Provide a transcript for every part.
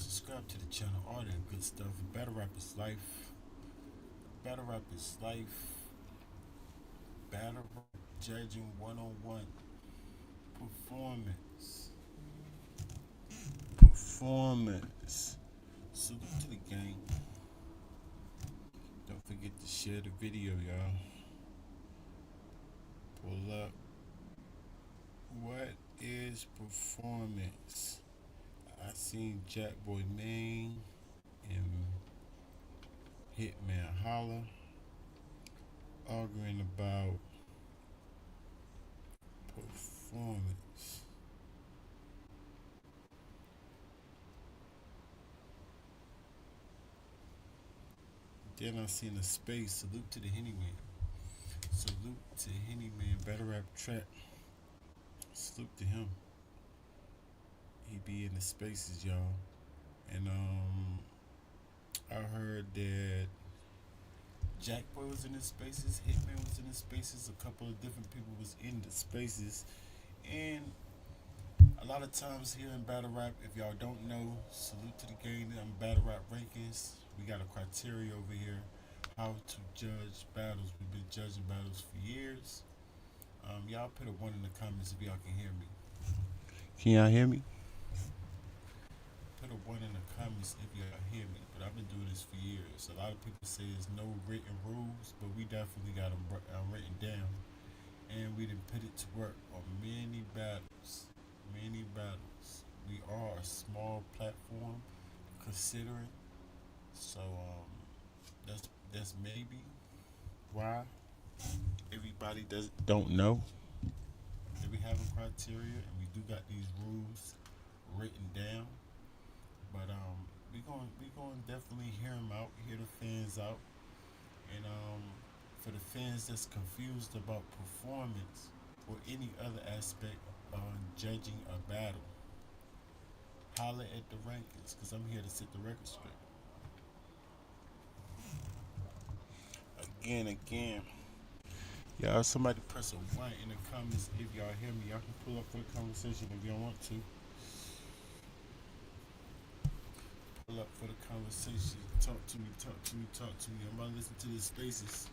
subscribe to the channel, all that good stuff. Battle rap is life. Battle rap is life. Battle rap judging 101. Performance. Performance. Salute to the gang. Don't forget to share the video, y'all. Pull up. What is performance? I seen Jakkboy Main and Hitman Holla arguing about performance. Then I seen a space. Salute to the Henny Man. Salute to Henny Man. Battle rap trap. Salute to him. He be in the spaces, y'all. And I heard that Jakkboy was in the spaces, Hitman was in the spaces, a couple of different people was in the spaces, and a lot of times here in battle rap, if y'all don't know, salute to the game. I'm battle rap rankings. We got a criteria over here how to judge battles. We've been judging battles for years. Y'all put a one in the comments if y'all can hear me. Can y'all hear me? Put a one in the comments if y'all hear me. But I've been doing this for years. A lot of people say there's no written rules, but we definitely got them written down. And we done put it to work on many battles. Many battles. We are a small platform, considering. So that's maybe why everybody don't know that we have a criteria and we do got these rules written down. But we going definitely hear them out, hear the fans out, and for the fans that's confused about performance or any other aspect on judging a battle, holla at the rankings, cause I'm here to set the record straight. Again. Y'all, somebody press a one in the comments if y'all hear me. Y'all can pull up for the conversation if y'all want to. Pull up for the conversation. Talk to me. I'm gonna listen to the spaces.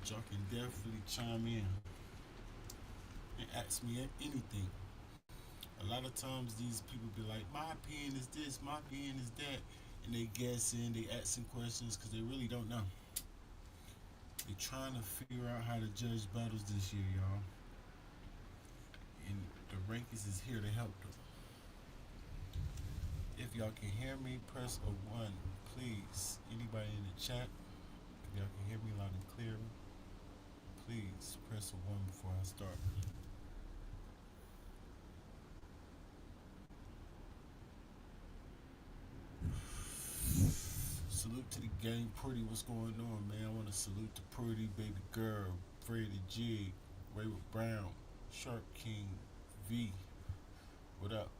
Y'all can definitely chime in and ask me anything. A lot of times these people be like, my opinion is this, my opinion is that, and they guessing, they asking questions because they really don't know. They trying to figure out how to judge battles this year, y'all. And the rankings is here to help them. If y'all can hear me, press a one, please. Anybody in the chat, if y'all can hear me loud and clear, please press a one before I start. Salute to the gang, Pretty. What's going on, man? I want to salute the Pretty, Baby Girl, Freddy Jig, Rayward Brown, Shark King, V. What up?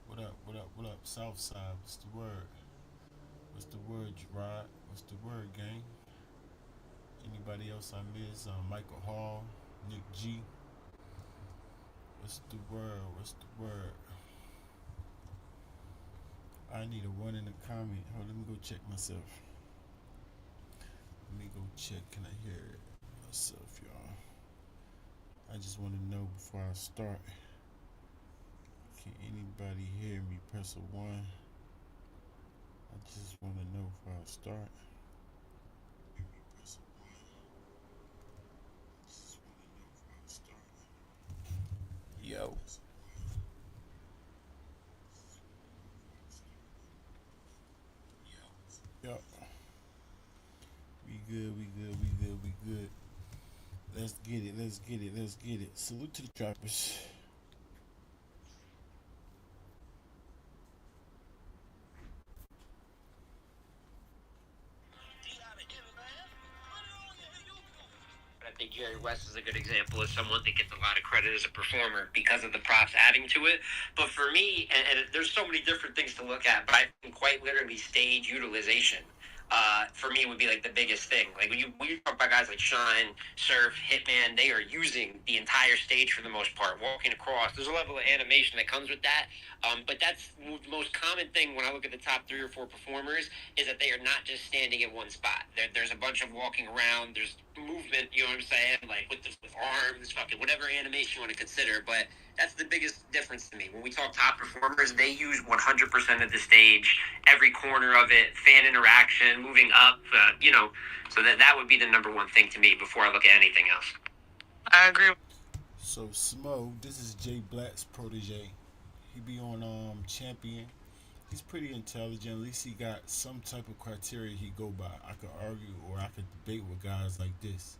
Southside, what's the word? What's the word, Gerard? What's the word, gang? Anybody else I miss? Michael Hall, Nick G. What's the word? I need a one in the comment. Hold on, let me go check myself. Can I hear it myself, y'all? I just want to know before I start. Can anybody hear me? Press a one. I just want to know before I start. Yo. Yo. We good. Let's get it. Salute to the trappers. I think Jerry West is a good example of someone that gets a lot of credit as a performer because of the props adding to it. But for me, and there's so many different things to look at, but I think quite literally stage utilization. for me would be like the biggest thing. Like when you talk about guys like Shine, Surf, Hitman, they are using the entire stage for the most part, walking across. There's a level of animation that comes with that. But that's the most common thing when I look at the top 3 or 4 performers is that they are not just standing in one spot. There's a bunch of walking around. There's movement. You know what I'm saying? Like with arms, fucking whatever animation you want to consider. But that's the biggest difference to me. When we talk top performers, they use 100% of the stage, every corner of it, fan interaction, moving up, so that would be the number one thing to me before I look at anything else. I agree. So Smo, this is Jay Black's protege. He be on Champion. He's pretty intelligent. At least he got some type of criteria he go by. I could argue or I could debate with guys like this.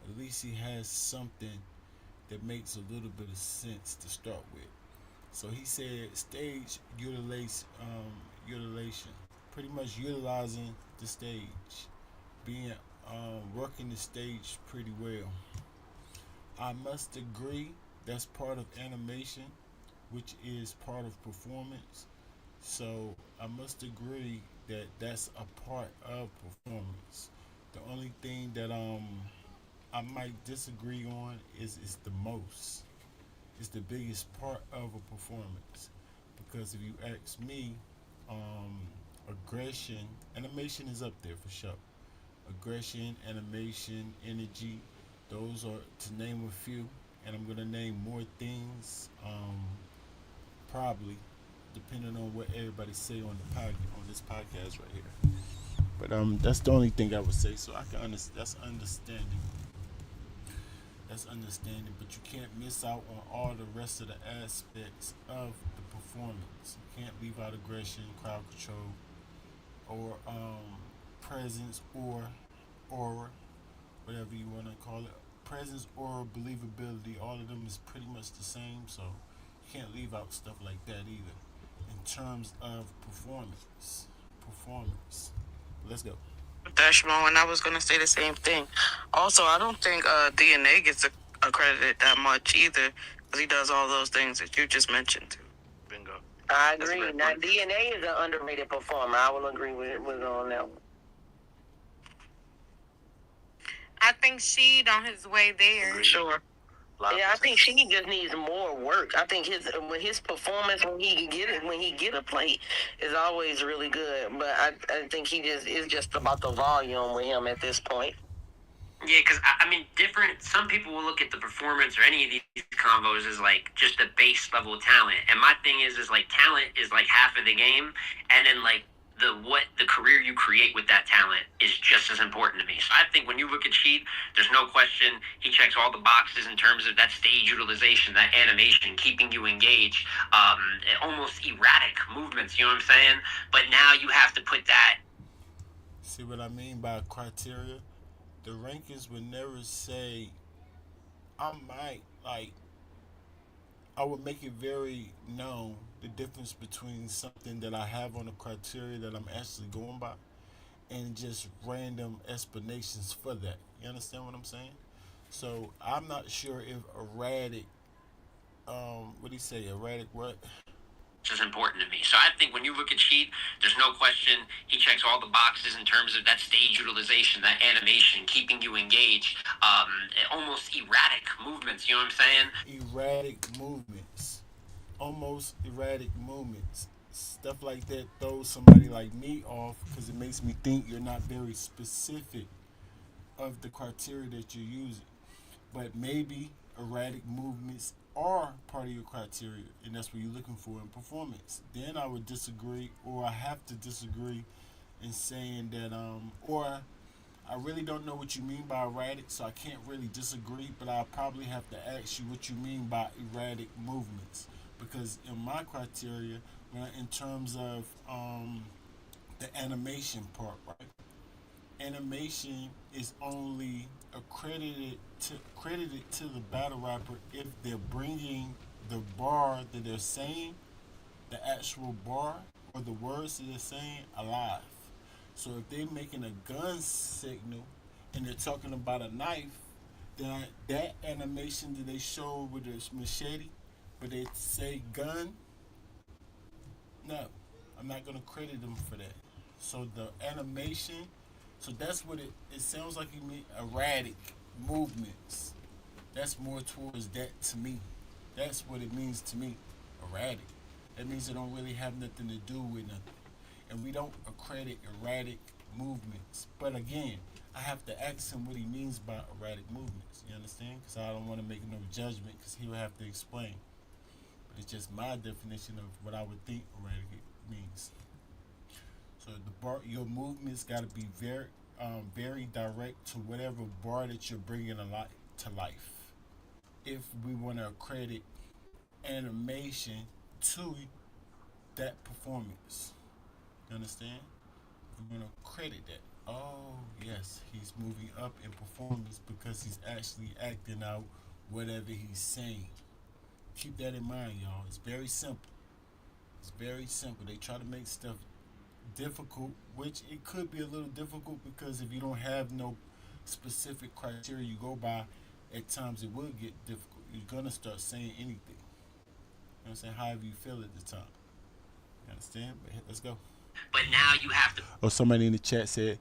At least he has something that makes a little bit of sense to start with. So he said stage utilization, pretty much utilizing the stage, being working the stage pretty well. I must agree that's part of animation, which is part of performance. So I must agree that that's a part of performance. The only thing that I might disagree on is the most. It's the biggest part of a performance. Because if you ask me, um, aggression, animation is up there for sure. Aggression, animation, energy, those are to name a few. And I'm gonna name more things, probably, depending on what everybody say on this podcast right here. But that's the only thing I would say. So I can understand. That's understanding. But you can't miss out on all the rest of the aspects of the performance. You can't leave out aggression, crowd control, or presence, or aura, whatever you want to call it. Presence or believability, all of them is pretty much the same. So you can't leave out stuff like that either. In terms of performance. Let's go. That's wrong, and I was gonna say the same thing. Also, I don't think DNA gets accredited that much either, because he does all those things that you just mentioned. Bingo. I agree. Now, DNA is an underrated performer. I will agree with on that one. I think Sheed on his way there. Sure. Yeah, I think she just needs more work. I think his performance when he get a plate is always really good. But I think he just is just about the volume with him at this point. Yeah, because I mean, different. Some people will look at the performance or any of these combos as like just a base level of talent, and my thing is like talent is like half of the game, and then like the career you create with that talent is just as important to me. So I think when you look at Sheed, there's no question he checks all the boxes in terms of that stage utilization, that animation, keeping you engaged, almost erratic movements. You know what I'm saying? But now you have to put that. See what I mean by criteria? The rankings would never say I might like I would make it very known the difference between something that I have on the criteria that I'm actually going by and just random explanations for that. You understand what I'm saying? So I'm not sure if erratic, what do you say, erratic what? Is important to me. So I think when you look at Sheed, there's no question he checks all the boxes in terms of that stage utilization, that animation, keeping you engaged, almost erratic movements. You know what I'm saying? Erratic movements, almost erratic movements. Stuff like that throws somebody like me off because it makes me think you're not very specific of the criteria that you're using. But maybe erratic movements are part of your criteria, and that's what you're looking for in performance. Then I would disagree, or I have to disagree in saying that, or I really don't know what you mean by erratic, so I can't really disagree, but I probably have to ask you what you mean by erratic movements. Because in my criteria, in terms of the animation part, right? Animation is only credited to the battle rapper if they're bringing the bar that they're saying, the actual bar or the words that they're saying alive. So if they're making a gun signal and they're talking about a knife, then that animation that they show with the machete, but they say gun, no, I'm not gonna credit them for that. So the animation, so that's what it sounds like. You mean erratic movements. That's more towards that to me. That's what it means to me. Erratic. That means it don't really have nothing to do with nothing. And we don't accredit erratic movements. But again, I have to ask him what he means by erratic movements. You understand? Because I don't want to make no judgment because he would have to explain. But it's just my definition of what I would think erratic means. So the bar, your movements got to be very direct to whatever bar that you're bringing a lot to life. If we want to credit animation to that performance, you understand? We want to credit that. Oh yes, he's moving up in performance because he's actually acting out whatever he's saying. Keep that in mind, y'all. It's very simple. It's very simple. They try to make stuff difficult, which it could be a little difficult because if you don't have no specific criteria you go by, at times it will get difficult. You're gonna start saying anything. You know what I'm saying? However you feel at the time. You understand? But let's go. But now you have to. Oh, somebody in the chat said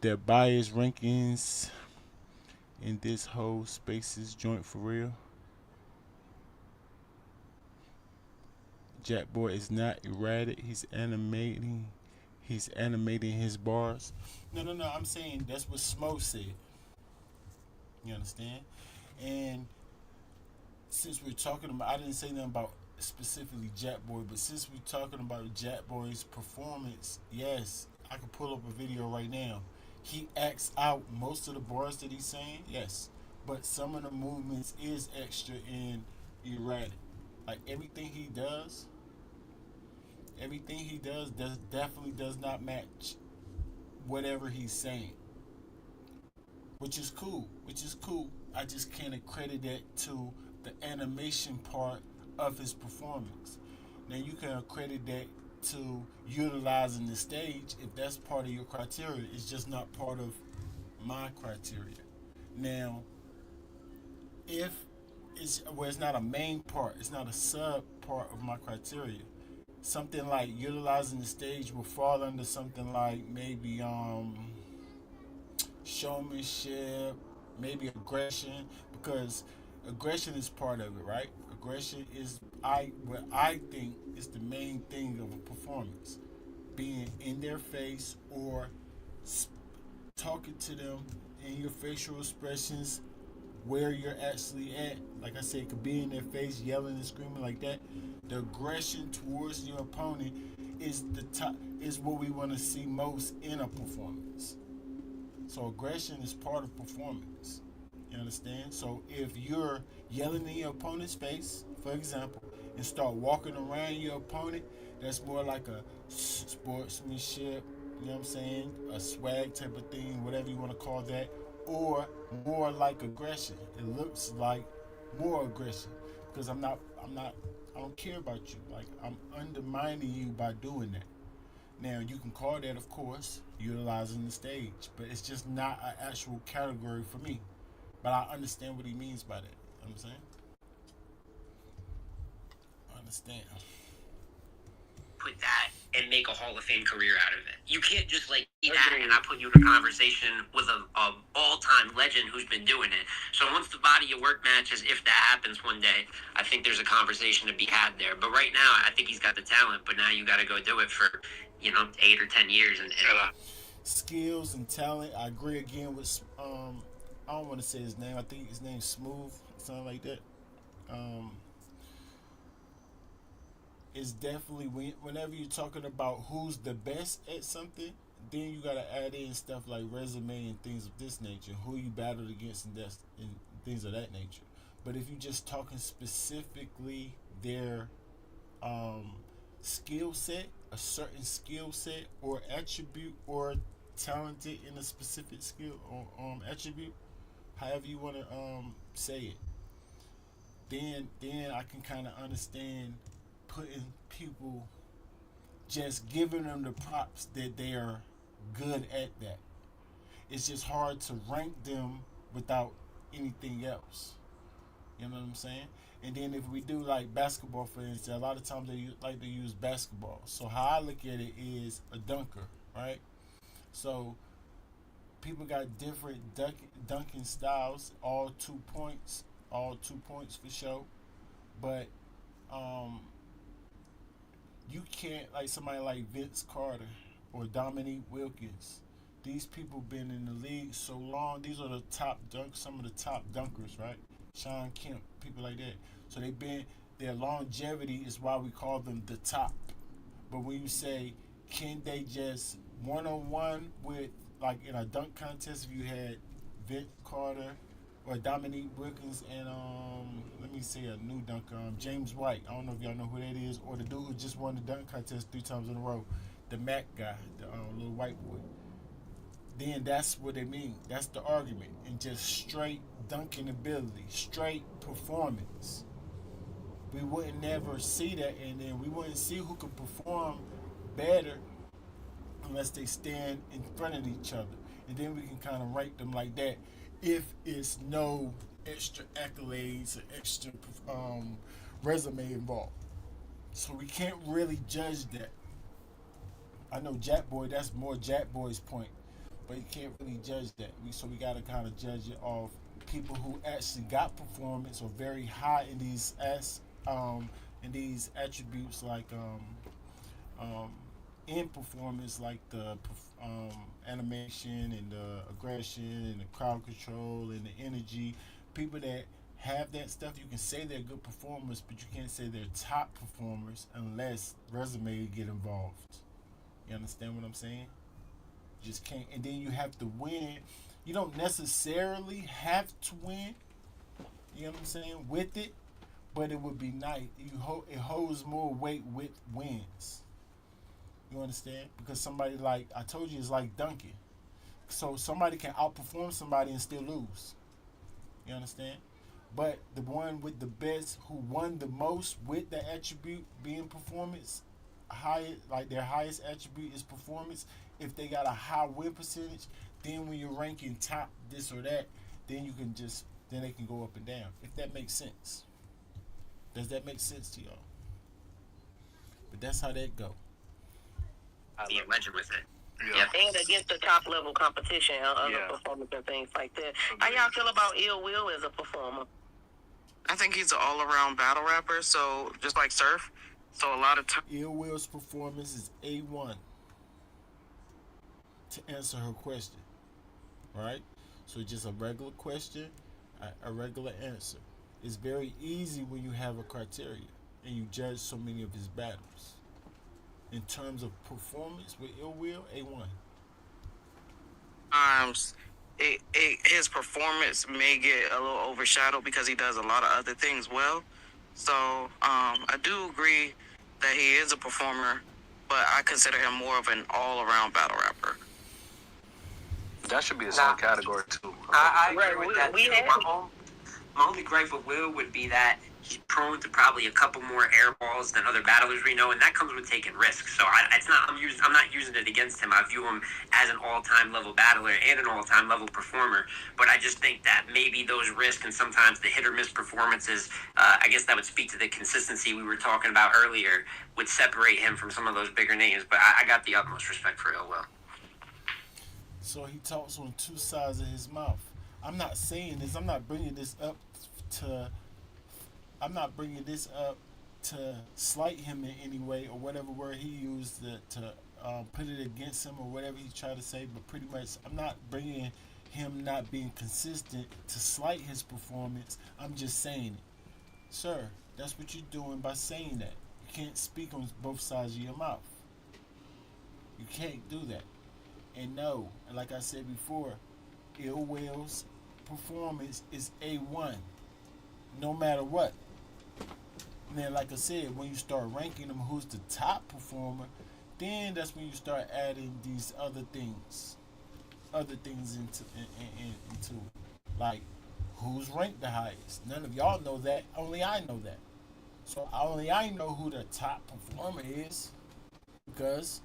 their bias rankings in this whole spaces joint for real. Jakkboy is not erratic. He's animating. He's animating his bars. No, no, no. I'm saying that's what Smo said. You understand? And since we're talking about, I didn't say nothing about specifically Jakkboy, but since we're talking about Jakkboy's performance, yes, I can pull up a video right now. He acts out most of the bars that he's saying, yes, but some of the movements is extra and erratic. Like everything he does definitely does not match whatever he's saying, which is cool. Which is cool. I just can't accredit that to the animation part of his performance. Now you can accredit that to utilizing the stage if that's part of your criteria. It's just not part of my criteria. Now, if it's not a main part, it's not a sub part of my criteria. Something like utilizing the stage will fall under something like maybe showmanship, maybe aggression, because aggression is part of it, right? Aggression is what I think is the main thing of a performance, being in their face or talking to them in your facial expressions, where you're actually at. Like I said, it could be in their face, yelling and screaming like that. The aggression towards your opponent is the top, is what we want to see most in a performance. So aggression is part of performance. You understand? So if you're yelling in your opponent's face, for example, and start walking around your opponent, that's more like a sportsmanship, you know what I'm saying? A swag type of thing, whatever you want to call that, or more like aggression. It looks like more aggression because I don't care about you. Like I'm undermining you by doing that. Now you can call that, of course, utilizing the stage, but it's just not an actual category for me. But I understand what he means by that. You know what I'm saying? I understand. Put that and make a Hall of Fame career out of it. You can't just like eat that and I put you in a conversation with a all-time legend who's been doing it. So once the body of work matches, if that happens one day, I think there's a conversation to be had there. But right now, I think he's got the talent. But now you got to go do it for 8 or 10 years and skills and talent. I agree again with I don't want to say his name. I think his name's Smooth, something like that. Um, it's definitely whenever you're talking about who's the best at something, then you gotta add in stuff like resume and things of this nature, who you battled against and things of that nature. But if you're just talking specifically their skill set, a certain skill set or attribute, or talented in a specific skill or attribute, however you want to say it, then I can kind of understand putting people, just giving them the props that they are good at that. It's just hard to rank them without anything else. You know what I'm saying? And then if we do like basketball, for instance, a lot of times they like to use basketball. So how I look at it is a dunker, right? So people got different dunking styles. All 2 points for sure. But um, you can't like somebody like Vince Carter or Dominique Wilkins. These people been in the league so long. These are the some of the top dunkers, right? Sean Kemp, people like that. So they've been their longevity is why we call them the top. But when you say can they just one on one with like in a dunk contest, if you had Vince Carter or Dominique Wilkins and let me say a new dunker, James White. I don't know if y'all know who that is, or the dude who just won the dunk contest 3 times in a row, the Mac guy, the little white boy. Then that's what they mean. That's the argument, and just straight dunking ability, straight performance. We wouldn't never see that, and then we wouldn't see who could perform better unless they stand in front of each other, and then we can kind of rank them like that. If it's no extra accolades or extra resume involved, so we can't really judge that. I know Jakkboy, that's more Jackboy's point, but you can't really judge that. So we got to kind of judge it off people who actually got performance or very high in in these attributes like um, in performance like the animation and the aggression and the crowd control and the energy. People that have that stuff, you can say they're good performers, but you can't say they're top performers unless resume get involved. You understand what I'm saying? You just can't. And then you have to win. You don't necessarily have to win. You know what I'm saying? With it, but it would be nice. It holds more weight with wins. You understand? Because somebody like I told you is like dunking. So somebody can outperform somebody and still lose. You understand? But the one with the best who won the most with the attribute being performance, like their highest attribute is performance. If they got a high win percentage, then when you're ranking top this or that, then you can then they can go up and down. If that makes sense. Does that make sense to y'all? But that's how that go. Be a legend with it. Yeah. And against the top level competition, other performance and things like that. How y'all feel about Ill Will as a performer? I think he's an all around battle rapper, so just like Surf. So a lot of times Ill Will's performance is A1 to answer her question. Right? So just a regular question, a regular answer. It's very easy when you have a criteria and you judge so many of his battles. In terms of performance with Ill Will, A1. His performance may get a little overshadowed because he does a lot of other things well. So I do agree that he is a performer, but I consider him more of an all-around battle rapper. That should be a song category too. I agree with that too. My only gripe with Will would be that he's prone to probably a couple more air balls than other battlers we know, and that comes with taking risks. So I'm not using it against him. I view him as an all-time level battler and an all-time level performer. But I just think that maybe those risks and sometimes the hit or miss performances, I guess that would speak to the consistency we were talking about earlier, would separate him from some of those bigger names. But I got the utmost respect for Ill Will. So he talks on two sides of his mouth. I'm not saying this. I'm not bringing this up to slight him in any way or whatever word he used to put it against him or whatever he tried to say. But pretty much, I'm not bringing him not being consistent to slight his performance. I'm just saying it, sir. That's what you're doing by saying that. You can't speak on both sides of your mouth. You can't do that. And no, like I said before, Ill Will's performance is A1, no matter what. And then, like I said, when you start ranking them, who's the top performer, then that's when you start adding these other things into like who's ranked the highest. None of y'all know that. Only I know that. So only I know who the top performer is because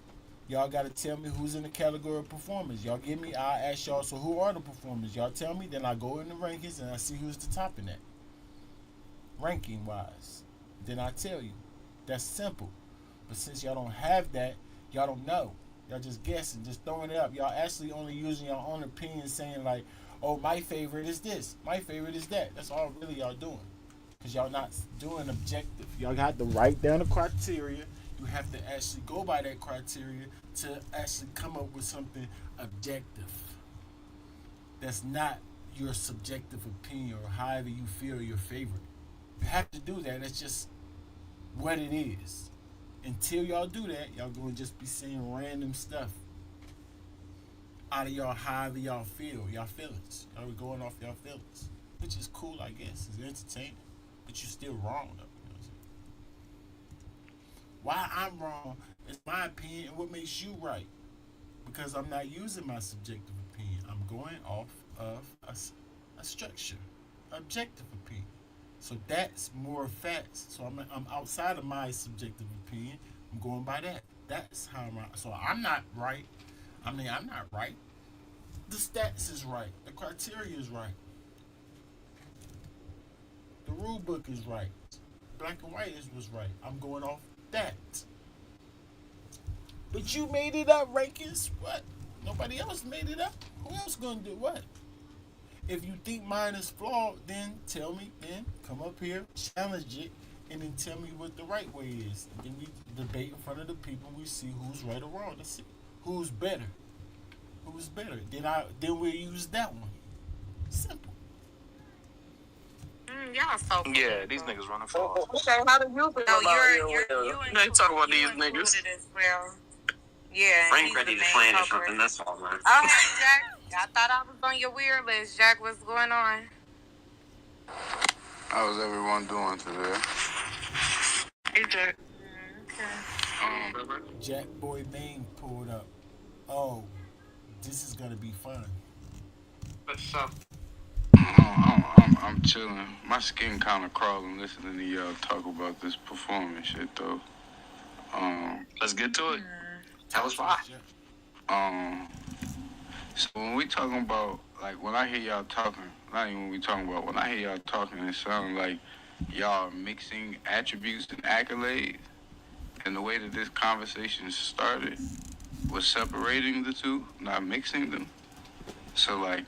y'all got to tell me who's in the category of performers. Y'all give me, I'll ask y'all, so who are the performers? Y'all tell me, then I go in the rankings and I see who's the top in that. Ranking wise. Then I tell you. That's simple. But since y'all don't have that, y'all don't know. Y'all just guessing, just throwing it up. Y'all actually only using your own opinion, saying like, "Oh, my favorite is this. My favorite is that." That's all really y'all doing, because y'all not doing objective. Y'all got to write down the criteria. You have to actually go by that criteria to actually come up with something objective. That's not your subjective opinion or however you feel your favorite. You have to do that. That's just what it is. Until y'all do that, y'all gonna just be saying random stuff out of y'all however y'all feel, y'all feelings. Y'all be going off y'all feelings, which is cool, I guess. It's entertaining, but you're still wrong though. You know what I'm saying? Why I'm wrong is my opinion, and what makes you right. Because I'm not using my subjective opinion. I'm going off of a structure, objective opinion. So that's more facts. So I'm outside of my subjective opinion. I'm going by that. That's how I'm. So I'm not right. I mean, I'm not right. The stats is right. The criteria is right. The rule book is right. Black and white was right. I'm going off that. But you made it up, rankings. What? Nobody else made it up. Who else gonna do what? If you think mine is flawed, then tell me. Then come up here, challenge it, and then tell me what the right way is. And then we debate in front of the people. We see who's right or wrong. Let's see who's better. Who's better? Then we'll use that one. Simple. Y'all so Yeah, these niggas running fast. Okay, how do you feel No, about you They talk about you these niggas. included as well. Yeah, Frank he's ready the to main plan or culprit. something. That's all, man. Oh, hey, Jack. I thought I was on your weird list. Jack, what's going on? How's everyone doing today? Hey, Jack. Okay. Jakkboy name pulled up. Oh, this is gonna be fun. What's up? I'm chilling. My skin kind of crawling listening to y'all talk about this performance shit, though. Let's get to it. Tell us why. Um, so when we talking about, like, when I hear y'all talking, not even when we talking about, when I hear y'all talking, it sounds like y'all are mixing attributes and accolades. And the way that this conversation started was separating the two, not mixing them. So, like,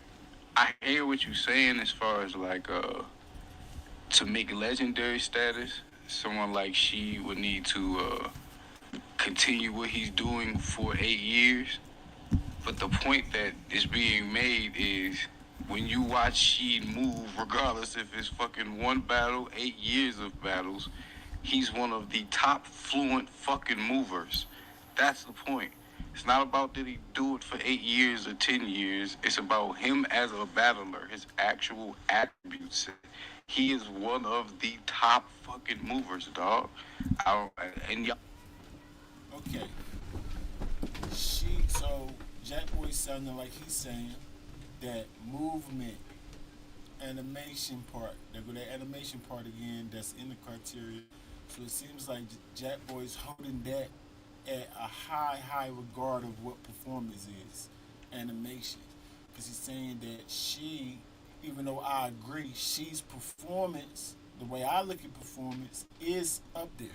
I hear what you're saying as far as, like, to make legendary status, someone like she would need to continue what he's doing for 8 years. But the point that is being made is when you watch she move, regardless if it's fucking one battle, 8 years of battles, he's one of the top fluent fucking movers. That's the point. It's not about did he do it for 8 years or 10 years. It's about him as a battler, his actual attributes. He is one of the top fucking movers, dog. And y'all. Okay. So Jackboy sounding like he's saying that movement, animation part, that animation part again, that's in the criteria. So it seems like Jackboy's holding that at a high regard of what performance is, animation. Because he's saying that she, even though I agree, she's performance, the way I look at performance, is up there.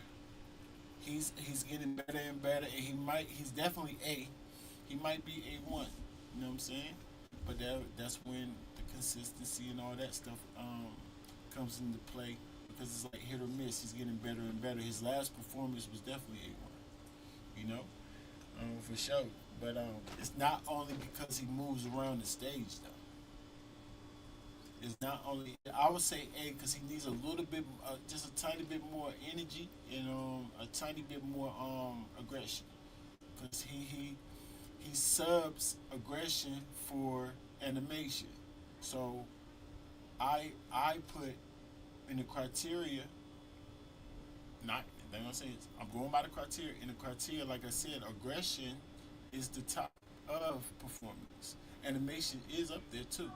He's getting better and better, and he's definitely A. He might be A1. You know what I'm saying? But that's when the consistency and all that stuff comes into play, because it's like hit or miss. He's getting better and better. His last performance was definitely A1. You know, for sure. But it's not only because he moves around the stage though. It's not only, I would say A, because he needs a little bit, just a tiny bit more energy and a tiny bit more aggression, because he subs aggression for animation. So I put in the criteria, not they're gonna say it's, I'm going by the criteria. In the criteria, like I said, aggression is the top of performance. Animation is up there too.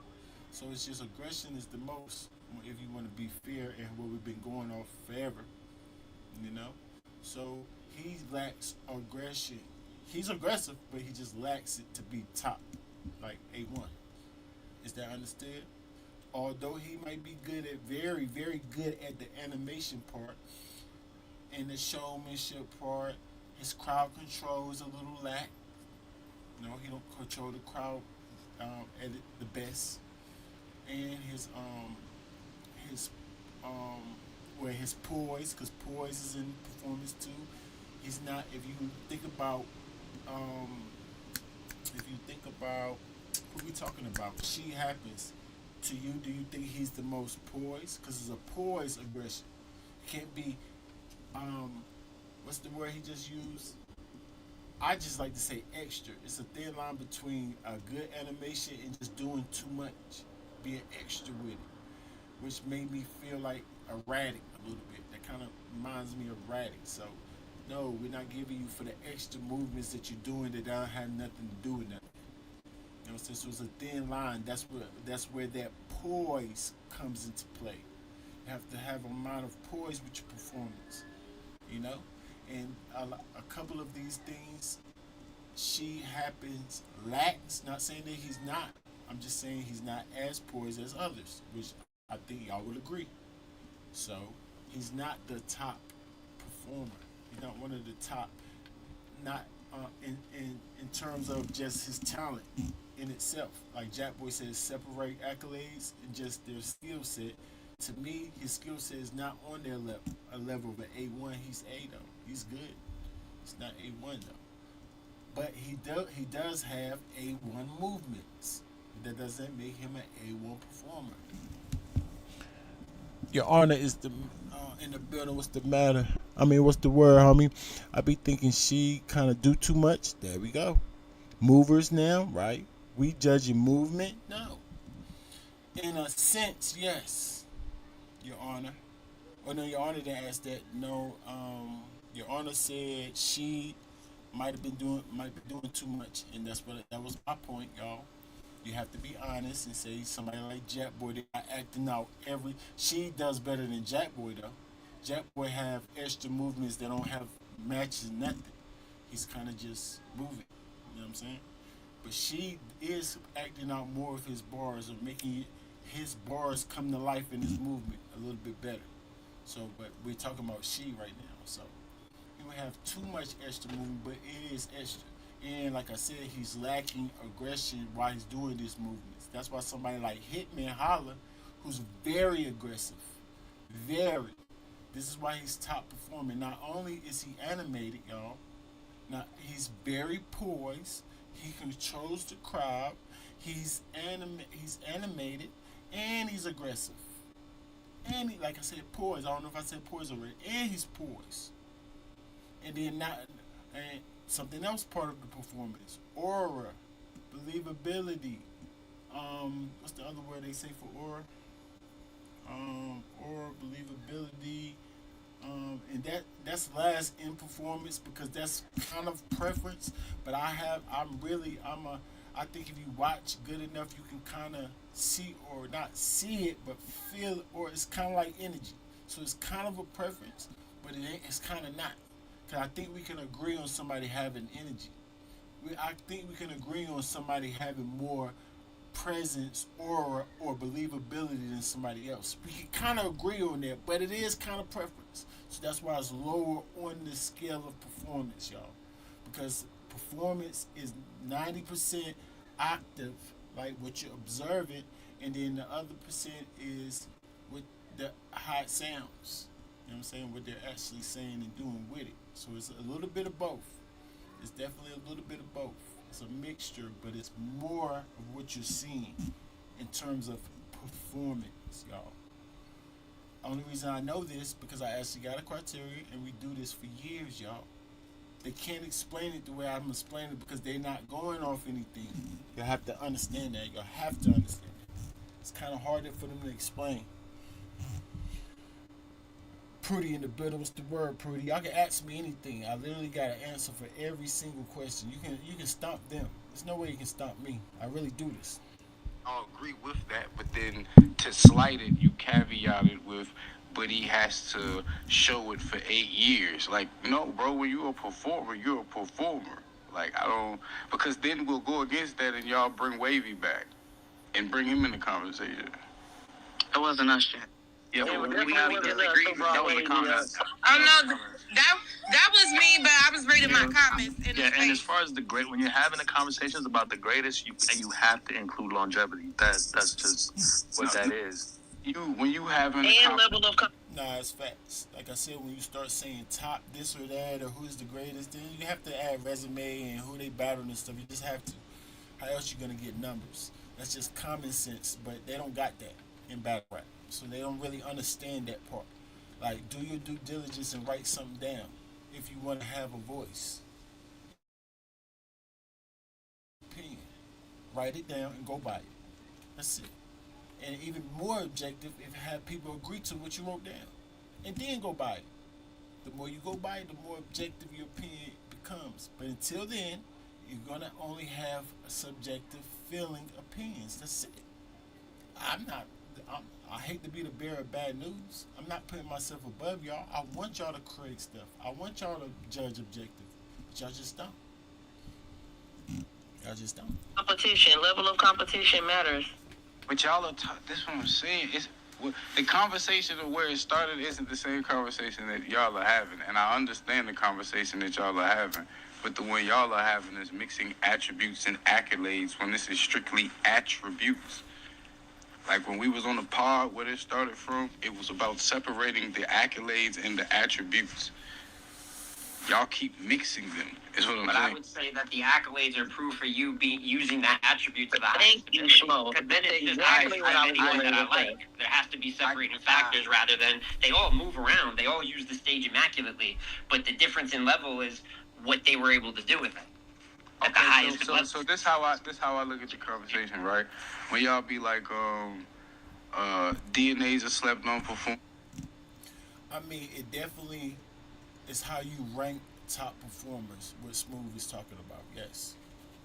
So it's just aggression is the most, if you want to be fair, and what we've been going off forever, you know. So he lacks aggression. He's aggressive, but he just lacks it to be top, like A1. Is that understood? Although he might be good at very good at the animation part and the showmanship part, his crowd control is a little lack. He don't control the crowd at the best, and his where his poise, because poise is in performance too. He's not. Um, if you think about who we talking about, she happens to you. Do you think he's the most poised? Because it's a poised aggression. It can't be. Um, what's the word he just used? I just like to say extra. It's a thin line between a good animation and just doing too much, being extra with it, which made me feel like erratic a little bit. That kind of reminds me of erratic. So, no, we're not giving you for the extra movements that you're doing that don't have nothing to do with nothing. Since it was a thin line, that's where that poise comes into play. You have to have a amount of poise with your performance. You know, and a couple of these things she happens lacks. Not saying that he's not. I'm just saying he's not as poised as others, which I think y'all would agree. So he's not the top performer. He's not one of the top. Not in terms of just his talent in itself. Like Jackboy says, separate accolades and just their skill set. To me, his skill set is not on their level. A level of an A1. He's A though. He's good. It's not A1 though. But he does have A1 movements. That doesn't make him an A1 performer. Your Honor is the in the building. What's the matter? I mean, what's the word, homie? I be thinking she kind of do too much. There we go. Movers now, right? We judging movement? No. In a sense, yes, Your Honor. Oh no, Your Honor didn't ask that. No, Your Honor said she might be doing too much, and that was my point, y'all. You have to be honest and say somebody like Jackboy, they not acting out every. She does better than Jackboy though. Jackboy have extra movements that don't have matches nothing. He's kind of just moving. You know what I'm saying? But she is acting out more of his bars, or making his bars come to life in his movement a little bit better. So, but we're talking about she right now. So he would have too much extra movement, but it is extra. And like I said, he's lacking aggression while he's doing these movements. That's why somebody like Hitman Holla, who's very aggressive, very. This is why he's top performing. Not only is he animated, y'all. Now he's very poised. He controls the crowd. He's animated, and he's aggressive. And like I said, poised. I don't know if I said poised already. And he's poised. And then not and something else part of the performance. Aura, believability. What's the other word they say for aura? Aura, believability. And that's last in performance because that's kind of preference. But I think if you watch good enough, you can kind of see, or not see it, but feel it, or it's kind of like energy. So it's kind of a preference, but it ain't. It's kind of not. Cause I think we can agree on somebody having energy. I think we can agree on somebody having more presence or believability than somebody else. We can kind of agree on that, but it is kind of preference. So that's why it's lower on the scale of performance, y'all. Because performance is 90% active, like what you're observing, and then the other percent is with how it sounds. You know what I'm saying? What they're actually saying and doing with it. So it's a little bit of both. It's definitely a little bit of both. It's a mixture, but it's more of what you're seeing in terms of performance, y'all. Only reason I know this because I actually got a criteria and we do this for years, y'all. They can't explain it the way I'm explaining it because they're not going off anything. You'll have to understand that. You'll have to understand that. It's kind of harder for them to explain. Prudy in the building. What's the word, Prudy? Y'all can ask me anything. I literally got an answer for every single question. You can stomp them. There's no way you can stomp me. I really do this. I agree with that, but then to slight it, you caveat it with, but he has to show it for 8 years. Like, no, bro, when you're a performer, you're a performer. Like, I don't, because then we'll go against that and y'all bring Wavy back and bring him in the conversation. It wasn't us yet. Yeah, but we disagree. That was a comment. Oh no, That was me, but I was reading my comments. And as far as the great, when you're having the conversations about the greatest, you have to include longevity. That's just what that is. When you having And level of Nah, it's facts. Like I said, when you start saying top this or that or who's the greatest, then you have to add resume and who they battled and stuff. You just have to. How else you gonna get numbers? That's just common sense, but they don't got that in battle rap, so they don't really understand that part. Like, do your due diligence and write something down if you want to have a voice. Opinion. Write it down and go by it. That's it. And even more objective if have people agree to what you wrote down, and then go by it. The more you go by it, the more objective your opinion becomes. But until then, you're gonna only have a subjective feeling opinions. That's it. I hate to be the bearer of bad news. I'm not putting myself above y'all. I want y'all to create stuff. I want y'all to judge objective, but y'all just don't. Y'all just don't. competition, level of competition matters. But y'all are this is what I'm saying. It's the conversation of where it started isn't the same conversation that y'all are having, and I understand the conversation that y'all are having. But the one y'all are having is mixing attributes and accolades when this is strictly attributes. Like when we was on the pod where it started from, it was about separating the accolades and the attributes. Y'all keep mixing them, is what I'm But saying. I would say that the accolades are proof for you using that attribute to the Thank you, Schmo. Because then it's just Exactly what I was anyone going that I to say. like. There has to be separating factors rather than they all move around. They all use the stage immaculately. But the difference in level is what they were able to do with it. At the highest level. So this how I look at the conversation, right? When y'all be like, DNA's a slept on perform. I mean, it definitely is how you rank top performers. What Smooth is talking about, yes,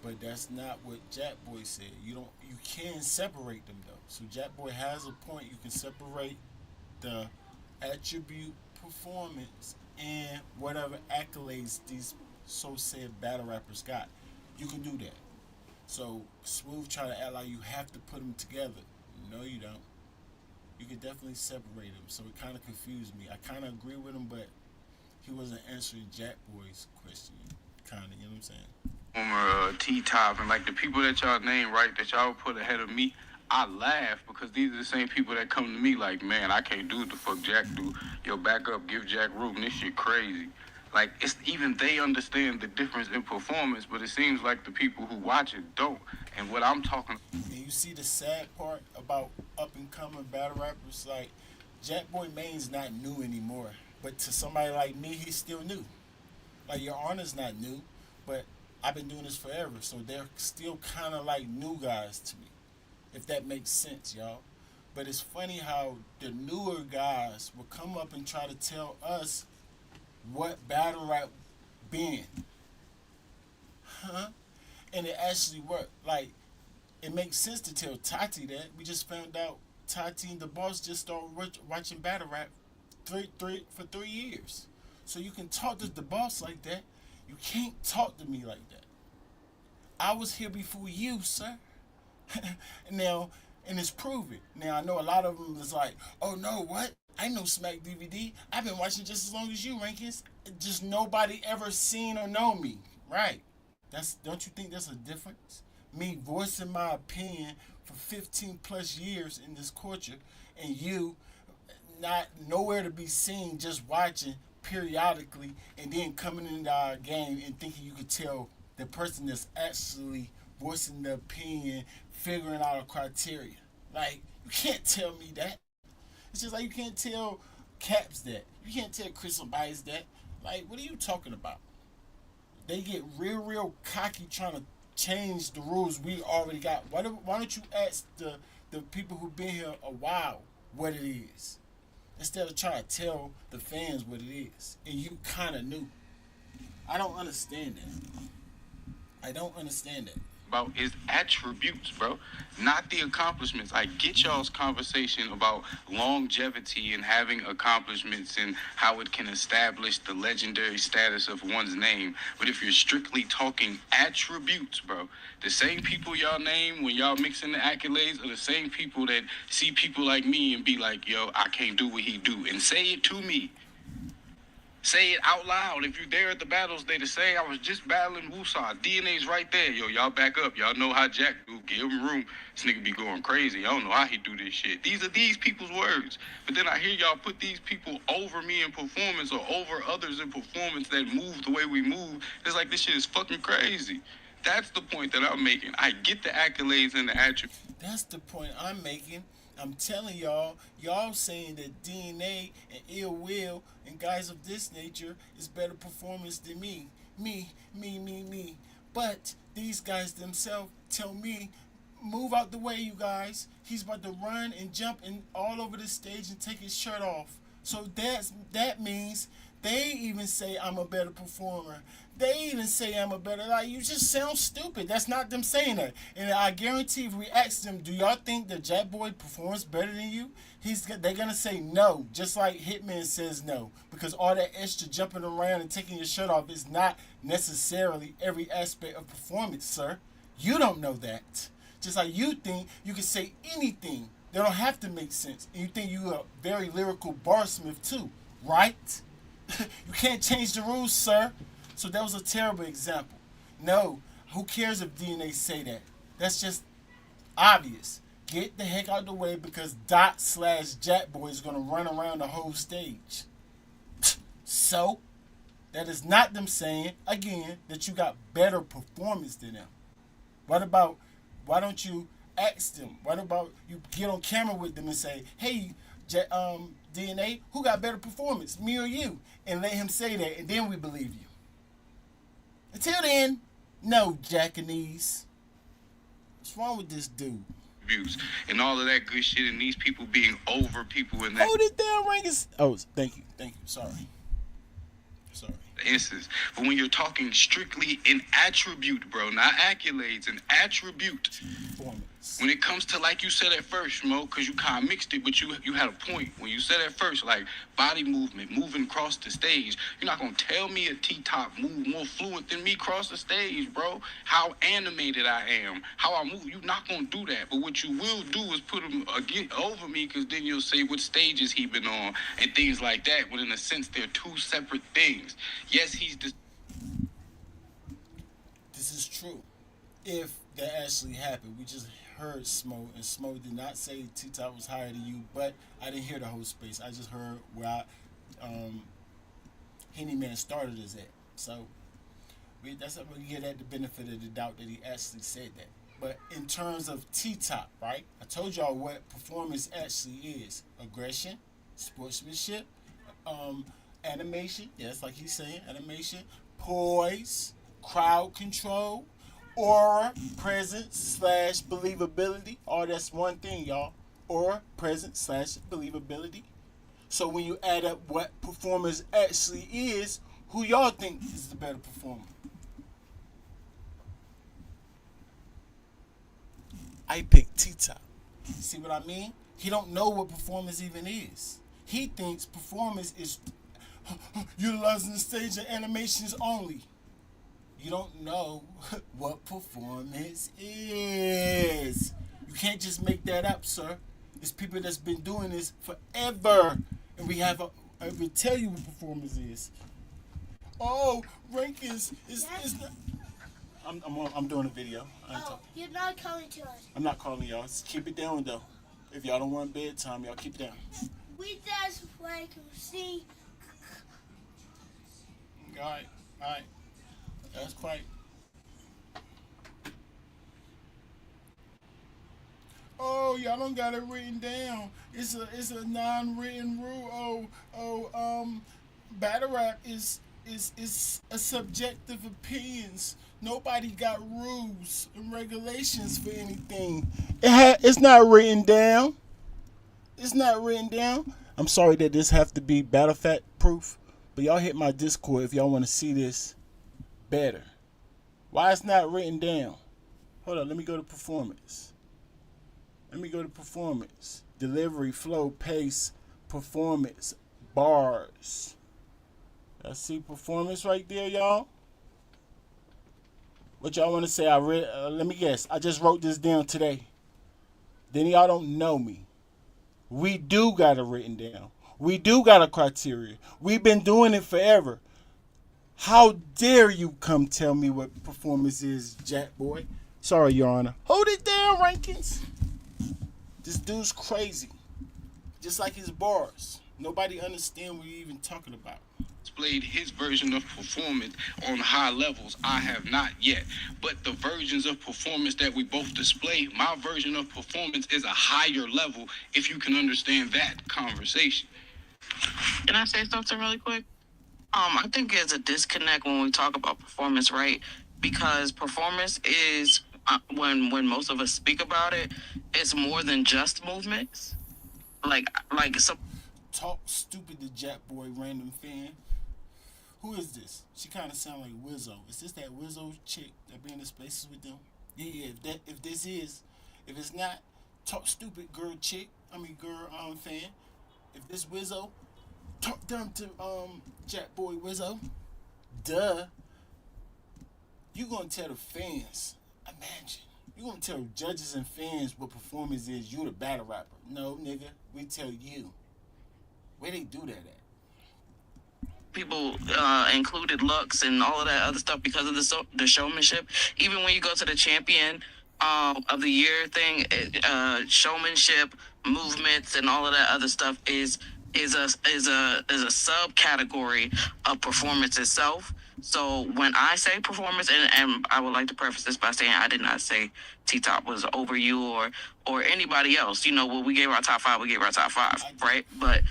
but that's not what Jakkboy said. You can separate them though. So Jakkboy has a point. You can separate the attribute performance and whatever accolades these so said battle rappers got. You can do that. So Smooth try to act like you have to put them together. No, you don't. You can definitely separate them. So it kind of confused me. I kind of agree with him, but he wasn't answering Jakkboy's question. Kind of, you know what I'm saying? T-Top and like the people that y'all name, right, that y'all put ahead of me, I laugh because these are the same people that come to me like, man, I can't do what the fuck Jack do. Yo, back up, give Jack room. This shit crazy. Like, it's even they understand the difference in performance, but it seems like the people who watch it don't. And what I'm talking... And you see the sad part about up-and-coming battle rappers? Like, Jakkboy Main's not new anymore. But to somebody like me, he's still new. Like, Your Honor's not new, but I've been doing this forever. So they're still kind of like new guys to me, if that makes sense, y'all. But it's funny how the newer guys will come up and try to tell us what battle rap been. Huh? And it actually worked. Like, it makes sense to tell Tati that. We just found out Tati and the boss just started watching battle rap for 3 years. So you can talk to the boss like that. You can't talk to me like that. I was here before you, sir. Now, and it's proven. Now, I know a lot of them is like, oh no, what? I know Smack DVD. I've been watching just as long as you, Rankins. Just nobody ever seen or know me. Right. Don't you think that's a difference? Me voicing my opinion for 15 plus years in this culture, and you not nowhere to be seen, just watching periodically, and then coming into our game and thinking you could tell the person that's actually voicing the opinion, figuring out a criteria. Like, you can't tell me that. It's just like you can't tell Caps that. You can't tell Chris and Bias that. Like, what are you talking about? They get real cocky trying to change the rules we already got. Why don't you ask the people who've been here a while what it is, instead of trying to tell the fans what it is, and you kind of knew. I don't understand that. I don't understand that. About his attributes, bro, not the accomplishments. I get y'all's conversation about longevity and having accomplishments and how it can establish the legendary status of one's name. But if you're strictly talking attributes, bro, the same people y'all name when y'all mixing the accolades are the same people that see people like me and be like, yo, I can't do what he do, and say it to me. Say it out loud. If you're there at the battles, they to say, I was just battling Wusa. DNA's right there. Yo, y'all back up. Y'all know how Jack do. Give him room. This nigga be going crazy. I don't know how he do this shit. These are these people's words. But then I hear y'all put these people over me in performance or over others in performance that move the way we move. It's like this shit is fucking crazy. That's the point that I'm making. I get the accolades and the attributes. That's the point I'm making. I'm telling y'all saying that DNA and Ill Will and guys of this nature is better performance than me. Me. But these guys themselves tell me, move out the way, you guys. He's about to run and jump and all over the stage and take his shirt off. So that means they even say I'm a better performer. They even say I'm a better. Like, you just sound stupid. That's not them saying that. And I guarantee if we ask them, do y'all think that Jakkboy performs better than you? They're gonna say no, just like Hitman says no, because all that extra jumping around and taking your shirt off is not necessarily every aspect of performance, sir. You don't know that. Just like you think you can say anything. They don't have to make sense. And you think you're a very lyrical barsmith too, right? You can't change the rules, sir. So that was a terrible example. No, who cares if DNA say that? That's just obvious. Get the heck out of the way because Jakkboy is going to run around the whole stage. So, that is not them saying, again, that you got better performance than them. Why don't you ask them? What about you get on camera with them and say, hey, DNA, who got better performance, me or you? And let him say that, and then we believe you. Until then, no, Jackanese. What's wrong with this dude? And all of that good shit, and these people being over people in that. Hold it down, Rangus. Oh, thank you. Sorry. Instance. But when you're talking strictly in attribute, bro, not accolades, an attribute. Performance. When it comes to, like you said at first, Mo, because you kind of mixed it, but you had a point. When you said at first, like, body movement, moving across the stage, you're not going to tell me a T-top move more fluent than me cross the stage, bro. How animated I am, how I move, you're not going to do that. But what you will do is put him again over me, because then you'll say what stages he been on and things like that, when in a sense they're two separate things. Yes, this is true. If that actually happened, we just heard Smo, and Smo did not say T-Top was higher than you, but I didn't hear the whole space. I just heard where Henny Man started us at. So that's how we get at the benefit of the doubt that he actually said that. But in terms of T-Top, right? I told y'all what performance actually is: aggression, sportsmanship, animation. Yes, like he's saying, animation, poise, crowd control, aura, presence / believability. All that's one thing, y'all. Aura, presence / believability. So when you add up what performance actually is, who y'all think is the better performer? I picked T-Top. See what I mean? He don't know what performance even is. He thinks performance is utilizing the stage and animations only. You don't know what performance is. You can't just make that up, sir. It's people that's been doing this forever. And I will tell you what performance is. Oh, rank is not. I'm doing a video. You're not calling to us. I'm not calling y'all. Just keep it down though. If y'all don't want bedtime, y'all keep it down. We just like to see. Alright. That's quite. Oh, y'all don't got it written down. It's a non-written rule. Battle rap is a subjective opinions. Nobody got rules and regulations for anything. It's not written down. It's not written down. I'm sorry that this have to be battle fact proof, but y'all hit my Discord if y'all want to see this better. Why it's not written down? Hold on, let me go to performance. Delivery, flow, pace, performance, bars. I see performance right there, y'all. What y'all want to say? Let me guess. I just wrote this down today. Then y'all don't know me. We do got it written down. We do got a criteria. We've been doing it forever. How dare you come tell me what performance is, Jakkboy? Sorry, Your Honor. Hold it down, Rankins. This dude's crazy. Just like his bars. Nobody understand what you're even talking about. Displayed his version of performance on high levels. I have not yet. But the versions of performance that we both display, my version of performance is a higher level, if you can understand that conversation. Can I say something really quick? I think there's a disconnect when we talk about performance, right? Because performance is when most of us speak about it, it's more than just movements. Like some Talk stupid to Jakkboy, random fan. Who is this? She kind of sound like Wizzo. Is this that Wizzo chick that be in the spaces with them? Yeah. If it's not, talk stupid girl chick. Girl fan. If this Wizzo, talk down to Jakkboy Wizzo. Duh. You gonna tell the fans? Imagine. You gonna tell judges and fans what performance is? You the battle rapper? No, nigga. We tell you. Where they do that at? people included looks and all of that other stuff because of the showmanship. Even when you go to the champion of the year thing, showmanship, movements, and all of that other stuff is a subcategory of performance itself. So when I say performance, and I would like to preface this by saying I did not say T-Top was over you or anybody else. You know, when we gave our top five, we gave our top five, right? But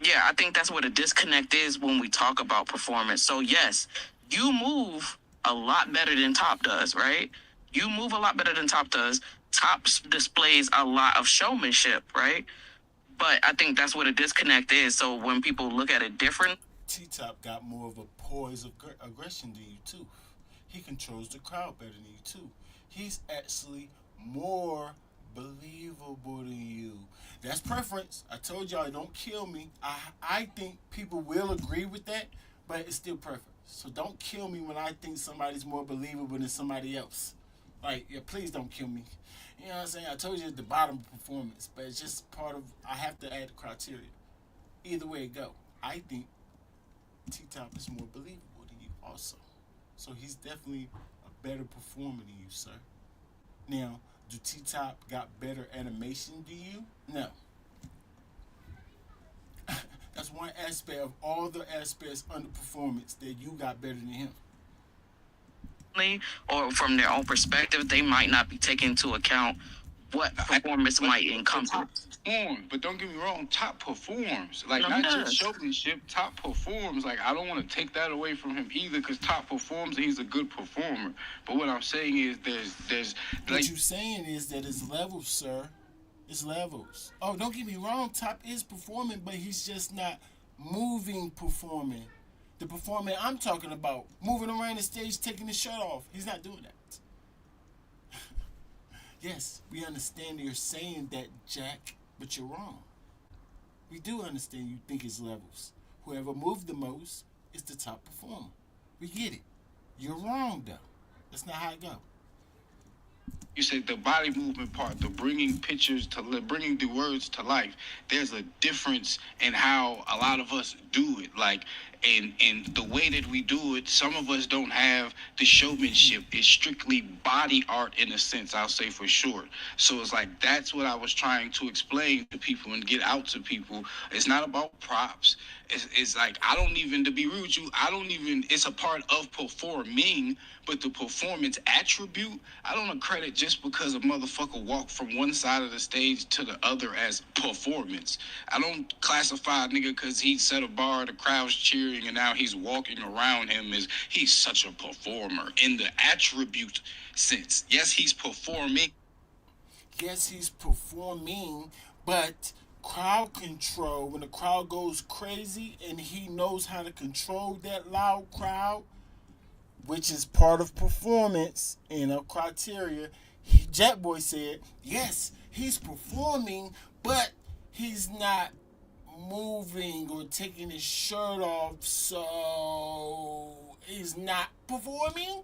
yeah, I think that's where the disconnect is when we talk about performance. So yes, you move a lot better than Top does, right? You move a lot better than Top does. Top displays a lot of showmanship, right? But I think that's where the disconnect is. So when people look at it different, T-Top got more of a poise of aggression than you too. He controls the crowd better than you too. He's actually more believable than you. That's preference. I told y'all, don't kill me. I think people will agree with that, but it's still preference. So don't kill me when I think somebody's more believable than somebody else. Like, yeah, please don't kill me. You know what I'm saying? I told you at the bottom of performance, but it's just part of, I have to add the criteria. Either way it go, I think T-Top is more believable than you also. So he's definitely a better performer than you, sir. Now, do T-Top got better animation than you? No. That's one aspect of all the aspects under performance that you got better than him. or from their own perspective, they might not be taking into account what performance might encompass. But don't get me wrong, Top performs. Like, No, not he just does. showmanship, Top performs. Like, I don't want to take that away from him either, because Top performs and he's a good performer. But what I'm saying is there's What like, you saying is that it's levels, sir. It's levels. Oh, don't get me wrong, Top is performing, but he's just not moving performing. The performing I'm talking about, moving around the stage, taking his shirt off. He's not doing that. Yes, we understand you're saying that, Jack, but you're wrong. We do understand you think it's levels. Whoever moved the most is the top performer. We get it. You're wrong, though. That's not how it goes. you said, the body movement part, the bringing pictures to bringing the words to life. There's a difference in how a lot of us do it. Like, and the way that we do it, some of us don't have the showmanship. It's strictly body art in a sense, I'll say for short. So it's like, that's what I was trying to explain to people and get out to people. It's not about props. It's like, I don't even, to be rude with you, it's a part of performing, but the performance attribute, I don't credit just because a motherfucker walked from one side of the stage to the other as performance. I don't classify a nigga because he set a bar, the crowd's cheering, and now he's walking around him as he's such a performer in the attribute sense. Yes, he's performing. Yes, he's performing, but crowd control, when the crowd goes crazy and he knows how to control that loud crowd, which is part of performance and a criteria, Jakkboy said, yes, he's performing, but he's not moving or taking his shirt off, so he's not performing?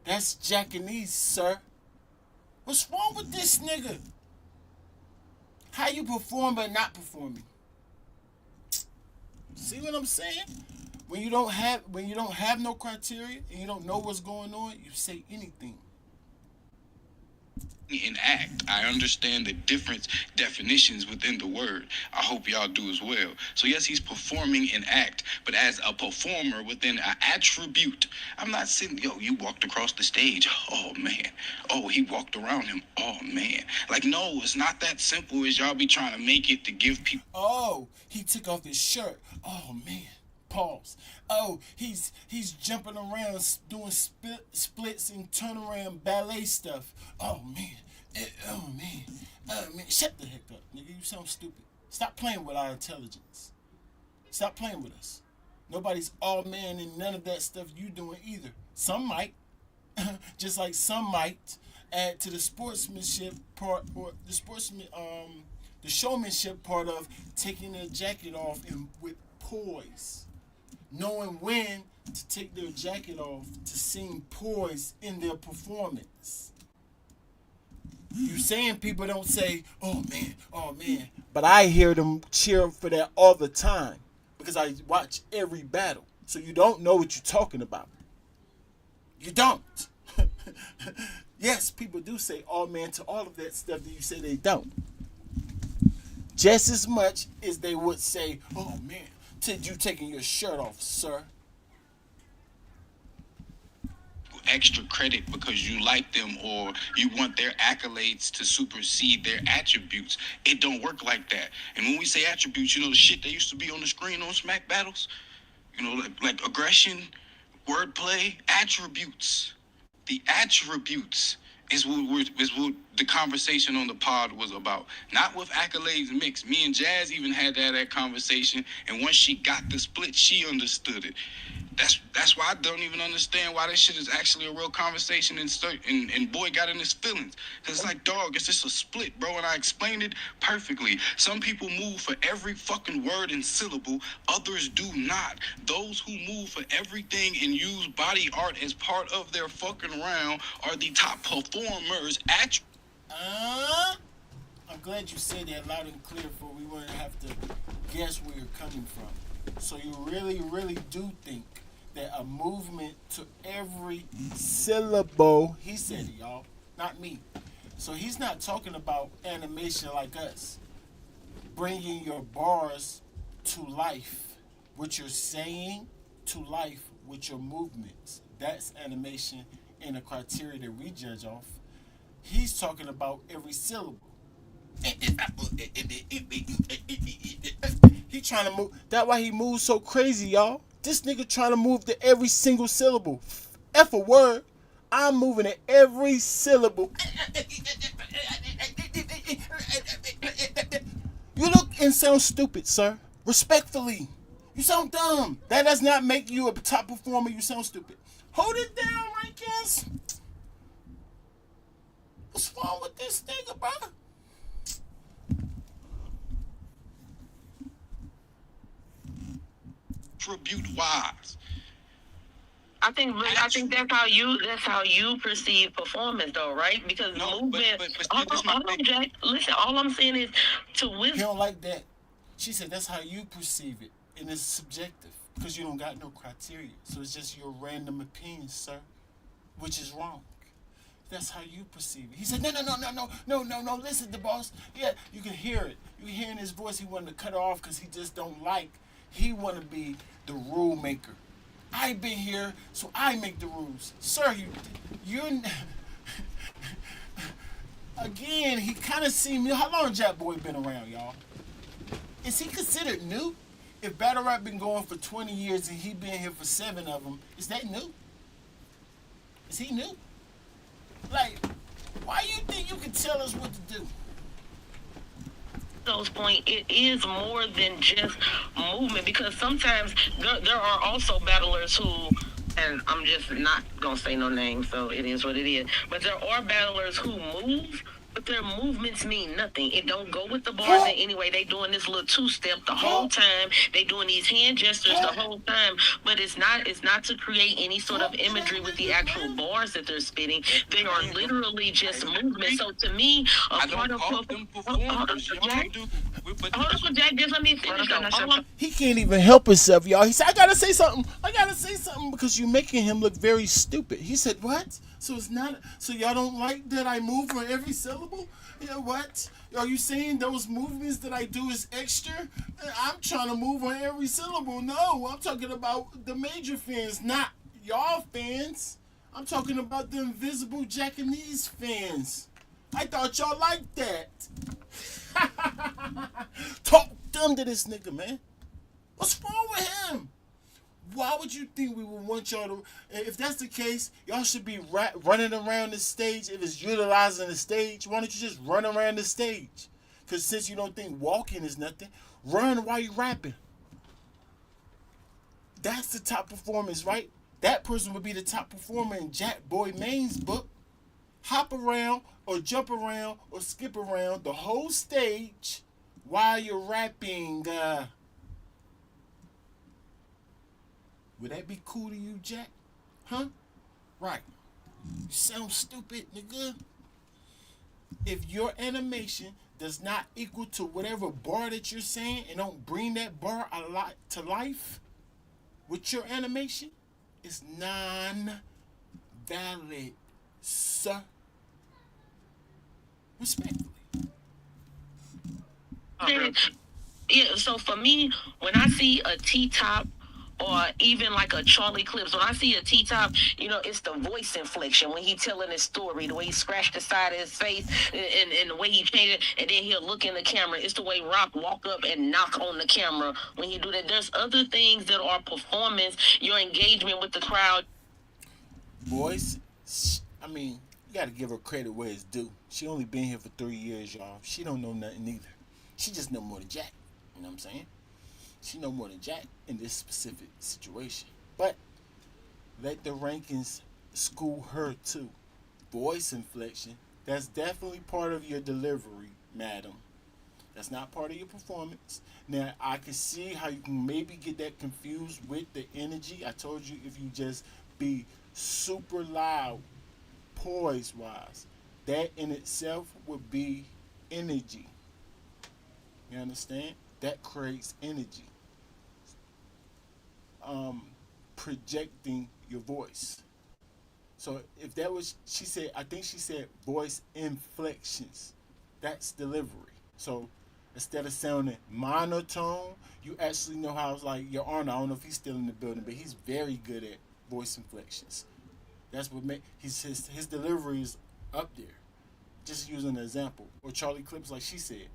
That's Jackanese, sir. What's wrong with this nigga? How you perform but not performing? See what I'm saying? When you don't have no criteria and you don't know what's going on, you say anything. In act, I understand the different definitions within the word. I hope y'all do as well. So yes, he's performing in act, but as a performer within an attribute. I'm not sitting, yo, you walked across the stage. Oh man. Oh, he walked around him. Oh man. Like, no, it's not that simple as y'all be trying to make it to give people. Oh, he took off his shirt. Oh man. Pause. Oh, he's jumping around doing splits and turnaround ballet stuff. Oh man. Oh man. Oh man. Shut the heck up, nigga. You sound stupid. Stop playing with our intelligence. Stop playing with us. Nobody's all man and none of that stuff you doing either. Some might. Just like some might add to the sportsmanship part, or the showmanship part of taking their jacket off and with poise. Knowing when to take their jacket off to seem poised in their performance. You saying people don't say, oh man, but I hear them cheer for that all the time because I watch every battle. So you don't know what you're talking about. You don't. Yes, people do say, oh man, to all of that stuff that you say they don't. Just as much as they would say, oh man, to you taking your shirt off, sir. Extra credit because you like them or you want their accolades to supersede their attributes. It don't work like that. And when we say attributes, you know the shit that used to be on the screen on Smack Battles? You know, like aggression, wordplay, attributes. The attributes is what the conversation on the pod was about. Not with accolades mixed. Me and Jazz even had that conversation, and once she got the split, she understood it. That's why I don't even understand why this shit is actually a real conversation and Boy got in his feelings. Because it's like, dog, it's just a split, bro, and I explained it perfectly. Some people move for every fucking word and syllable. Others do not. Those who move for everything and use body art as part of their fucking round are the top performers at... I'm glad you said that loud and clear for we wouldn't have to guess where you're coming from. So you really, really do think that a movement to every syllable, he said it, y'all, not me. So he's not talking about animation like us, bringing your bars to life, what you're saying to life with your movements. That's animation and the criteria that we judge off. He's talking about every syllable. He trying to move. That's why he moves so crazy, y'all. This nigga trying to move to every single syllable. F a word. I'm moving to every syllable. You look and sound stupid, sir. Respectfully. You sound dumb. That does not make you a top performer. You sound stupid. Hold it down, right, kids? What's wrong with this nigga, bro? Attribute wise. I think that's how you perceive performance, though, right? Because movement. Hold on, Jack. Listen, all I'm saying is to wisdom. He don't like that. She said that's how you perceive it, and it's subjective because you don't got no criteria. So it's just your random opinion, sir, which is wrong. That's how you perceive it. He said, no. Listen, the boss. Yeah, you can hear it. You can hear in his voice. He wanted to cut her off because he just don't like. He want to be the rule maker. I've been here, so I make the rules. Sir, you're... Again, he kind of seemed... How long Jakkboy been around, y'all? Is he considered new? If Battle Rap been going for 20 years and he been here for 7 of them, is that new? Is he new? Like, why you think you can tell us what to do? Those point, it is more than just movement, because sometimes there are also battlers who, and I'm just not gonna say no names, so it is what it is, but there are battlers who move, But their movements mean nothing. It don't go with the bars in any way. They doing this little two-step the whole time. They doing these hand gestures the whole time. But it's not to create any sort of imagery with the actual bars that they're spitting. They are literally just movements. So to me, a part of Jack, just let me finish though. He can't even help himself, y'all. He said, I gotta say something. Because you're making him look very stupid. He said, what? So it's not, so y'all don't like that I move for every syllable? You know what? Are you saying those movements that I do is extra? I'm trying to move on every syllable. No, I'm talking about the major fans, not y'all fans. I'm talking about the invisible Japanese fans. I thought y'all liked that. Talk dumb to this nigga, man. What's wrong with him? Why would you think we would want y'all to... If that's the case, y'all should be running around the stage. If it's utilizing the stage, why don't you just run around the stage? Because since you don't think walking is nothing, run while you rapping. That's the top performance, right? That person would be the top performer in Jakkboy Main's book. Hop around or jump around or skip around the whole stage while you're rapping. Would that be cool to you, Jack? Huh? Right. You sound stupid, nigga. If your animation does not equal to whatever bar that you're saying and don't bring that bar a lot to life with your animation, it's non-valid, sir. Respectfully. Yeah, so for me, when I see a T-top or even like a Charlie Clips, when I see a T-top, it's the voice inflection when he telling his story, the way he scratched the side of his face and the way he changed it, and then he'll look in the camera. It's the way Rock walk up and knock on the camera when he do that. There's other things that are performance, your engagement with the crowd. Voice, I mean, you gotta give her credit where it's due. She only been here for 3 years, y'all. She don't know nothing either. She just know more than Jack. You know what I'm saying? She know more than Jack in this specific situation. But let the rankings school her too. Voice inflection, that's definitely part of your delivery, madam. That's not part of your performance. Now, I can see how you can maybe get that confused with the energy. I told you if you just be super loud, poise-wise, that in itself would be energy. You understand? That creates energy. Projecting your voice. So if that was, I think she said voice inflections. That's delivery. So instead of sounding monotone, you actually know how it's like your Arnold. I don't know if he's still in the building, but he's very good at voice inflections. That's what his delivery is up there. Just using an example. Or Charlie Clips, like she said.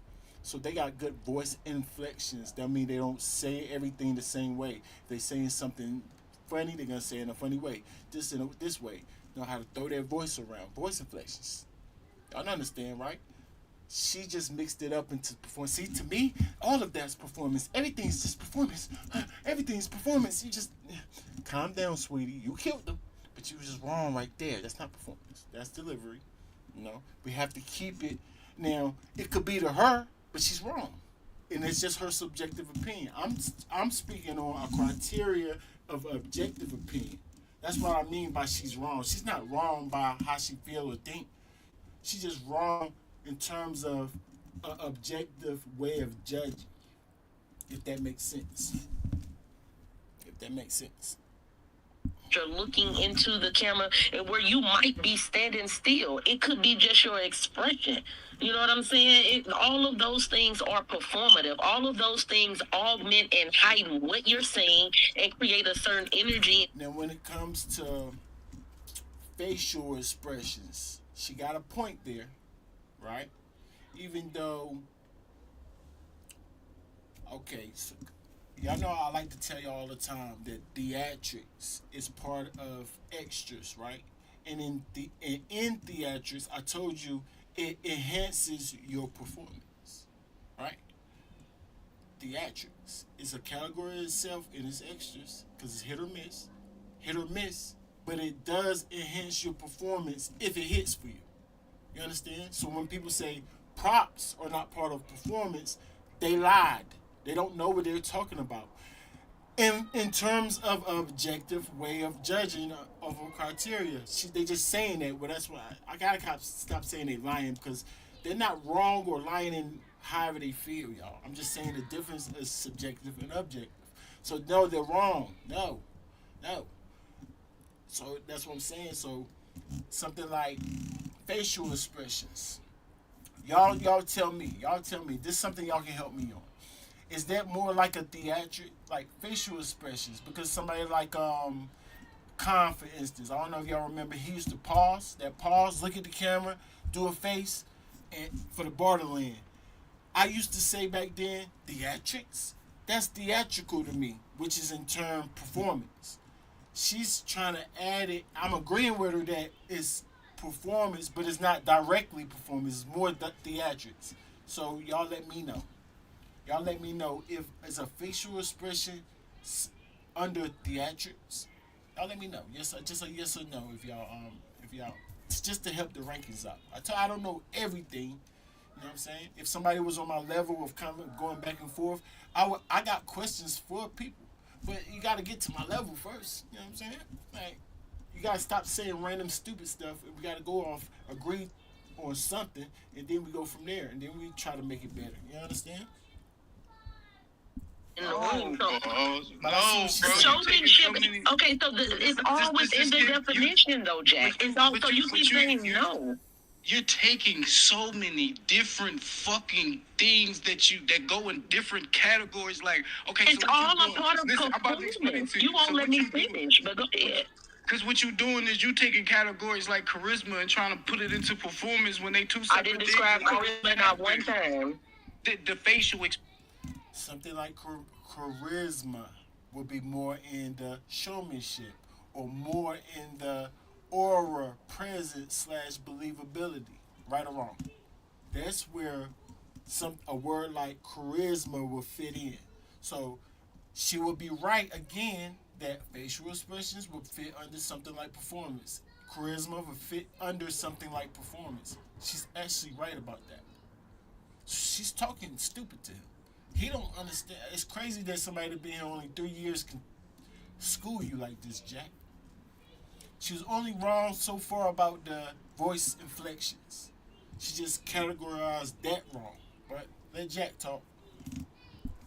So they got good voice inflections. That mean they don't say everything the same way. If they saying something funny, they're gonna say it in a funny way. This way. Know how to throw their voice around. Voice inflections. Y'all understand, right? She just mixed it up into performance. See, to me, all of that's performance. Everything's just performance. Everything's performance. You just calm down, sweetie. You killed them, but you was just wrong right there. That's not performance. That's delivery. We have to keep it. Now, it could be to her, but she's wrong, and it's just her subjective opinion. I'm speaking on a criteria of objective opinion. That's what I mean by she's wrong. She's not wrong by how she feel or think. She's just wrong in terms of an objective way of judging. If that makes sense. You're looking into the camera and where you might be standing still. It could be just your expression. You know what I'm saying? All of those things are performative. All of those things augment and heighten what you're saying and create a certain energy. Now, when it comes to facial expressions, she got a point there, right? Even though, okay, so y'all know I like to tell y'all all the time that theatrics is part of extras, right? And in theatrics, I told you it enhances your performance, right? Theatrics is a category itself and it's extras because it's hit or miss, but it does enhance your performance if it hits for you. You understand? So when people say props are not part of performance, they lied. They don't know what they're talking about. In terms of objective way of judging of a criteria, they just saying that. Well, that's why I gotta stop saying they lying because they're not wrong or lying in however they feel, y'all. I'm just saying the difference is subjective and objective. So no, they're wrong. No, no. So that's what I'm saying. So something like facial expressions. Y'all tell me. Y'all tell me. This is something y'all can help me on. Is that more like a theatric, like facial expressions? Because somebody like Khan, for instance, I don't know if y'all remember, he used to pause, look at the camera, do a face, and for the borderland. I used to say back then, theatrics. That's theatrical to me, which is in turn performance. She's trying to add it. I'm agreeing with her that it's performance, but it's not directly performance. It's more theatrics. So y'all let me know. Y'all let me know if it's a facial expression under theatrics. Y'all let me know. Yes, just a yes or no. If y'all, it's just to help the rankings up. I don't know everything. You know what I'm saying? If somebody was on my level of kind of going back and forth, I got questions for people, but you got to get to my level first. You know what I'm saying? Like, you got to stop saying random stupid stuff. And we got to go off agree on something, and then we go from there, and then we try to make it better. You understand? In the room. So, showmanship. Okay, so it's all within the definition, though, Jack. It's all. So you keep saying no. You're taking so many different fucking things that go in different categories. Like, okay, it's so all a part of performance. You won't let me finish, but go ahead. Because what you're doing is you taking categories like charisma and trying to put it into performance when they two separate things. I didn't describe charisma not one time. The facial something like charisma would be more in the showmanship or more in the aura, presence / believability. Right or wrong? That's where a word like charisma will fit in. So she would be right again that facial expressions would fit under something like performance. Charisma would fit under something like performance. She's actually right about that. She's talking stupid to him. He don't understand. It's crazy that somebody that been here only 3 years can school you like this, Jack. She was only wrong so far about the voice inflections. She just categorized that wrong. But let Jack talk.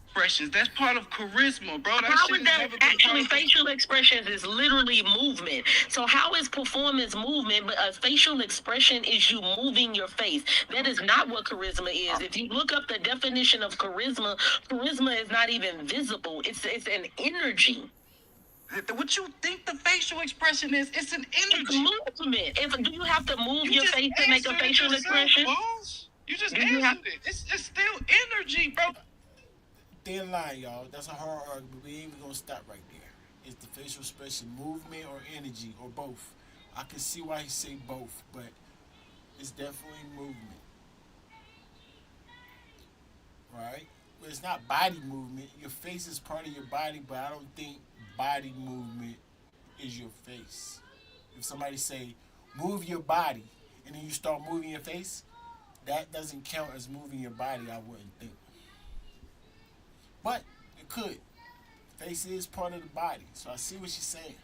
Expressions. That's part of charisma, bro. How is that actually facial expressions is literally movement. So how is performance movement, but a facial expression is you moving your face? That is not what charisma is. If you look up the definition of charisma, charisma is not even visible. It's an energy. What you think the facial expression is? It's an energy. It's movement. Do you have to move your face to make a facial expression? Boss. You just answered it. It's still energy, bro. Thin line, y'all. That's a hard argument. We ain't even gonna stop right there. Is the facial expression movement or energy or both? I can see why he say both, but it's definitely movement. Right? But it's not body movement. Your face is part of your body, but I don't think body movement is your face. If somebody say move your body and then you start moving your face, that doesn't count as moving your body, I wouldn't think. But it could. Face is part of the body. So I see what she's saying.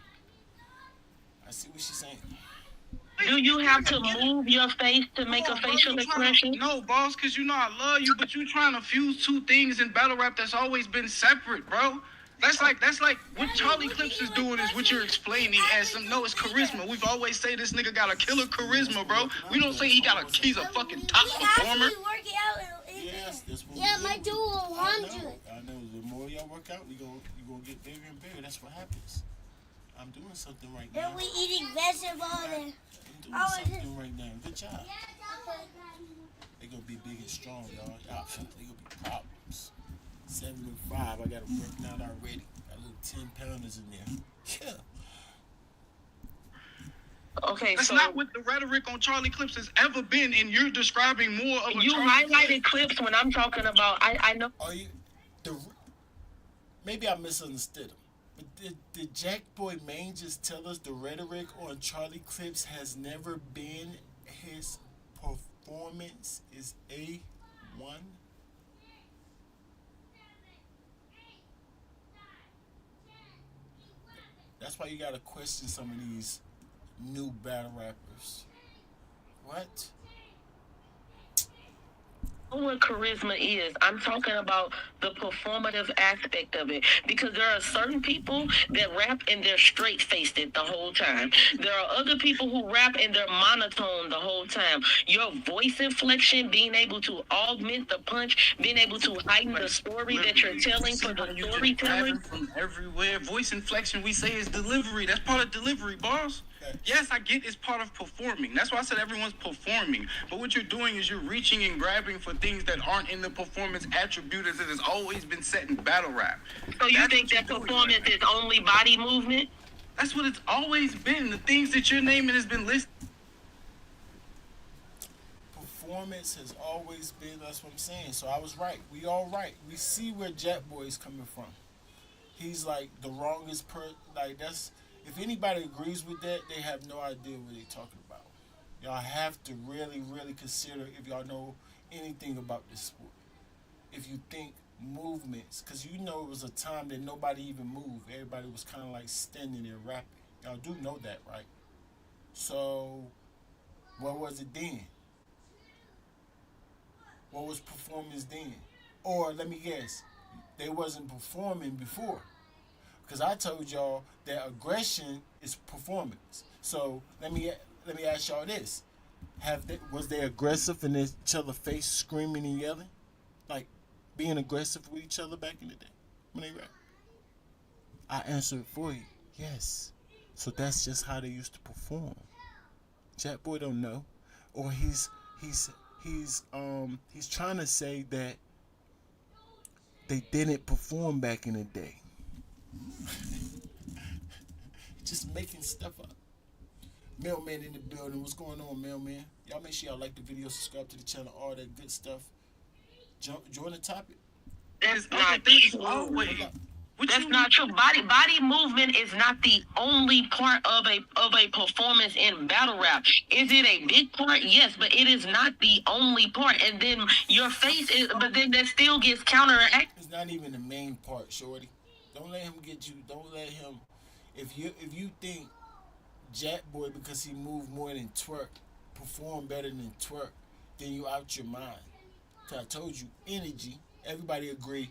Do you have to move your face to make a facial expression? No, boss, because you know I love you, but you trying to fuse two things in battle rap that's always been separate, bro. That's like what Charlie Clips is doing is what you're explaining as some. No, it's charisma. We've always say this nigga got a killer charisma, bro. We don't say he's a fucking top performer. Yes, that's what my dual 100. I know. The more y'all work out, you gonna get bigger and bigger. That's what happens. I'm doing something right now. Then we eating vegetables and I'm doing something right now. Good job. They gonna be big and strong, y'all. They gonna be problems. 7 and 5. I got them working out already. Got little 10-pounders in there. Yeah. Okay, that's so not what the rhetoric on Charlie Clips has ever been, and you're describing more of a. You highlighted Clips when I'm talking about. I know. Are you? Maybe I misunderstood him. But did Jakkboy Main just tell us the rhetoric on Charlie Clips has never been his performance is A1. That's why you gotta question some of these new battle rappers. What? What charisma is. I'm talking about the performative aspect of it, because there are certain people that rap and they're straight faced it the whole time. There are other people who rap and they're monotone the whole time. Your voice inflection, being able to augment the punch, being able to heighten the story that you're telling for the storytelling. From everywhere, voice inflection we say is delivery. That's part of delivery, boss. Yes, I get it's part of performing. That's why I said everyone's performing. But what you're doing is you're reaching and grabbing for things that aren't in the performance attribute as it has always been set in battle rap. So you think that performance is only body movement? That's what it's always been. The things that you're naming has been listed. Performance has always been, that's what I'm saying. So I was right. We all right. We see where Jakkboy is coming from. He's like the wrongest person. Like, that's, if anybody agrees with that, they have no idea what they're talking about. Y'all have to really, really consider if y'all know anything about this sport. If you think movements, because you know it was a time that nobody even moved. Everybody was kind of like standing there rapping. Y'all do know that, right? So, what was it then? What was performance then? Or let me guess, they wasn't performing before. Because I told y'all that aggression is performance. So let me ask y'all this: was they aggressive in each other's face, screaming and yelling, like being aggressive with each other back in the day when they rap? I answered for you, yes. So that's just how they used to perform. Jakkboy don't know, or he's trying to say that they didn't perform back in the day. Just making stuff up. Mailman in the building. What's going on, Mailman? Y'all make sure y'all like the video, subscribe to the channel, all that good stuff. Join the topic. That's not true. That's not true. Body movement is not the only part of a performance in battle rap. Is it a big part? Yes, but it is not the only part. And then your face is, but then that still gets counteracted. It's not even the main part, shorty. Don't let him get you. Don't let him. If you think Jakkboy, because he moved more than Twerk, performed better than Twerk, then you out your mind. Cause I told you, energy. Everybody agree.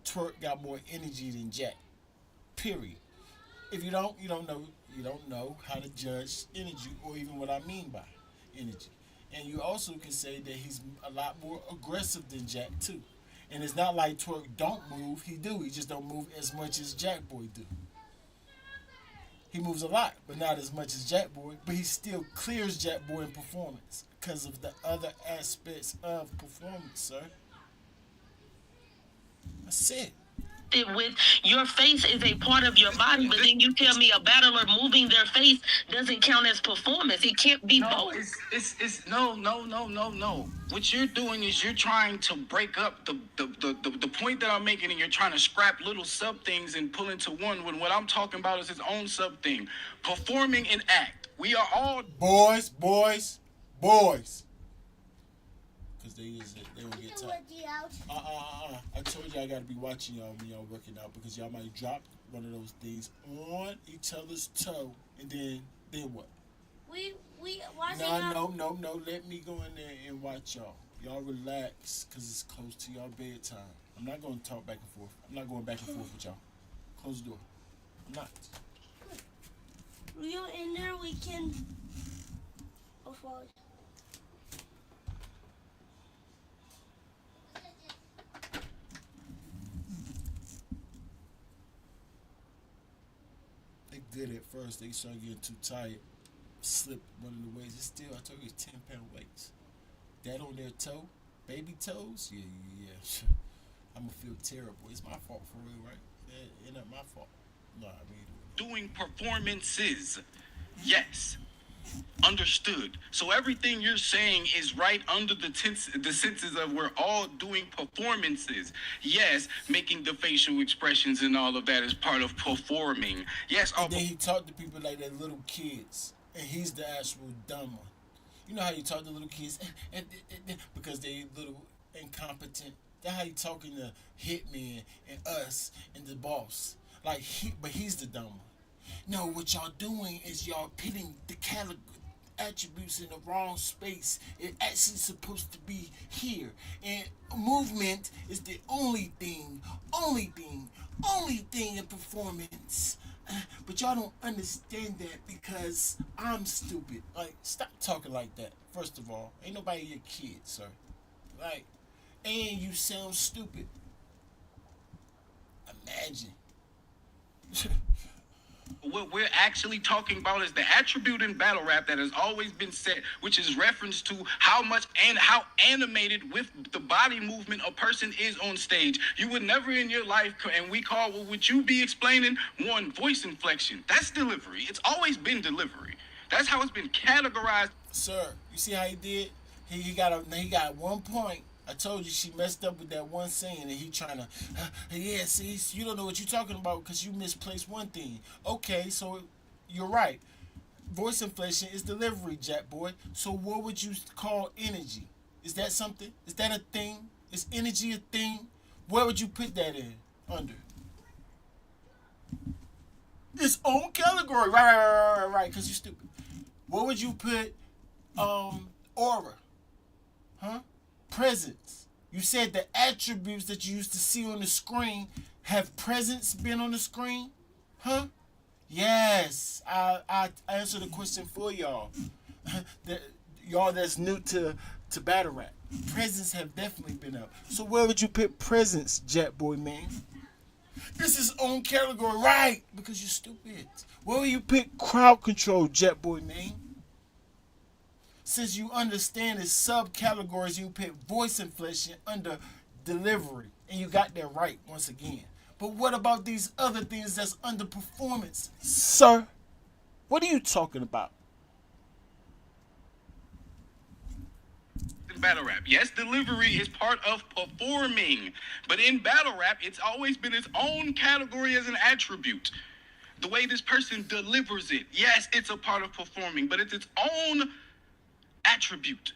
Twerk got more energy than Jack. Period. If you don't know. You don't know how to judge energy, or even what I mean by energy. And you also can say that he's a lot more aggressive than Jack too. And it's not like Twerk don't move. He do. He just don't move as much as Jakkboy do. He moves a lot, but not as much as Jakkboy. But he still clears Jakkboy in performance because of the other aspects of performance, sir. That's it. With your face is a part of your body, but then you tell me a battler moving their face doesn't count as performance. It can't be both. It's no. What you're doing is you're trying to break up the point that I'm making, and you're trying to scrap little sub things and pull into one, when what I'm talking about is its own sub thing. Performing an act. We are all boys. Cause they don't get tired. I told you I gotta be watching y'all when y'all working out, because y'all might drop one of those things on each other's toe, and then what? We watching. No. Let me go in there and watch y'all. Y'all relax, cause it's close to y'all bedtime. I'm not gonna talk back and forth. I'm not going back and forth with y'all. Close the door. I'm not. We are in there. We can. Afford. Good at first, they start getting too tired, slip one of the weights. It's still, I told you, it's 10-pound weights. That on their toe, baby toes, yeah. I'm gonna feel terrible. It's my fault for real, right? It ain't my fault. No, I mean, doing performances. Yes. Understood. So everything you're saying is right under the senses of we're all doing performances. Yes, making the facial expressions and all of that is part of performing. Yes. And then he talked to people like they're little kids, and he's the actual dumb one. You know how you talk to little kids because they little incompetent. That's how you talking to Hitman and us and the boss. But he's the dumb one. No, what y'all doing is y'all pitting the attributes in the wrong space. It actually supposed to be here. And movement is the only thing in performance. But y'all don't understand that because I'm stupid. Like, stop talking like that. First of all, ain't nobody your kid, sir. Like, and you sound stupid. Imagine. What we're actually talking about is the attribute in battle rap that has always been set, which is reference to how much and how animated with the body movement a person is on stage. You would never in your life, and we call what would you be explaining? One, voice inflection. That's delivery. It's always been delivery. That's how it's been categorized. Sir, you see how he did? He got 1 point. I told you she messed up with that one saying, and he trying to, yeah, see, you don't know what you're talking about because you misplaced one thing. Okay, so you're right. Voice inflation is delivery, Jakkboy. So what would you call energy? Is that something? Is that a thing? Is energy a thing? Where would you put that in? Under? Its own category. Right, because you're stupid. What would you put, aura? Huh? Presence. You said the attributes that you used to see on the screen have presence been on the screen? Huh? Yes. I answered the question for y'all. Y'all that's new to battle rap. Presence have definitely been up. So where would you put presence, Jakkboy man? This is own category, right? Because you're stupid. Where will you pick crowd control, Jakkboy man? Since you understand its subcategories, you put voice inflection under delivery, and you got that right once again. But what about these other things that's under performance, sir? What are you talking about? In battle rap, yes, delivery is part of performing, but in battle rap, it's always been its own category as an attribute. The way this person delivers it, yes, it's a part of performing, but it's its own attribute.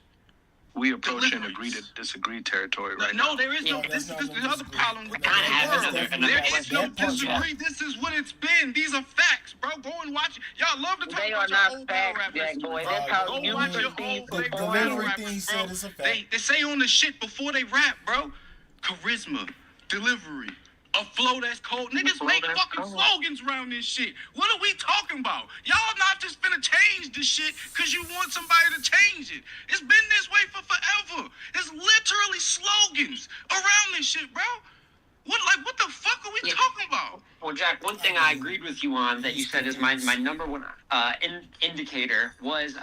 We approaching agree to disagree territory right now. No, there is no. This is the other problem with the world. There is no disagree. This is what it's been. These are facts, bro. Go and watch. Y'all love to talk about your old battle rappers. Go watch your old favorite battle rappers, bro. They say on the shit before they rap, bro. Charisma, delivery, a flow that's cold. Niggas make fucking slogans around this shit. What are we talking about? Y'all not just finna change this shit because you want somebody to change it. It's been this way for forever. It's literally slogans around this shit, bro. What the fuck are we talking about? Well, Jack, one thing I agreed with you on that you said is my number one indicator was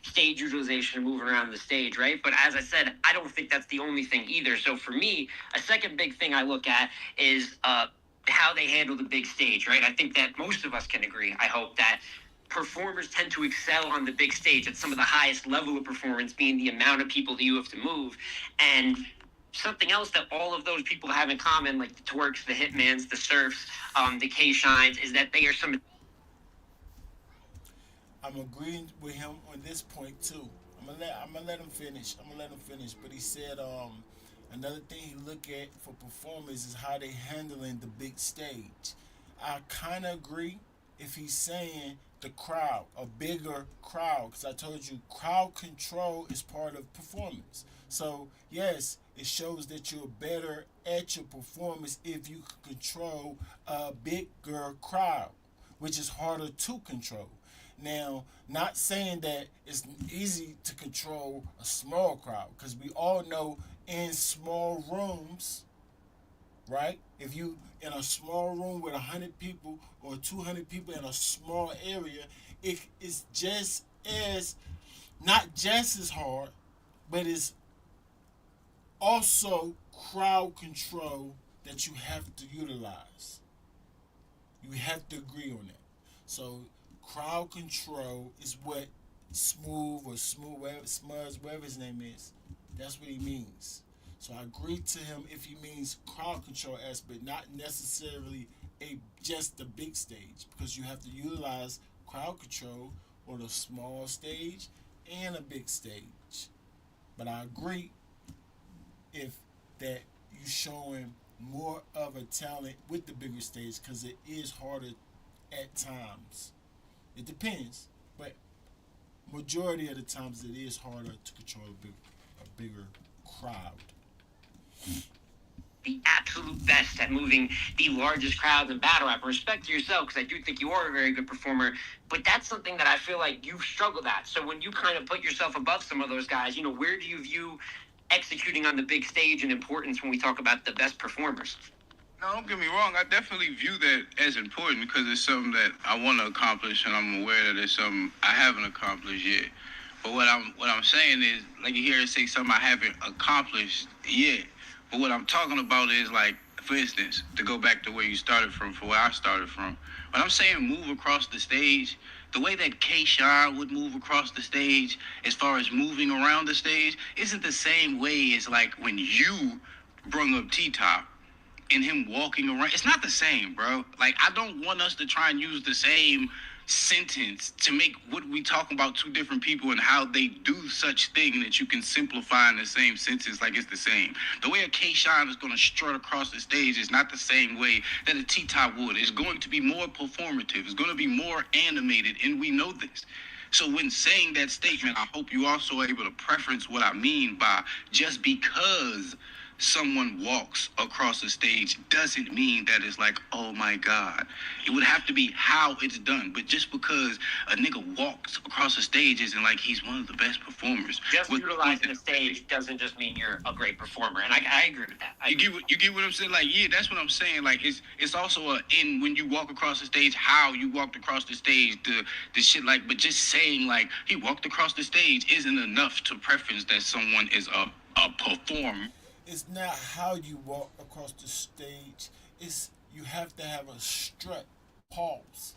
stage utilization and moving around the stage, right? But as I said, I don't think that's the only thing either. So for me, a second big thing I look at is how they handle the big stage, right? I think that most of us can agree, I hope, that performers tend to excel on the big stage at some of the highest level of performance, being the amount of people that you have to move. And something else that all of those people have in common, like the Twerks, the Hitmans, the Surfs, the K-Shines, is that they are some... I'm agreeing with him on this point too. I'm gonna let him finish. But he said another thing he look at for performers is how they handling the big stage. I kind of agree if he's saying the crowd, a bigger crowd, because I told you crowd control is part of performance. So yes, it shows that you're better at your performance if you can control a bigger crowd, which is harder to control. Now, not saying that it's easy to control a small crowd, because we all know in small rooms, right? If you in a small room with 100 people or 200 people in a small area, it is just as, not just as hard, but it's also crowd control that you have to utilize. You have to agree on that. So crowd control is what Smuds, whatever his name is, that's what he means. So I agree to him if he means crowd control aspect, not necessarily just the big stage, because you have to utilize crowd control on a small stage and a big stage. But I agree if that you showing more of a talent with the bigger stage because it is harder at times. It depends, but majority of the times it is harder to control a bigger crowd. The absolute best at moving the largest crowds in battle rap. Respect to yourself, because I do think you are a very good performer, but that's something that I feel like you've struggled at. So when you kind of put yourself above some of those guys, where do you view executing on the big stage and importance when we talk about the best performers? No, don't get me wrong. I definitely view that as important because it's something that I want to accomplish, and I'm aware that it's something I haven't accomplished yet. But what I'm saying is, like, you hear it say something I haven't accomplished yet. But what I'm talking about is, like, for instance, to go back to where you started from, for where I started from. When I'm saying move across the stage, the way that K-Shine would move across the stage, as far as moving around the stage, isn't the same way as, like, when you brung up T-Top and him walking around. It's not the same, bro. Like, I don't want us to try and use the same sentence to make what we talk about two different people and how they do such thing that you can simplify in the same sentence like it's the same. The way a K-Shine is going to strut across the stage is not the same way that a T-Top would. It's going to be more performative. It's going to be more animated, and we know this. So when saying that statement, I hope you also are able to preference what I mean by just because someone walks across the stage doesn't mean that it's like, oh my God. It would have to be how it's done. But just because a nigga walks across the stage isn't like he's one of the best performers. Just utilizing the stage doesn't just mean you're a great performer. And I agree with that. You get what I'm saying? Like, yeah, that's what I'm saying. Like, it's also when you walk across the stage, how you walked across the stage, the shit, like, but just saying, like, he walked across the stage isn't enough to preference that someone is a performer. It's not how you walk across the stage. It's you have to have a strut, pause.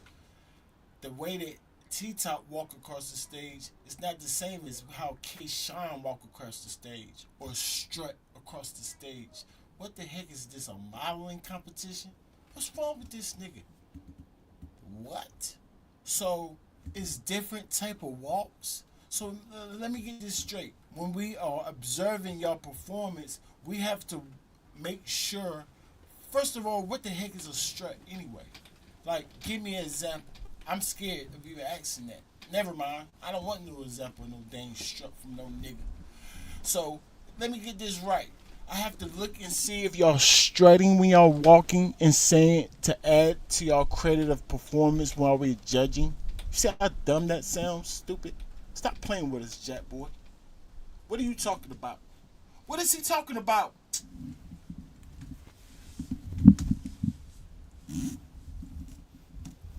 The way that T-Top walk across the stage is not the same as how K-Shine walk across the stage or strut across the stage. What the heck is this, a modeling competition? What's wrong with this nigga? What? So it's different type of walks. So let me get this straight. When we are observing your performance, we have to make sure, first of all, what the heck is a strut anyway? Like, give me an example. I'm scared of you asking that. Never mind. I don't want no example of no dang strut from no nigga. So, let me get this right. I have to look and see if y'all strutting when y'all walking and saying to add to y'all credit of performance while we're judging. You see how dumb that sounds? Stupid. Stop playing with us, Jakkboy. What are you talking about? What is he talking about?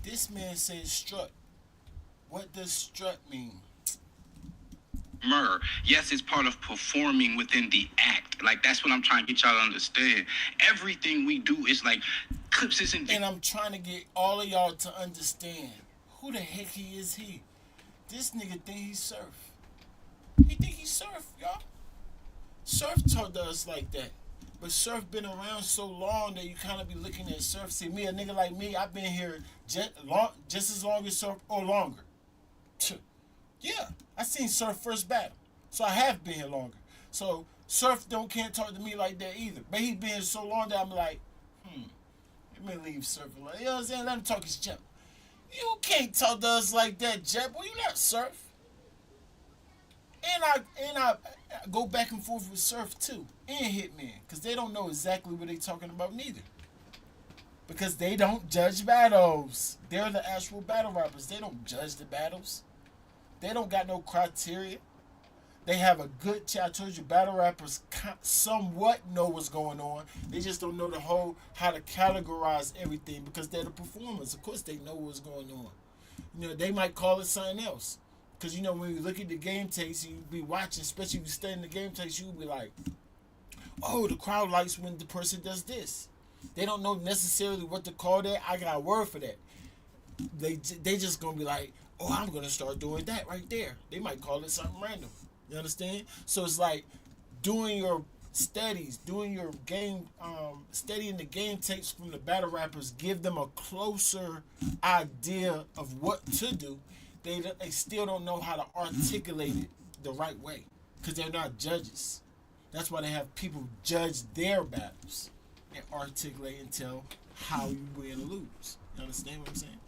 This man says strut. What does strut mean? Yes, it's part of performing within the act. Like, that's what I'm trying to get y'all to understand. Everything we do is like clips is in. And I'm trying to get all of y'all to understand who the heck he is. This nigga think he surf. He think he surf, y'all. Surf taught us like that. But surf been around so long that you kind of be looking at surf. See, me, a nigga like me, I've been here just as long as surf or longer. Yeah, I seen surf first battle. So I have been here longer. So surf can't talk to me like that either. But he been here so long that I'm like, let me leave surf alone. You know what I'm saying? Let him talk his jump. You can't talk to us like that, Jet. Boy, you not surf. And I go back and forth with Surf too and Hitman, because they don't know exactly what they talking about neither. Because they don't judge battles. They're the actual battle rappers. They don't judge the battles. They don't got no criteria. They have a good I told you, battle rappers somewhat know what's going on. They just don't know how to categorize everything because they're the performers. Of course they know what's going on. They might call it something else. Because, when you look at the game tapes, you be watching, especially if you studying the game tapes, you be like, oh, the crowd likes when the person does this. They don't know necessarily what to call that. I got a word for that. They just going to be like, oh, I'm going to start doing that right there. They might call it something random. You understand? So it's like doing your studies, doing your game, studying the game tapes from the battle rappers, give them a closer idea of what to do. they still don't know how to articulate it the right way because they're not judges. That's why they have people judge their battles and articulate and tell how you win or lose. You understand what I'm saying?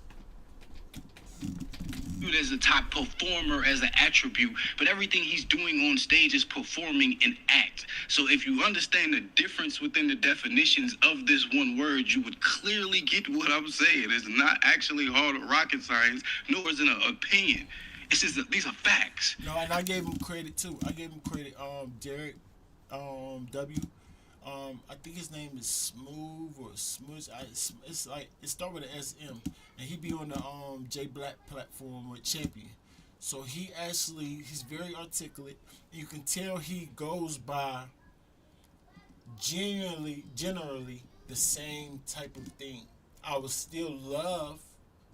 As a top performer as an attribute, but everything he's doing on stage is performing an act. So if you understand the difference within the definitions of this one word, you would clearly get what I'm saying. It's not actually hard or rocket science, nor is it an opinion. It's just these are facts. No, and I gave him credit too. I gave him credit. Derek, W. I think his name is Smooth or Smooth. It's like it started with an SM, and he be on the J Black platform with Champion. So he's very articulate. You can tell he goes by generally the same type of thing. I would still love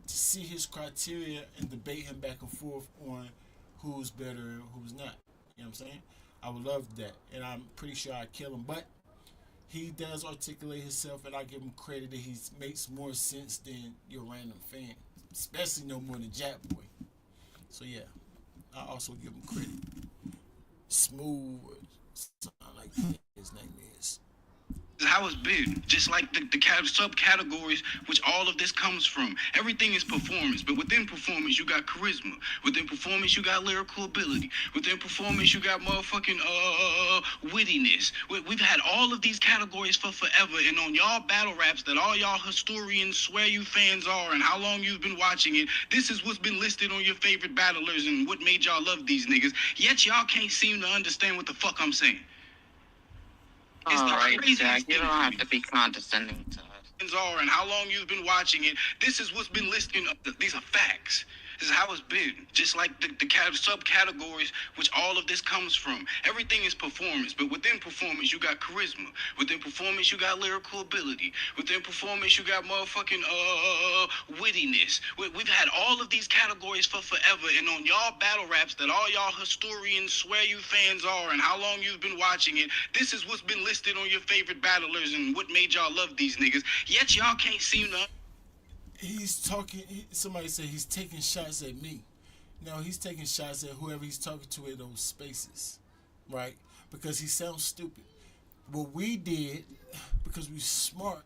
to see his criteria and debate him back and forth on who's better and who's not. You know what I'm saying? I would love that, and I'm pretty sure I'd kill him, but he does articulate himself, and I give him credit that he makes more sense than your random fan, especially no more than Jakkboy. So yeah, I also give him credit. Smooth, or something like that his name is. How it's been, just like the subcategories which all of this comes from. Everything is performance, but within performance you got charisma. Within performance you got lyrical ability. Within performance you got motherfucking wittiness. We've had all of these categories for forever, and on y'all battle raps that all y'all historians swear you fans are and how long you've been watching it, this is what's been listed on your favorite battlers and what made y'all love these niggas. Yet y'all can't seem to understand what the fuck I'm saying. It's all right, Jack. You don't have to be condescending to us. Are and how long you've been watching it. This is what's been listed. These are facts. This is how it's been. Just like the subcategories which all of this comes from. Everything is performance, but within performance you got charisma. Within performance you got lyrical ability. Within performance you got motherfucking wittiness. We've had all of these categories for forever, and on y'all battle raps that all y'all historians swear you fans are and how long you've been watching it, this is what's been listed on your favorite battlers and what made y'all love these niggas. Yet y'all can't seem to. He's talking. Somebody said he's taking shots at me. No, he's taking shots at whoever he's talking to in those spaces, right? Because he sounds stupid. What we did, because we smarter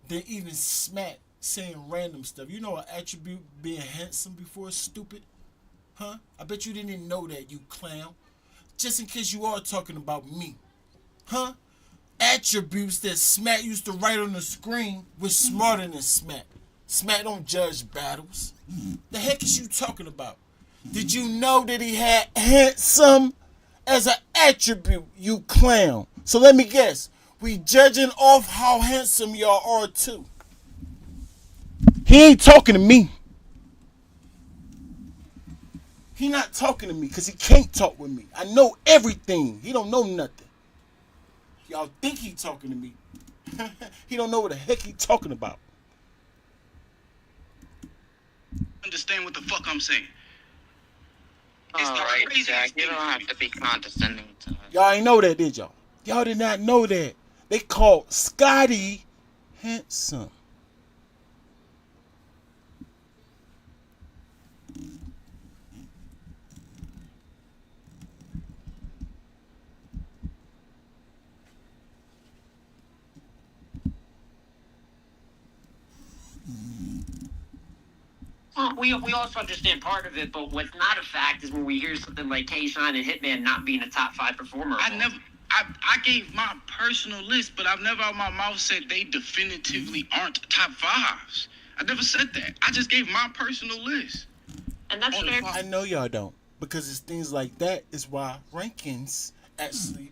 than even Smack saying random stuff. You know, an attribute being handsome before is stupid, huh? I bet you didn't even know that, you clown. Just in case you are talking about me, huh? Attributes that Smack used to write on the screen was smarter than Smack. Smack don't judge battles. The heck is you talking about? Did you know that he had handsome as an attribute, you clown? So let me guess. We judging off how handsome y'all are too. He ain't talking to me. He not talking to me because he can't talk with me. I know everything. He don't know nothing. Y'all think he talking to me. He don't know what the heck he talking about. Understand what the fuck I'm saying. All right, Jack. You don't have to be condescending to us. Y'all ain't know that, did y'all? Y'all did not know that. They called Scotty handsome. We also understand part of it, but what's not a fact is when we hear something like K-Shine and Hitman not being a top 5 performer. I gave my personal list, but I've never out my mouth said they definitively aren't top 5s. I never said that. I just gave my personal list. And that's fair. I know y'all don't, because it's things like that is why rankings actually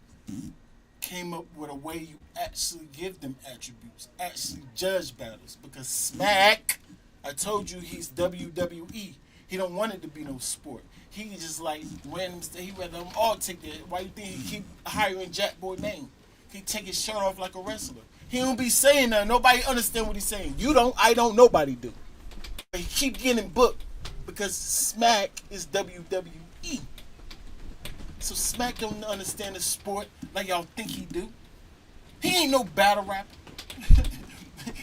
came up with a way you actually give them attributes, actually judge battles, because Smack, I told you he's WWE. He don't want it to be no sport. He just like random stuff. He rather them all take that. Why you think he keep hiring Jakkboy name? He take his shirt off like a wrestler. He don't be saying that. Nobody understand what he's saying. You don't. I don't. Nobody do. But he keep getting booked because Smack is WWE. So Smack don't understand the sport like y'all think he do. He ain't no battle rapper.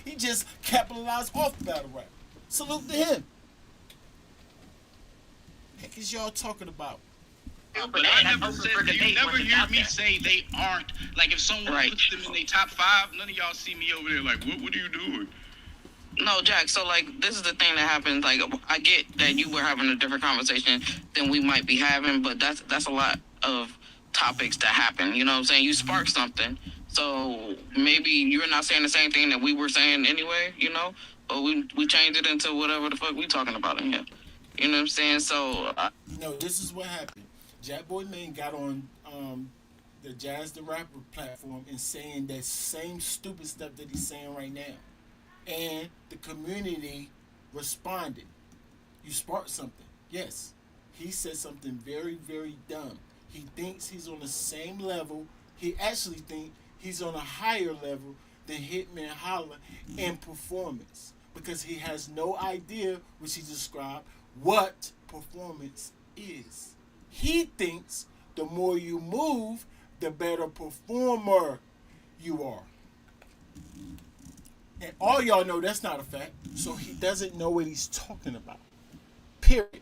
He just capitalized off battle rap. Salute to him. Heck is y'all talking about? But I never said, you never hear me say they aren't. Like, if someone puts them in their top 5, none of y'all see me over there like, what are you doing? No, Jack, so, like, this is the thing that happened. Like, I get that you were having a different conversation than we might be having, but that's a lot of topics that happen. You know what I'm saying? You spark something. So maybe you're not saying the same thing that we were saying anyway, you know? But we changed it into whatever the fuck we talking about in here. You know what I'm saying? So... No, this is what happened. Jakkboy Maine got on the Jazz the Rapper platform and saying that same stupid stuff that he's saying right now. And the community responded. You sparked something. Yes. He said something very, very dumb. He thinks he's on the same level. He actually thinks he's on a higher level than Hitman Holla in performance. Because he has no idea, which he described, what performance is. He thinks the more you move, the better performer you are. And all y'all know that's not a fact. So he doesn't know what he's talking about. Period.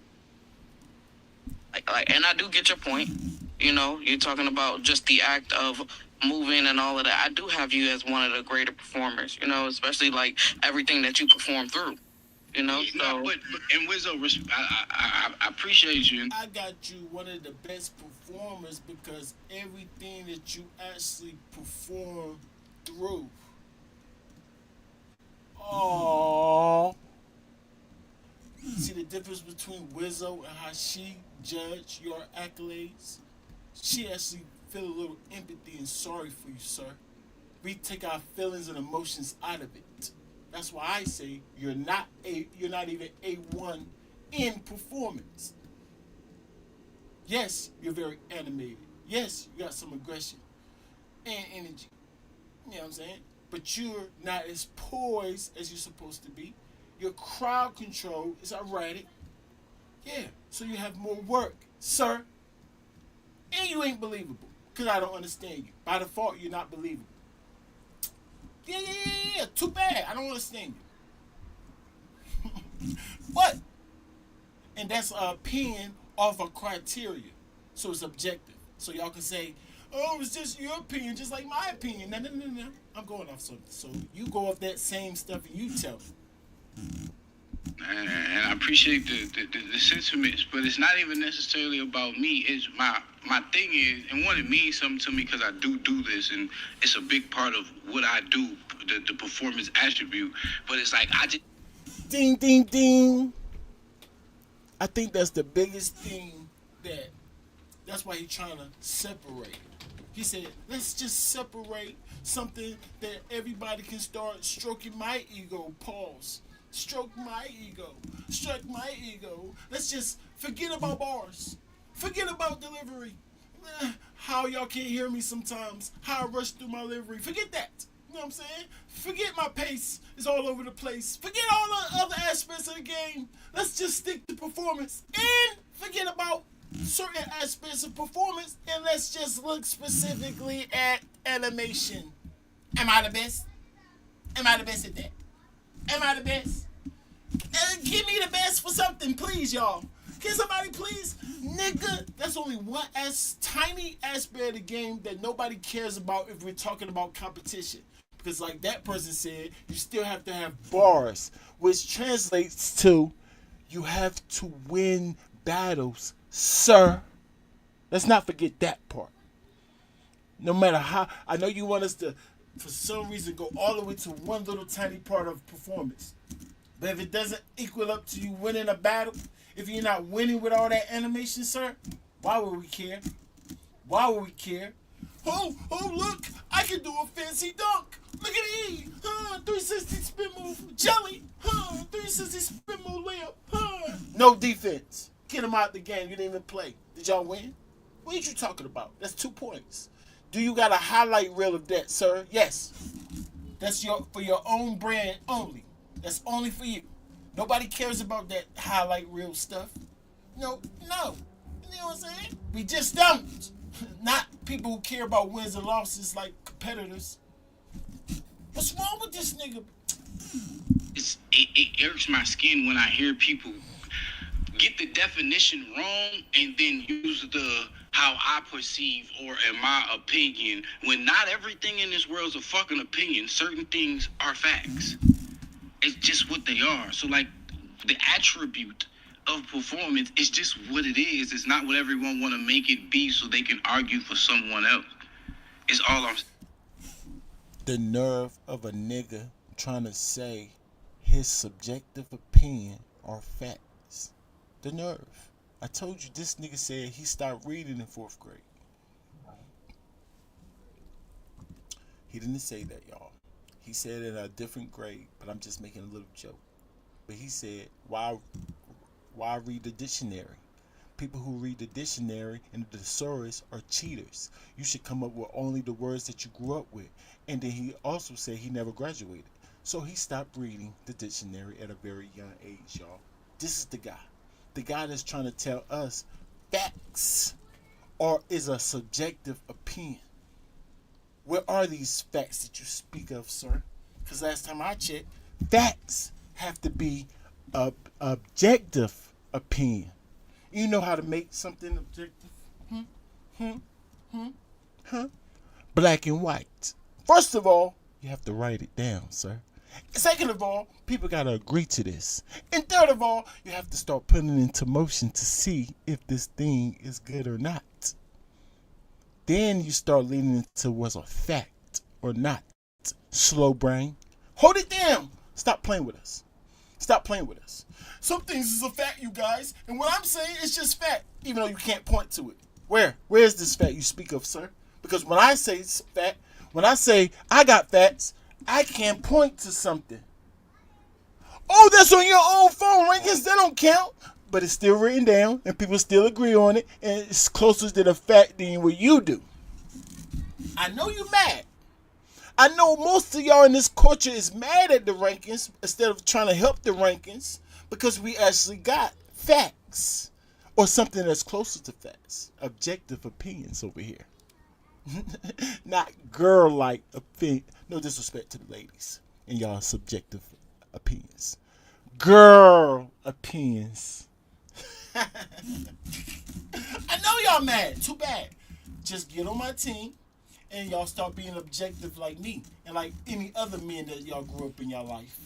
And I do get your point. You know, you're talking about just the act of moving and all of that. I do have you as one of the greater performers, you know, especially like everything that you perform through. You know, so... but and Wizzo, I appreciate you. I got you one of the best performers because everything that you actually perform through. Oh, see the difference between Wizzo and how she judge your accolades? She actually feel a little empathy and sorry for you, sir. We take our feelings and emotions out of it. That's why I say you're not even A1 in performance. Yes, you're very animated. Yes, you got some aggression and energy. You know what I'm saying? But you're not as poised as you're supposed to be. Your crowd control is erratic. Yeah, so you have more work, sir. And you ain't believable. Because I don't understand you. By default, you're not believable. Yeah. Too bad. I don't understand you. What? And that's a opinion off a criteria. So it's objective. So y'all can say, oh, it's just your opinion, just like my opinion. No. I'm going off something. So you go off that same stuff and you tell me. And I appreciate the sentiments, but it's not even necessarily about me. It's my thing is, and one, it means something to me because I do this, and it's a big part of what I do, the performance attribute. But it's like I just ding ding ding. I think that's the biggest thing that's why he's trying to separate. He said, let's just separate something that everybody can start stroking my ego. Pause. Stroke my ego. Stroke my ego. Let's just forget about bars. Forget about delivery. How y'all can't hear me sometimes. How I rush through my delivery. Forget that. You know what I'm saying? Forget my pace is all over the place. Forget all the other aspects of the game. Let's just stick to performance. And forget about certain aspects of performance. And let's just look specifically at animation. Am I the best? Am I the best at that? Am I the best? Give me the best for something, please, y'all. Can somebody please? Nigga, that's only one tiny aspect of the game that nobody cares about if we're talking about competition. Because like that person said, you still have to have bars, which translates to you have to win battles, sir. Let's not forget that part. No matter how, I know you want us to, for some reason, go all the way to one little tiny part of performance. But if it doesn't equal up to you winning a battle, if you're not winning with all that animation, sir, why would we care? Why would we care? Oh, look, I can do a fancy dunk. Look at E. 360 spin move. Jelly. 360 spin move layup. No defense. Get him out the game. You didn't even play. Did y'all win? What are you talking about? That's 2 points. Do you got a highlight reel of that, sir? Yes. That's for your own brand only. That's only for you. Nobody cares about that highlight reel stuff. No. You know what I'm saying? We just don't. Not people who care about wins and losses like competitors. What's wrong with this nigga? It irks my skin when I hear people get the definition wrong and then use the how I perceive or in my opinion, when not everything in this world is a fucking opinion. Certain things are facts. It's just what they are. So like the attribute of performance is just what it is. It's not what everyone want to make it be so they can argue for someone else. It's all I'm saying. The nerve of a nigga trying to say his subjective opinion are facts. The nerve. I told you this nigga said he stopped reading in 4th grade. He didn't say that, y'all. He said in a different grade, but I'm just making a little joke. But he said, why read the dictionary? People who read the dictionary and the thesaurus are cheaters. You should come up with only the words that you grew up with. And then he also said he never graduated. So he stopped reading the dictionary at a very young age, y'all. This is the guy. The guy that's trying to tell us facts or is a subjective opinion. Where are these facts that you speak of, sir? Because last time I checked, facts have to be a objective opinion. You know how to make something objective? Black and white. First of all, you have to write it down, sir. Second of all, people got to agree to this. And third of all, you have to start putting it into motion to see if this thing is good or not. Then you start leaning into what's a fact or not. Slow brain. Hold it down. Stop playing with us. Stop playing with us. Some things is a fact, you guys. And what I'm saying is just fact, even though you can't point to it. Where is this fact you speak of, sir? Because when I say it's fact, when I say I got facts, I can't point to something. Oh, that's on your own phone rankings. That don't count. But it's still written down, and people still agree on it, and it's closer to the fact than what you do. I know you mad. I know most of y'all in this culture is mad at the rankings instead of trying to help the rankings because we actually got facts or something that's closer to facts. Objective opinions over here. Not girl-like opinion. No disrespect to the ladies and y'all subjective opinions. Girl opinions. I know y'all mad. Too bad. Just get on my team and y'all start being objective like me and like any other men that y'all grew up in y'all life.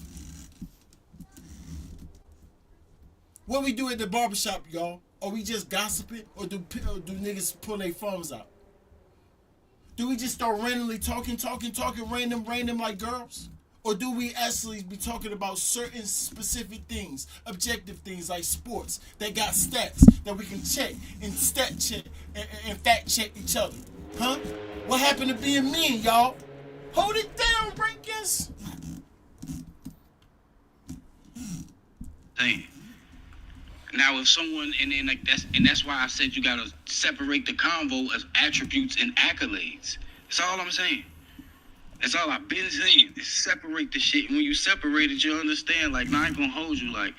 What we do at the barbershop, y'all? Are we just gossiping or do niggas pull their phones out? Do we just start randomly talking random like girls? Or do we actually be talking about certain specific things, objective things like sports that got stats that we can check and stat check and fact check each other? Huh? What happened to being mean, y'all? Hold it down, rankings. Dang. Now, if someone and that's why I said you gotta separate the convo as attributes and accolades. That's all I'm saying. That's all I've been saying. Is separate the shit. When you separate it, you understand. Like, nah, I ain't gonna hold you. Like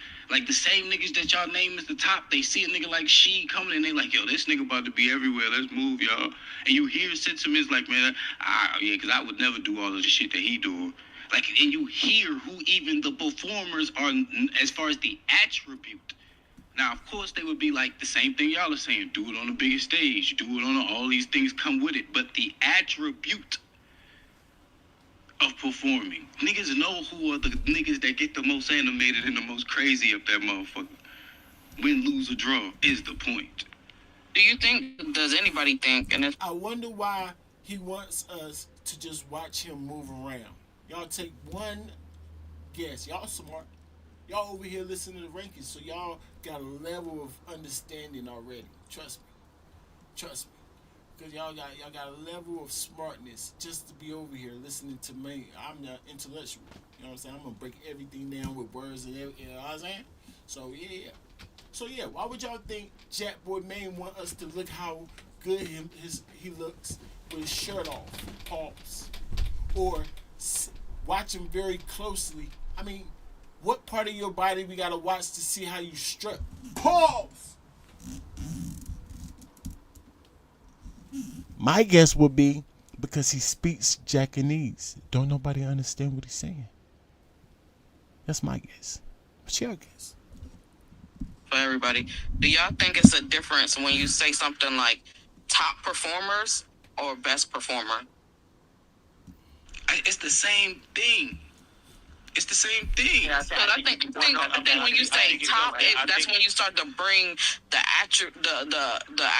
the same niggas that y'all name as the top, they see a nigga like She coming and they like, yo, this nigga about to be everywhere. Let's move, y'all. And you hear sentiments like, man, yeah, because I would never do all of the shit that he do. Like, and you hear who even the performers are as far as the attribute. Now, of course, they would be like the same thing y'all are saying. Do it on the biggest stage. Do it on all these things come with it. But the attribute of performing. Niggas know who are the niggas that get the most animated and the most crazy up that motherfucker. Win, lose, or draw is the point. Does anybody think, and I wonder why he wants us to just watch him move around. Y'all take one guess. Y'all smart. Y'all over here listening to the rankings, so y'all got a level of understanding already. Trust me. Because y'all got a level of smartness just to be over here listening to me. I'm the intellectual. You know what I'm saying? I'm going to break everything down with words and everything. You know what I'm saying? So, yeah. Why would y'all think Jakkboy Maine want us to look how good he looks with his shirt off? Pause. Or watch him very closely. I mean, what part of your body we got to watch to see how you strut? Pause! My guess would be because he speaks Japanese. Don't nobody understand what he's saying. That's my guess. What's your guess? for everybody. Do y'all think it's a difference when you say something like top performers or best performer? It's the same thing. It's the same thing. Yeah, I think when you say top, that's when you start to bring the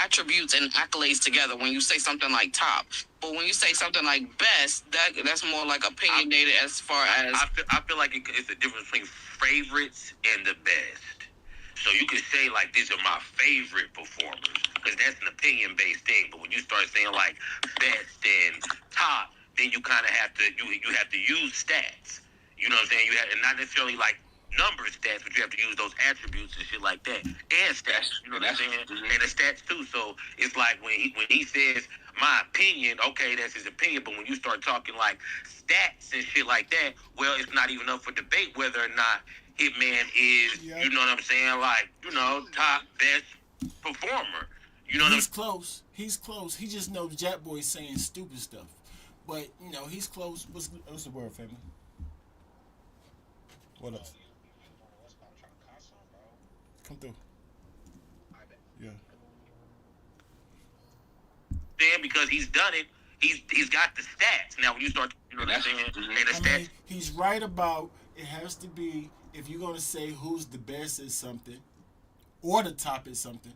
attributes and accolades together. When you say something like top, but when you say something like best, that's more like opinionated as far as. I feel like it's a difference between favorites and the best. So you could say like these are my favorite performers because that's an opinion-based thing. But when you start saying like best and top, then you kind of have to you have to use stats. You know what I'm saying? You have, and not necessarily like number stats, but you have to use those attributes and shit like that, and stats. You know what I'm saying? Mm-hmm. And the stats too. So it's like when he says my opinion, okay, that's his opinion. But when you start talking like stats and shit like that, well, it's not even up for debate whether or not Hitman is, you know what I'm saying? Like, you know, top best performer. You know what He's close. He's close. He just knows Jakkboy saying stupid stuff. But, you know, he's close. What's the word, family? What else? Come through. Yeah. Because he's done it. He's got the stats. Now when you start, you know what I'm saying? And the stats. Mean, he's right about it has to be if you're gonna say who's the best at something or the top at something.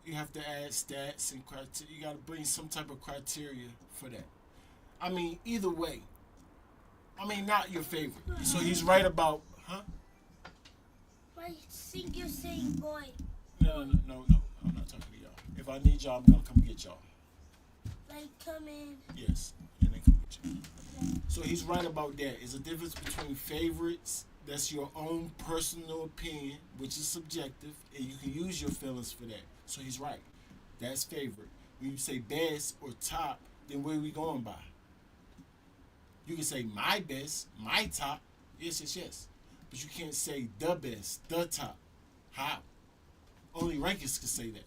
You have to add stats and criteria. You got to bring some type of criteria for that. I mean, either way. I mean, not your favorite. So he's right about, huh? I think you're saying boy. No. I'm not talking to y'all. If I need y'all, I'm gonna come get y'all. Like come in. Yes, and then come get you. Okay. So he's right about that. There's a difference between favorites. That's your own personal opinion, which is subjective, and you can use your feelings for that. So he's right. That's favorite. When you say best or top, then where are we going by? You can say my best, my top, yes. But you can't say the best, the top. How? Only rankings can say that.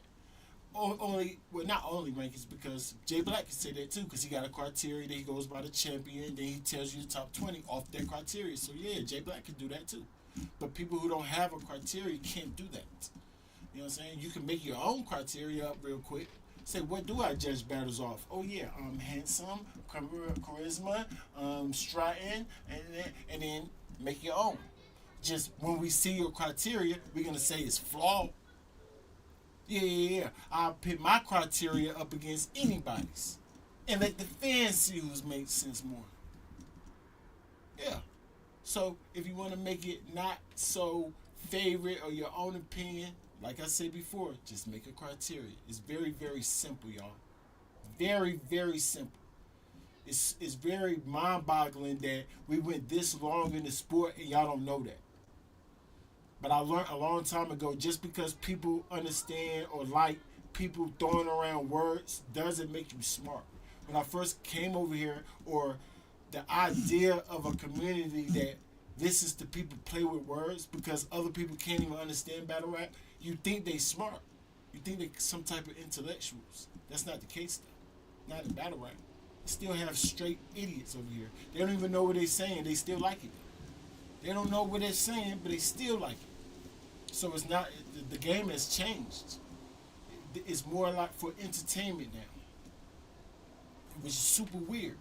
Not only rankings, because Jay Black can say that too, because he got a criteria that he goes by the champion, then he tells you the top 20 off that criteria. So yeah, Jay Black can do that too. But people who don't have a criteria can't do that. You know what I'm saying? You can make your own criteria up real quick. Say, what do I judge battles off? Oh yeah, handsome, charisma, striding, and then make your own. Just when we see your criteria, we're gonna say it's flawed. Yeah. I'll pit my criteria up against anybody's, and let the fans see who's made sense more. Yeah. So if you want to make it not so favorite or your own opinion, like I said before, just make a criteria. It's very, very simple, y'all. Very, very simple. It's very mind-boggling that we went this long in the sport and y'all don't know that. But I learned a long time ago, just because people understand or like people throwing around words doesn't make you smart. When I first came over here, or the idea of a community that this is the people play with words because other people can't even understand battle rap, you think they smart. You think they some type of intellectuals. That's not the case though. Not in battle rap. You still have straight idiots over here. They don't even know what they're saying. They still like it. They don't know what they're saying, but they still like it. So it's not, the game has changed. It's more like for entertainment now, which is super weird.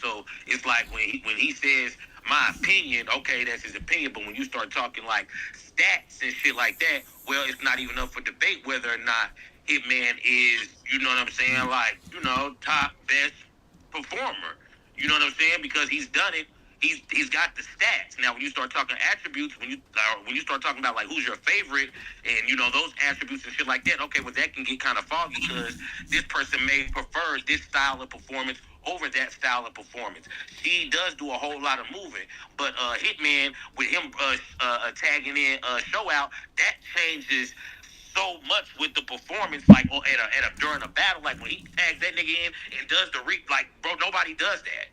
So it's like when he says my opinion, okay, that's his opinion. But when you start talking like stats and shit like that, well, it's not even up for debate whether or not Hitman is, you know what I'm saying, like, you know, top best performer. You know what I'm saying? Because he's done it. He's got the stats. Now, when you start talking attributes, when you start talking about like who's your favorite, and you know those attributes and shit like that, okay, well that can get kind of foggy because this person may prefer this style of performance over that style of performance. He does do a whole lot of moving, but Hitman with him tagging in show out, that changes so much with the performance, like during a battle, like when he tags that nigga in and does the like, bro, nobody does that.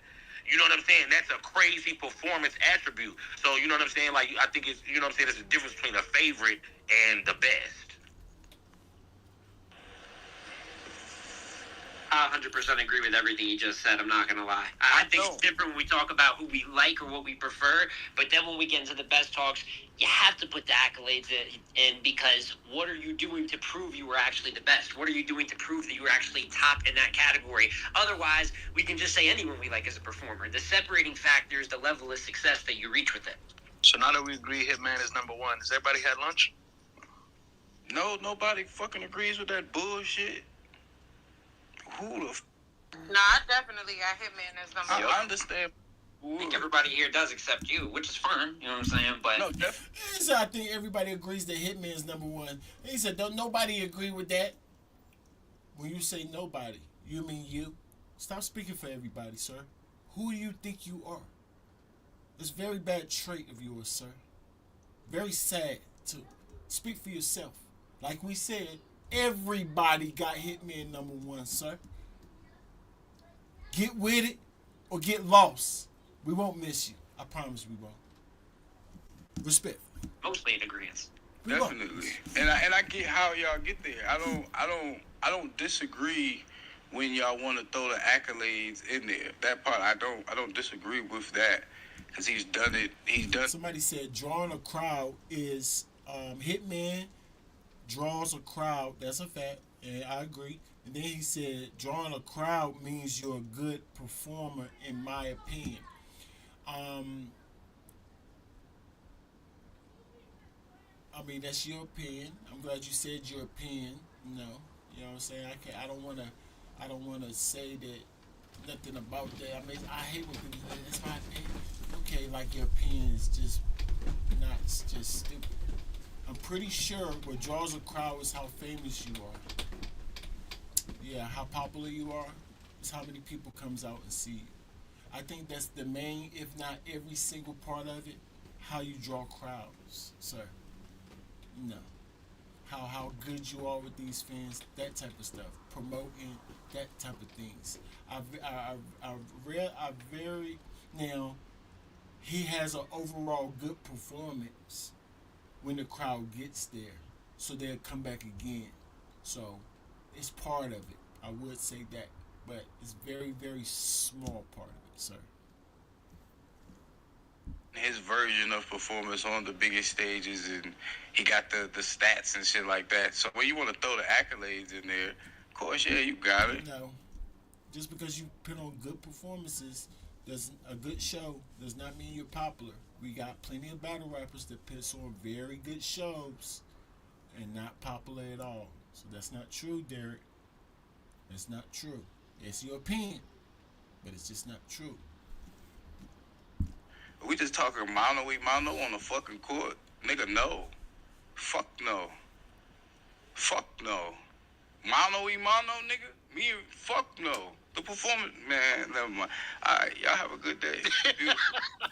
You know what I'm saying? That's a crazy performance attribute. So, you know what I'm saying? Like, I think it's, you know what I'm saying? There's a difference between a favorite and the best. I 100% agree with everything you just said. I'm not going to lie. I think it's different when we talk about who we like or what we prefer, but then when we get into the best talks, you have to put the accolades in because what are you doing to prove you were actually the best? What are you doing to prove that you were actually top in that category? Otherwise, we can just say anyone we like as a performer. The separating factor is the level of success that you reach with it. So now that we agree Hitman is number one, has everybody had lunch? No, nobody fucking agrees with that bullshit. Who the No, I definitely got Hitman as number one. I understand. I think everybody here does except you, which is fine. You know what I'm saying? But no, definitely. So I think everybody agrees that Hitman is number one. He said, "Don't nobody agree with that." When you say nobody, you mean you. Stop speaking for everybody, sir. Who do you think you are? It's a very bad trait of yours, sir. Very sad too. Speak for yourself. Like we said, everybody got Hitman number one, sir. Get with it or get lost. We won't miss you. I promise we won't. Respect. Mostly in agreement. Definitely. And I get how y'all get there. I don't disagree when y'all want to throw the accolades in there. That part I don't disagree with that. Because he's done it. Somebody said drawing a crowd is Hitman draws a crowd. That's a fact, and I agree. And then he said drawing a crowd means you're a good performer, in my opinion. I mean, that's your opinion. I'm glad you said your opinion. No, you know what I'm saying. I don't wanna say that nothing about that. I mean, I hate when people say that's my opinion. Okay, like your opinion is just nuts, just stupid. I'm pretty sure what draws a crowd is how famous you are. Yeah, how popular you are is how many people comes out and see you. I think that's the main, if not every single part of it, how you draw crowds, sir. No. How good you are with these fans, that type of stuff. Promoting, that type of things. Now, he has an overall good performance when the crowd gets there. So they'll come back again. So it's part of it. I would say that. But it's very, very small part of it, sir. His version of performance on the biggest stages, and he got the stats and shit like that. So when you want to throw the accolades in there, of course, yeah, you got it. No. Just because you put on good performances, a good show does not mean you're popular. We got plenty of battle rappers that put on very good shows and not popular at all. So that's not true, Derek. It's not true. It's your opinion, but it's just not true. We just talking mano on the fucking court. Nigga, no. Fuck no. Fuck no. Mano, nigga? Me, fuck no. The performance, man, never mind. Alright, y'all have a good day.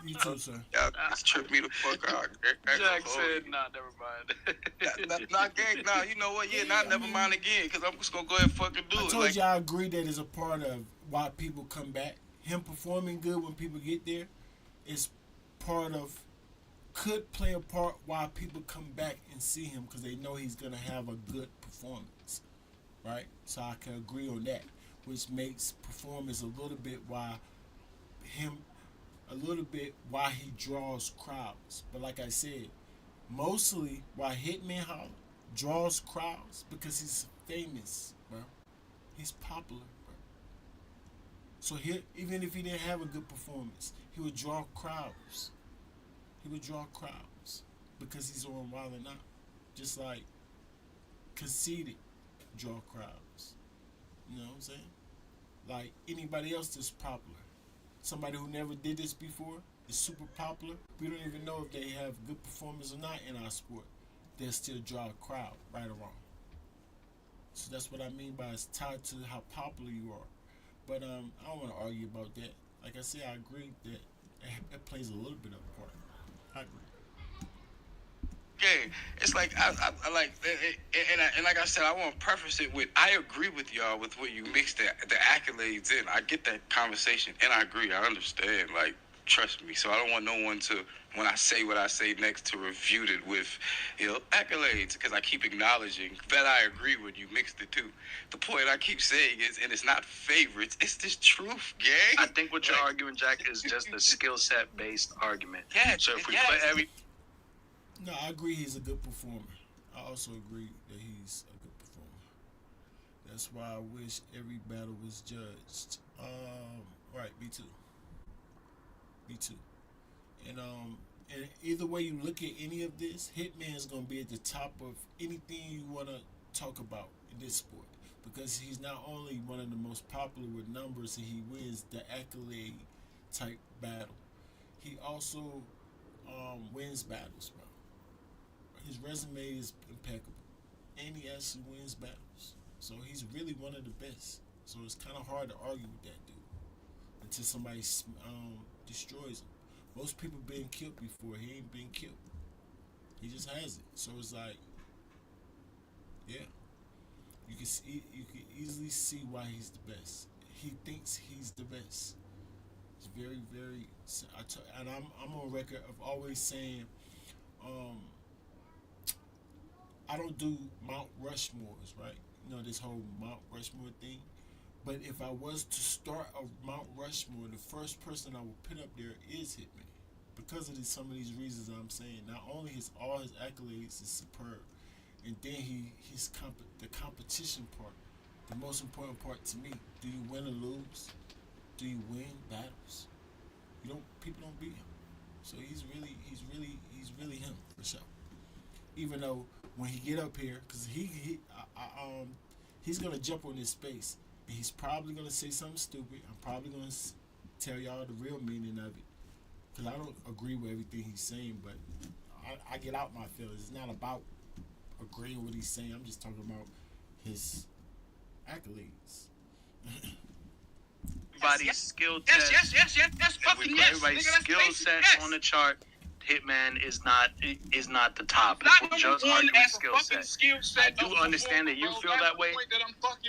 You too, sir. Y'all just trip me the fuck out. Jack said, nah, never mind. Nah, gang, nah, you know what? Yeah, never mind again, because I'm just going to go ahead and fucking do it. I told you I agree that is a part of why people come back. Him performing good when people get there is could play a part why people come back and see him because they know he's going to have a good performance, right? So I can agree on that, which makes performance a little bit why he draws crowds. But like I said, mostly why Hitman Holla draws crowds because he's famous, bro. He's popular, bro. So even if he didn't have a good performance, he would draw crowds. He would draw crowds because he's on Wild and Out. Just like Conceited draw crowds. You know what I'm saying? Like anybody else that's popular. Somebody who never did this before is super popular. We don't even know if they have good performance or not in our sport. They'll still draw a crowd, right or wrong. So that's what I mean by it's tied to how popular you are. But I don't want to argue about that. Like I said, I agree that it plays a little bit of a part. I agree. Yeah, it's like I like, and like I said, I want to preface it with I agree with y'all with what you mix the accolades in. I get that conversation, and I agree. I understand. Like Trust me. So I don't want no one to, when I say what I say next, to refute it with, accolades, because I keep acknowledging that I agree with you, mixed the two. The point I keep saying is, and it's not favorites, it's just truth, gang. I think what you're arguing, Jack, is just a skill set based argument. Yeah, so if we put every... No, I agree he's a good performer. I also agree that he's a good performer. That's why I wish every battle was judged. Right, me too. Me too. And either way you look at any of this, Hitman is gonna be at the top of anything you wanna talk about in this sport, because he's not only one of the most popular with numbers and he wins the accolade type battle, he also wins battles, bro. His resume is impeccable, and he actually wins battles. So he's really one of the best. So it's kind of hard to argue with that dude until somebody destroys him. Most people been killed before. He ain't been killed. He just hasn't. So it's like, yeah, you can easily see why he's the best. He thinks he's the best. It's very, very. And I'm on record of always saying, I don't do Mount Rushmores, right? You know, this whole Mount Rushmore thing. But if I was to start a Mount Rushmore, the first person I would put up there is Hitman. Because of some of these reasons I'm saying. Not only all his accolades is superb, and then the competition part, the most important part to me. Do you win or lose? Do you win battles? People don't beat him. So he's really him for sure. Even though when he get up here, because he's gonna jump on this space, and he's probably gonna say something stupid. I'm probably gonna tell y'all the real meaning of it, because I don't agree with everything he's saying, but I get out my feelings. It's not about agreeing with what he's saying. I'm just talking about his accolades. Everybody's skill test. Yes, fucking yes. Everybody's skill set on the chart. Hitman is not the top. Not Just one arguing as skill a fucking set. skill set. I do understand that you feel that way.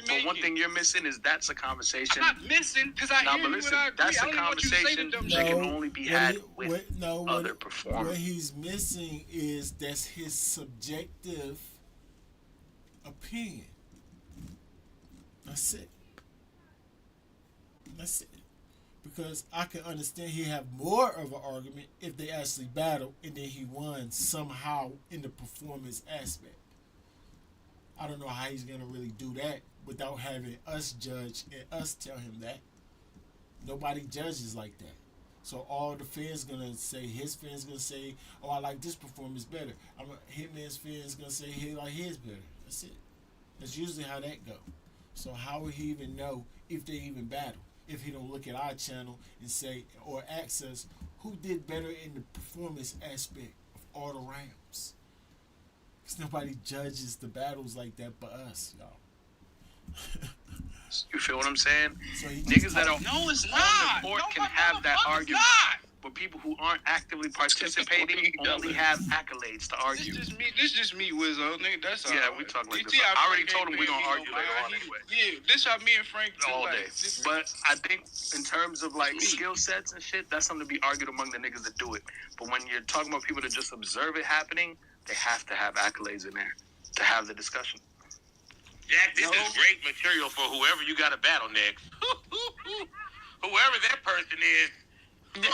But one thing you're missing is that's a conversation. I'm not missing, because I hear you and I agree. That's I a don't want you to say the conversation dumb that shit. can only be had with other What performers. he's missing is that's his subjective opinion. That's it. That's it. Because I can understand he have more of an argument if they actually battle and then he won somehow in the performance aspect. I don't know how he's gonna really do that without having us judge and us tell him that. Nobody judges like that. So all the fans gonna say, his fans gonna say, oh, I like this performance better. Hitman's fans gonna say he like his better. That's it. That's usually how that go. So how would he even know if they even battle? If he don't look at our channel and say, or ask us, who did better in the performance aspect of all the rounds? Because nobody judges the battles like that but us, y'all. You feel what I'm saying? So Niggas that are No, it's on not. the court No, can have that motherfucker's argument. not. But people who aren't actively participating only have accolades to argue. This just me, Wizzo, nigga. That's all. Yeah, we talk like You this. see how I already Frank told him ain't we're gonna paying argue me later no on mind. anyway. Yeah, this how me and Frank do, All like, day. this- But I think in terms of like skill sets and shit, that's something to be argued among the niggas that do it. But when you're talking about people that just observe it happening, they have to have accolades in there to have the discussion. Jack, this is great material for whoever you got to battle next. Whoever that person is. Whoever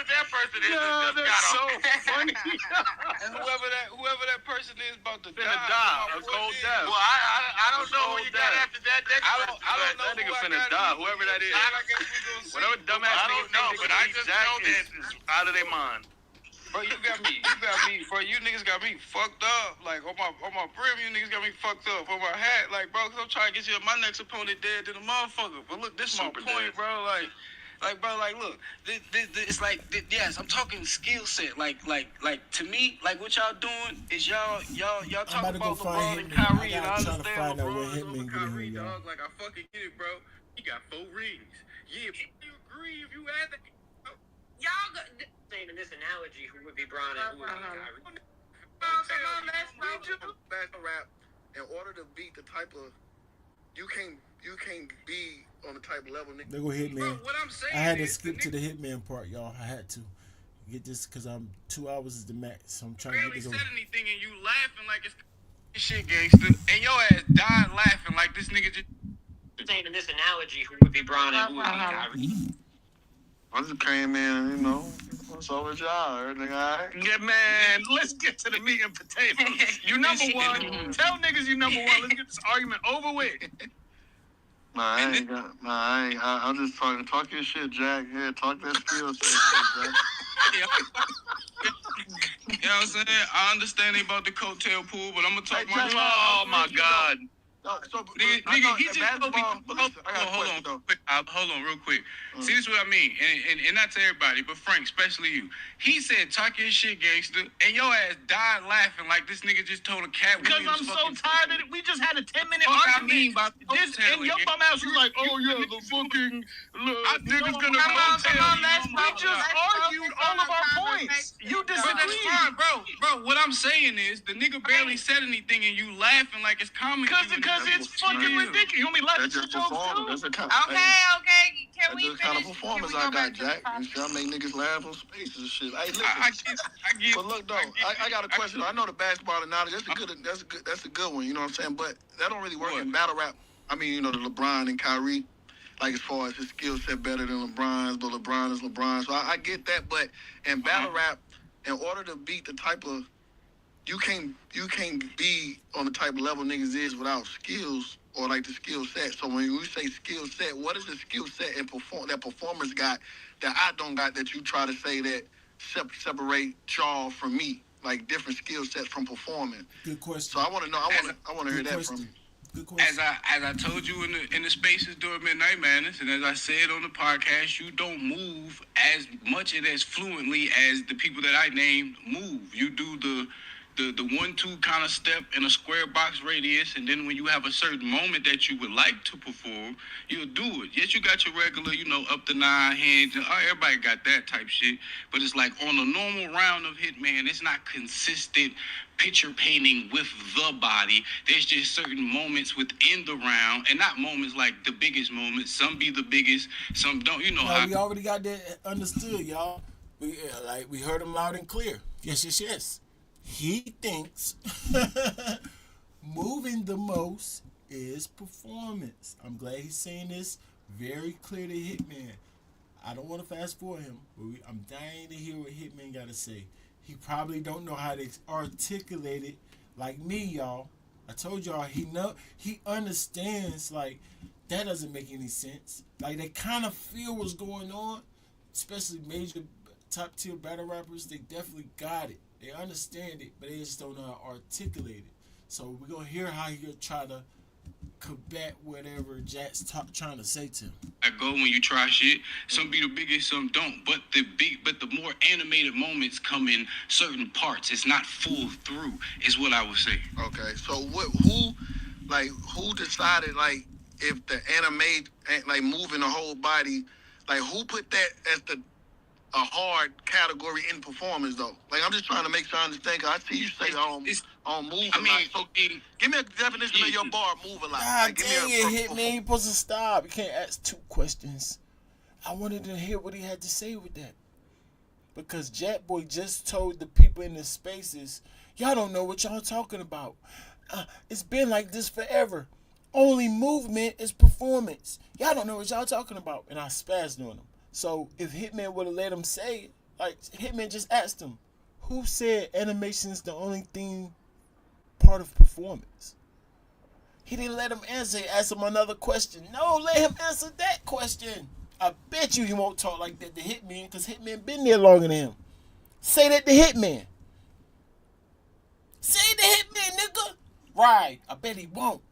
that person is just got so funny. And whoever that person is about to die. A cold death. Well, I don't know who you got after that. I don't know That nigga who I finna got die, either. whoever that is. I guess we gonna see. Whatever dumbass I nigga don't know, think but they I can just beat Jack know that is out of their mind. Bro, you got me, bro. You niggas got me fucked up. Like on my brim, you niggas got me fucked up. On my hat, like, bro, cause I'm trying to get you my next opponent dead to the motherfucker. But look, this is my Super point, dead. bro. Like, look, this, it's like, yes, I'm talking skill set. Like, to me, like what y'all doing is y'all talking about LeBron and Kyrie, and I understand LeBron is over Kyrie, dog. Like, I fucking get it, bro. He got 4 rings. Yeah, you agree if you add that. Y'all saying in this analogy who would be Bron and who would be Kyrie. Battle rap, in order to beat the type of, you can't you can't be on the type of level. They go Hitman. Bro, what I'm saying I had to is, skip to the Hitman part, y'all. I had to get this because I'm 2 hours is the max. So I'm trying to get Barely this said over. anything and you laughing like it's shit gangster, and your ass died laughing like this nigga just. Saying in this analogy, who would be Braun and who would be Kyrie? I just came in, you know, what's up with y'all? Everything all right? Yeah, man, let's get to the meat and potatoes. You number one. Tell niggas you number one. Let's get this argument over with. I'm just talk your shit, Jack. Yeah, talk that skill set shit, Jack. You know what I'm saying? I understand they about the coattail pool, but I'm gonna talk my. Oh my God. No, so, nigga, he just told me. Hold on, real quick. See, this is what I mean, and not to everybody, but Frank, especially you. He said, "Talk your shit, gangster," and your ass died laughing like this nigga just told a cat. Because I'm so tired of it. We just had a 10-minute argument. And your bum ass was like, "Oh yeah, the fucking niggas gonna come on, We just argued all of our points. You But that's disagreed. fine, bro. What I'm saying is, the nigga barely said anything, and you laughing like it's comedy. Because it's fucking ridiculous. You want me laughing That's at just your jokes performance. too? That's Okay. Can That's we just kind of finish? performance Can we I go back got, to the Jack. topic? And shit, I make niggas laugh on spaces and shit. Hey, listen. I get. But look though, I got a question. I know the basketball analogy. That's a good one. You know what I'm saying? But that don't really work in battle rap. I mean, you know, the LeBron and Kyrie, like as far as his skill set better than LeBron's, but LeBron is LeBron. So I get that. But in battle rap, in order to beat the type of you can't be on the type of level niggas is without skills or like the skill set. So when we say skill set, what is the skill set and that performance got that I don't got that you try to say that separate y'all from me, like different skill sets from performing? Good question. So I want to know. I want to hear that from you. Good question. As I told you in the spaces during Midnight Madness, and as I said on the podcast, you don't move as much and as fluently as the people that I named move. You do the 1-2 kind of step in a square box radius, and then when you have a certain moment that you would like to perform, you'll do it. Yes, you got your regular, up to 9 hands, and everybody got that type shit, but it's like on a normal round of Hitman, it's not consistent picture painting with the body. There's just certain moments within the round, and not moments like the biggest moments. Some be the biggest, some don't. You know how we already got that understood, y'all. We heard him loud and clear. Yes. He thinks moving the most is performance. I'm glad he's saying this very clear to Hitman. I don't want to fast forward him, but I'm dying to hear what Hitman got to say. He probably don't know how to articulate it like me, y'all. I told y'all he understands, like, that doesn't make any sense. Like, they kind of feel what's going on, especially major top tier battle rappers. They definitely got it. They understand it, but they just don't know how to articulate it. So we're going to hear how he'll try to combat whatever Jack's trying to say to him. I go when you try shit. Some be the biggest, some don't. But the more animated moments come in certain parts. It's not full through, is what I would say. Okay, so who decided, like, if the animate, like, moving the whole body, like, who put that as a hard category in performance, though? Like, I'm just trying to make sure I understand, because I see you say I don't move a lot. So give me a definition of your bar, move a lot. God dang it, Hitman. You're supposed to stop. You can't ask 2 questions. I wanted to hear what he had to say with that. Because Jakkboy just told the people in the spaces, y'all don't know what y'all talking about. It's been like this forever. Only movement is performance. Y'all don't know what y'all talking about. And I spazzed on him. So if Hitman would have let him say it, like Hitman just asked him, who said animation's the only thing part of performance? He didn't let him answer. He asked him another question. No, let him answer that question. I bet you he won't talk like that to Hitman, because Hitman been there longer than him. Say that to Hitman. Say to Hitman, nigga. Right. I bet he won't.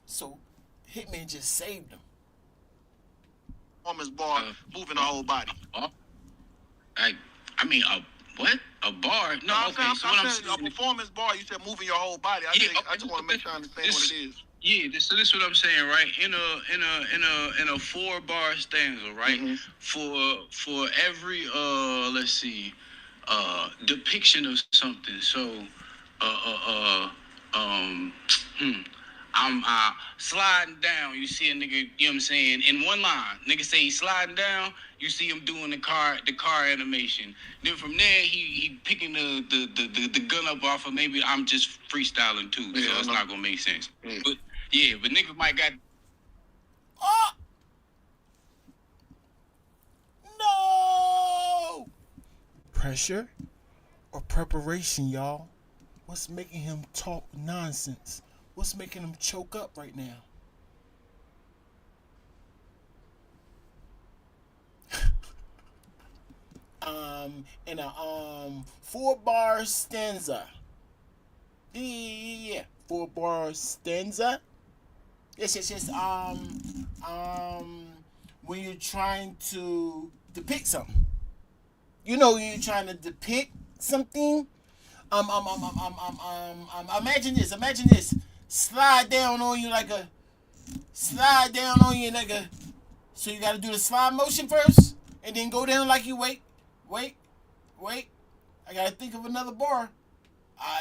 So Hitman just saved him. Performance bar, moving the whole body. I mean, what? A bar? No, I'm okay. saying a performance bar. You said moving your whole body. I just want to make sure I understand what it is. Yeah, this is what I'm saying, right? In a 4-bar stanza, right? Mm-hmm. For every let's see, depiction of something. So I'm sliding down. You see a nigga, you know what I'm saying, in one line. Nigga say he's sliding down. You see him doing the car animation. Then from there, he picking the gun up off of maybe I'm just freestyling too, so it's not gonna make sense. Yeah. But niggas might got. Oh! No! Pressure or preparation, y'all? What's making him talk nonsense? What's making him choke up right now? In a 4-bar stanza. Yeah, 4-bar stanza. Yes. When you're trying to depict something, you're trying to depict something. Imagine this. Slide down on you like a. So you got to do the slide motion first, and then go down like you wait. I got to think of another bar.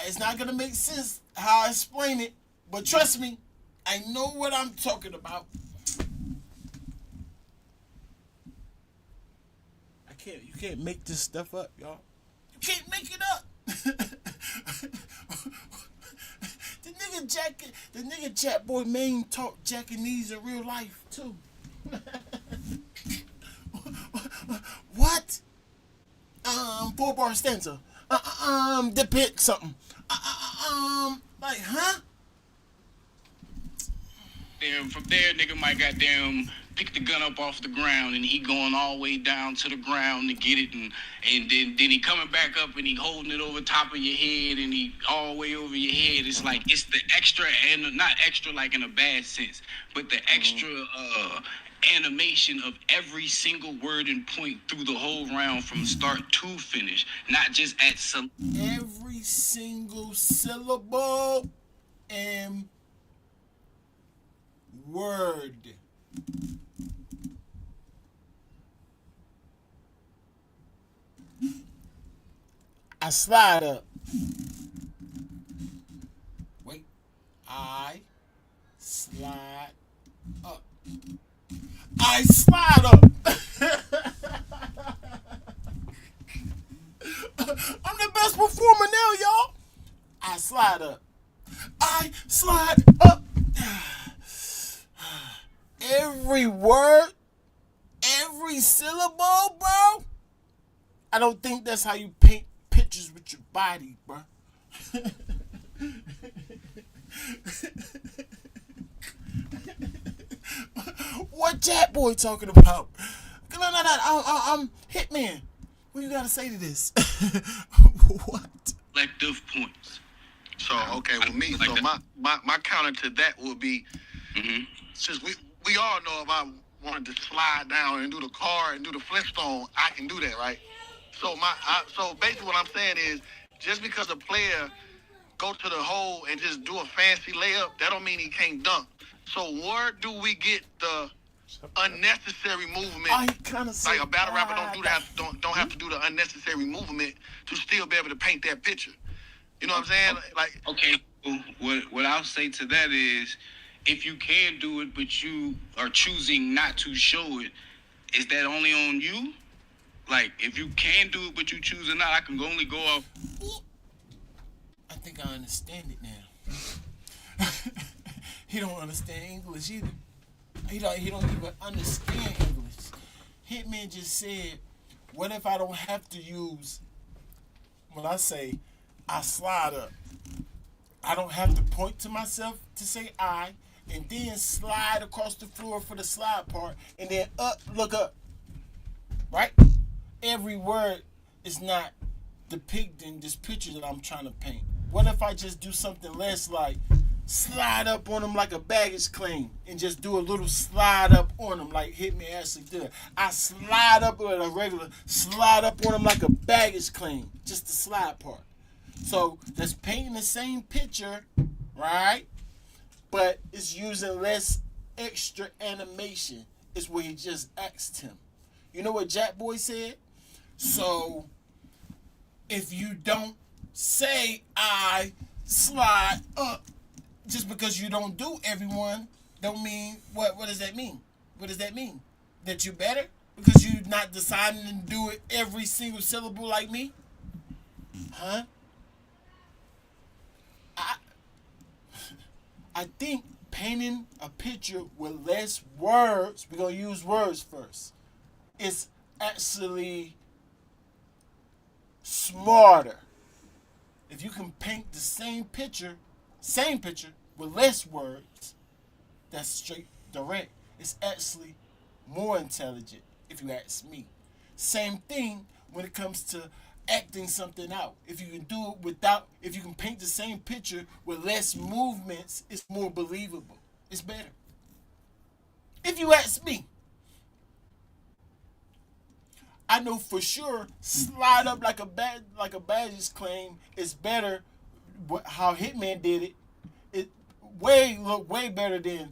It's not gonna make sense how I explain it, but trust me, I know what I'm talking about. You can't make this stuff up, y'all. You can't make it up. The nigga Jakkboy Maine talk Japanese in real life too. What? 4-bar stanza. Depict something. Like, huh? Then from there, nigga might goddamn pick the gun up off the ground, and he going all the way down to the ground to get it, and then he coming back up, and he holding it over top of your head, and he all the way over your head. It's like, it's the extra, and not extra like in a bad sense, but the extra animation of every single word and point through the whole round from start to finish, not just at some. Every single syllable and word. I slide up. Wait. I slide up. I slide up. I'm the best performer now, y'all. I slide up. I slide up. Every word, every syllable, bro. I don't think that's how you paint pictures with your body, bro. What Jakkboy talking about? No. Hitman. What you gotta say to this? What? Collective points. So okay, with me, so my counter to that would be, since we all know if I wanted to slide down and do the car and do the Flintstone, I can do that, right? So so basically what I'm saying is, just because a player go to the hole and just do a fancy layup, that don't mean he can't dunk. So where do we get the unnecessary movement? Like a battle rapper don't have to do the unnecessary movement to still be able to paint that picture. You know what I'm saying? Like, okay, what I'll say to that is, if you can do it but you are choosing not to show it, is that only on you? Like, if you can do it but you choose or not, I can only go off. I think I understand it now. He don't understand English either. He don't even understand English. Hitman just said, what if I don't have to use, when I say I slide up, I don't have to point to myself to say I, and then slide across the floor for the slide part, and then look up. Right? Every word is not depicting this picture that I'm trying to paint. What if I just do something less, like slide up on them like a baggage claim, and just do a little slide up on them like Hitman actually did? I slide up with a regular slide up on them like a baggage claim, just the slide part. So that's painting the same picture, right? But it's using less extra animation. Is what he just asked him. You know what Jakkboy said? So if you don't say I slide up, just because you don't do everyone, don't mean what does that mean? What does that mean? That you're better? Because you're not deciding to do it every single syllable like me? Huh? I think painting a picture with less words, we're going to use words first, is actually smarter. If you can paint the same picture with less words, that's straight direct. It's actually more intelligent, if you ask me. Same thing when it comes to acting something out. If you can do it if you can paint the same picture with less movements, it's more believable. It's better. If you ask me, I know for sure slide up like a badges claim is better. How Hitman did it, look way better than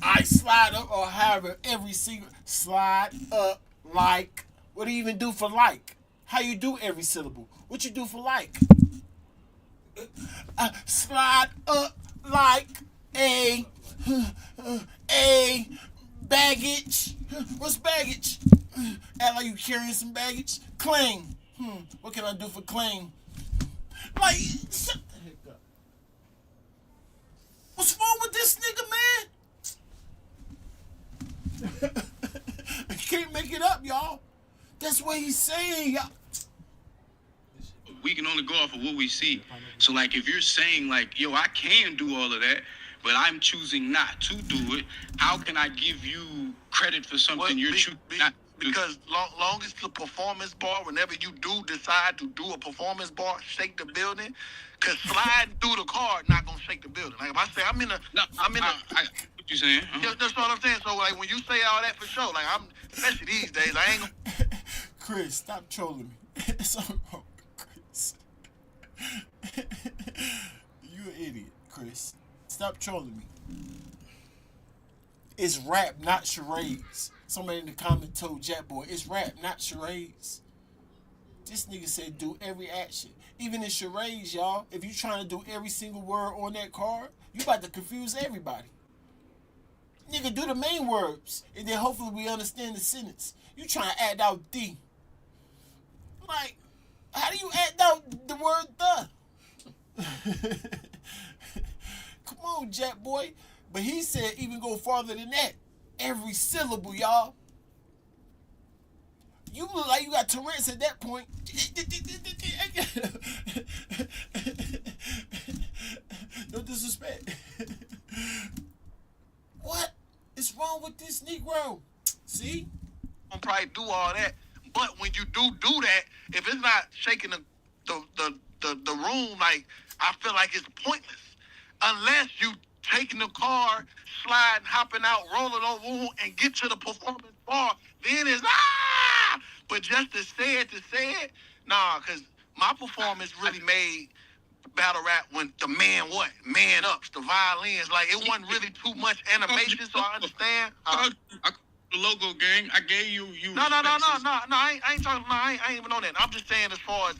I slide up or however every single slide up like. What do you even do for like? How you do every syllable? What you do for like? Slide up like a baggage. What's baggage? Act like you carrying some baggage. Claim. What can I do for claim? Like, shut the heck up. What's wrong with this nigga, man? I can't make it up, y'all. That's what he's saying, y'all. We can only go off of what we see. So, like, if you're saying, like, yo, I can do all of that, but I'm choosing not to do it, how can I give you credit for something you're choosing not to do? Because long as the performance bar, whenever you do decide to do a performance bar, shake the building, because sliding through the car not going to shake the building. Like, if I say, I what you saying? That's what I'm saying. So, like, when you say all that for sure, like, especially these days, I ain't gonna... Chris, stop trolling me. It's all wrong, Chris. You an idiot, Chris. Stop trolling me. It's rap, not charades. Somebody in the comment told Jakkboy, it's rap, not charades. This nigga said do every action. Even in charades, y'all, if you trying to do every single word on that card, you about to confuse everybody. Nigga, do the main words, and then hopefully we understand the sentence. You trying to act out D. Like, how do you act out the word the? Come on, Jakkboy. But he said even go farther than that. Every syllable, y'all. You look like you got Tourette's at that point. No disrespect. What is wrong with this Negro? See? I'm probably do all that. But when you do that, if it's not shaking the room, like, I feel like it's pointless. Unless you taking the car, sliding, hopping out, rolling over, and get to the performance bar, then it's But just to say it, nah, because my performance really made battle rap when the man ups, the violins, like, it wasn't really too much animation, so I understand. The logo gang, I gave you. No. I ain't talking. No, I ain't even on that. I'm just saying as far as.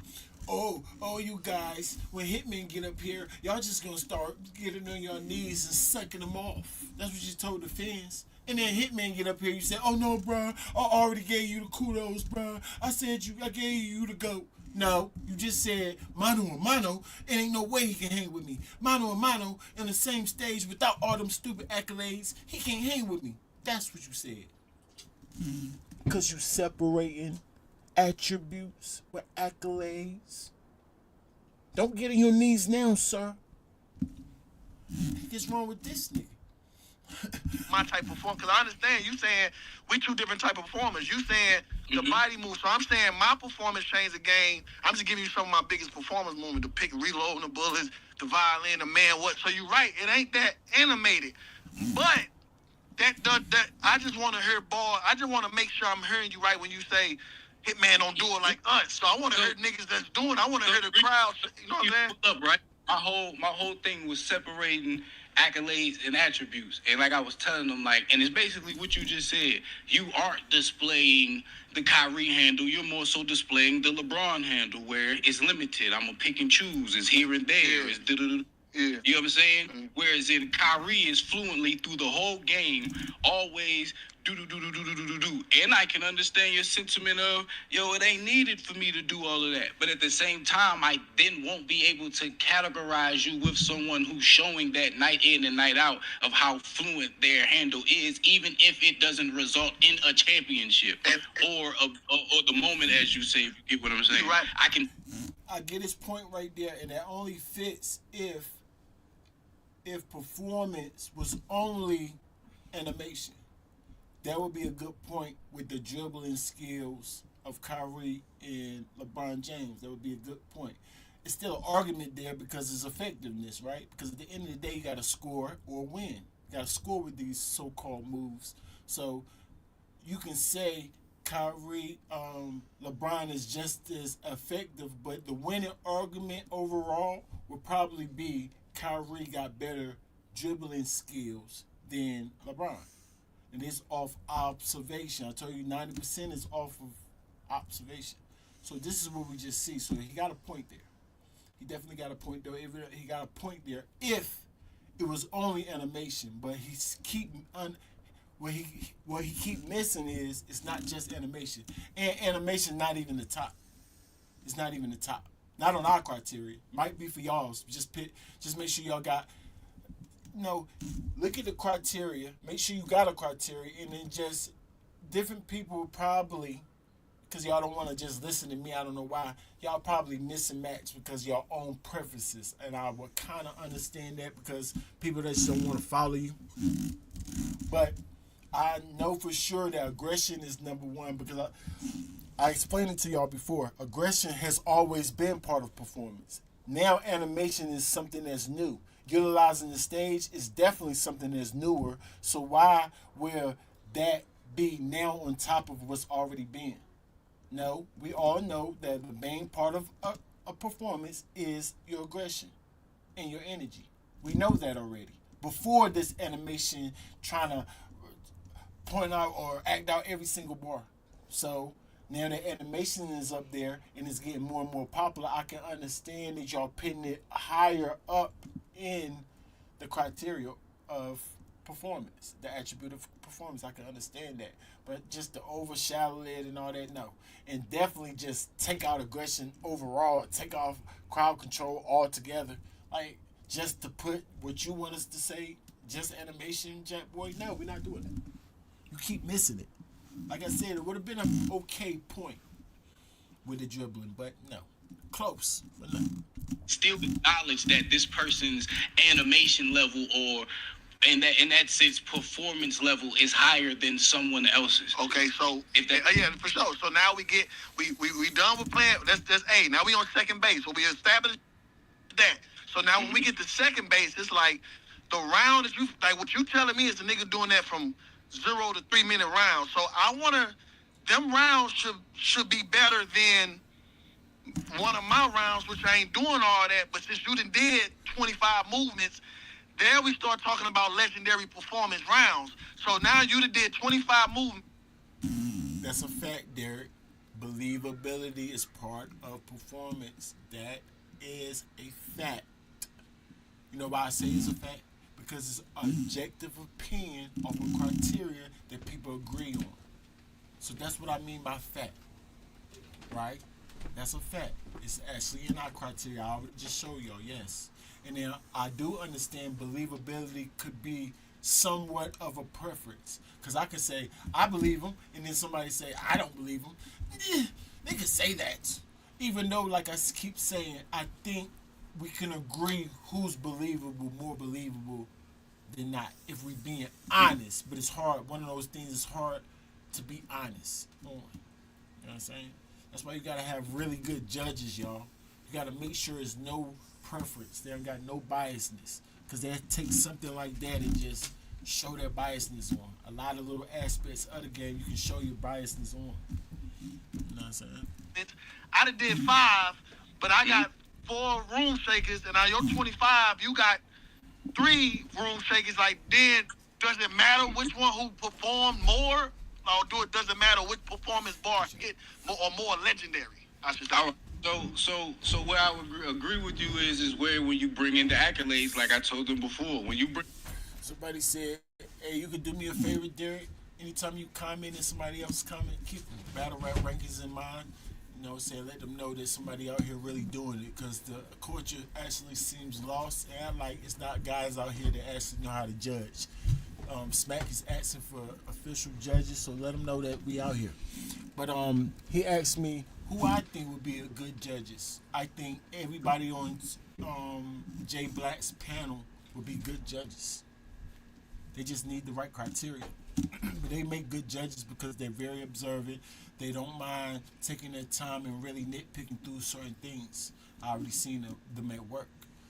Oh, you guys, when Hitman get up here, y'all just gonna start getting on your knees and sucking them off. That's what you told the fans. And then Hitman get up here, you say, oh no, bro, I already gave you the kudos, bro. I gave you the GOAT. No, you just said mano a mano. It ain't no way he can hang with me. Mano a mano in the same stage without all them stupid accolades. He can't hang with me. That's what you said. Because you separating attributes with accolades. Don't get on your knees now, sir. What's wrong with this nigga? My type of performance, because I understand you saying we two different type of performers. You saying the body move, so I'm saying my performance changed the game. I'm just giving you some of my biggest performance moments: the pick, reloading the bullets, the violin, the man. What? So you're right. It ain't that animated, but that I just want to hear ball. I just want to make sure I'm hearing you right when you say Hitman don't do it like us. So I want to hear niggas that's doing. I want to hear the crowd. You know what I'm saying? Up, right? My whole thing was separating accolades and attributes, and like I was telling them, like, and it's basically what you just said. You aren't displaying the Kyrie handle, you're more so displaying the LeBron handle, where it's limited. I'm gonna pick and choose. It's here and there. It's Yeah. You know what I'm saying? Mm-hmm. Whereas in Kyrie is fluently through the whole game, always do. And I can understand your sentiment of, yo, it ain't needed for me to do all of that. But at the same time, I then won't be able to categorize you with someone who's showing that night in and night out of how fluent their handle is, even if it doesn't result in a championship or the moment, as you say, if you get what I'm saying. Right. I get his point right there, and that only fits if performance was only animation. That would be a good point with the dribbling skills of Kyrie and LeBron James. That would be a good point. It's still an argument there because it's effectiveness, right? Because at the end of the day, you got to score or win. You got to score with these so-called moves. So you can say Kyrie, LeBron is just as effective, but the winning argument overall would probably be Kyrie got better dribbling skills than LeBron. And it's off observation. I told you 90% is off of observation. So this is what we just see. So he got a point there. He definitely got a point there. He got a point there if it was only animation. But what he keep missing is it's not just animation. And animation not even the top. It's not even the top. Not on our criteria. Might be for y'all's. Just make sure y'all got. Look at the criteria. Make sure you got a criteria, and then just different people probably, because y'all don't want to just listen to me. I don't know why. Y'all probably miss and match because y'all own preferences, and I would kind of understand that because people that just don't want to follow you. But I know for sure that aggression is number one because I explained it to y'all before. Aggression has always been part of performance. Now animation is something that's new. Utilizing the stage is definitely something that's newer. So why will that be now on top of what's already been? No, we all know that the main part of a performance is your aggression and your energy. We know that already. Before this animation trying to point out or act out every single bar. So now that animation is up there and it's getting more and more popular, I can understand that y'all putting it higher up in the criteria of performance, the attribute of performance. I can understand that. But just to overshadow it and all that, no. And definitely just take out aggression overall, take off crowd control altogether. Like, just to put what you want us to say, just animation, Jakkboy, no, we're not doing that. You keep missing it. Like I said, it would have been an okay point with the dribbling, but no. Close, but no. Still acknowledge that this person's animation level or in that sense performance level is higher than someone else's. Okay, so yeah, for sure. So now we done with playing. That's A. Now we on second base. So we established that. So now when we get to second base, it's like the round that what you telling me is the nigga doing that from 0 to 3 minute rounds. So I wanna them rounds should be better than one of my rounds, which I ain't doing all that, but since you done did 25 movements, there we start talking about legendary performance rounds. So now you done did 25 movements. That's a fact, Derek. Believability is part of performance. That is a fact. You know why I say it's a fact? Because it's objective opinion of a criteria that people agree on. So that's what I mean by fact. Right? That's a fact. It's actually in our criteria. I would just show y'all, yes. And then I do understand believability could be somewhat of a preference. Because I could say, I believe him, and then somebody say, I don't believe him. They could say that. Even though, like I keep saying, I think we can agree who's believable, more believable than not, if we're being honest. But it's hard. One of those things is hard to be honest on. You know what I'm saying? That's why you gotta have really good judges, y'all. You gotta make sure there's no preference. They ain't got no biasness. Because they take something like that and just show their biasness on. A lot of little aspects of the game you can show your biasness on. You know what I'm saying? I done did 5, but I got 4 room shakers, and on your 25, you got 3 room shakers. Like, then does it matter which one who performed more? Or does it matter which performance bar hit more legendary? I should say. So where I would agree with you is where when you bring in the accolades, like I told them before, when you bring. Somebody said, "Hey, you could do me a favor, Derek. Anytime you comment in somebody else's comment, keep battle rap rankings in mind. You know, what I'm saying, let them know that somebody out here really doing it, because the culture actually seems lost, and I'm like, it's not guys out here that actually know how to judge. Smack is asking for official judges, so let them know that we out here. But he asked me who I think would be a good judges. I think everybody on Jay Black's panel would be good judges. They just need the right criteria. But they make good judges because they're very observant. They don't mind taking their time and really nitpicking through certain things. I already seen them at work.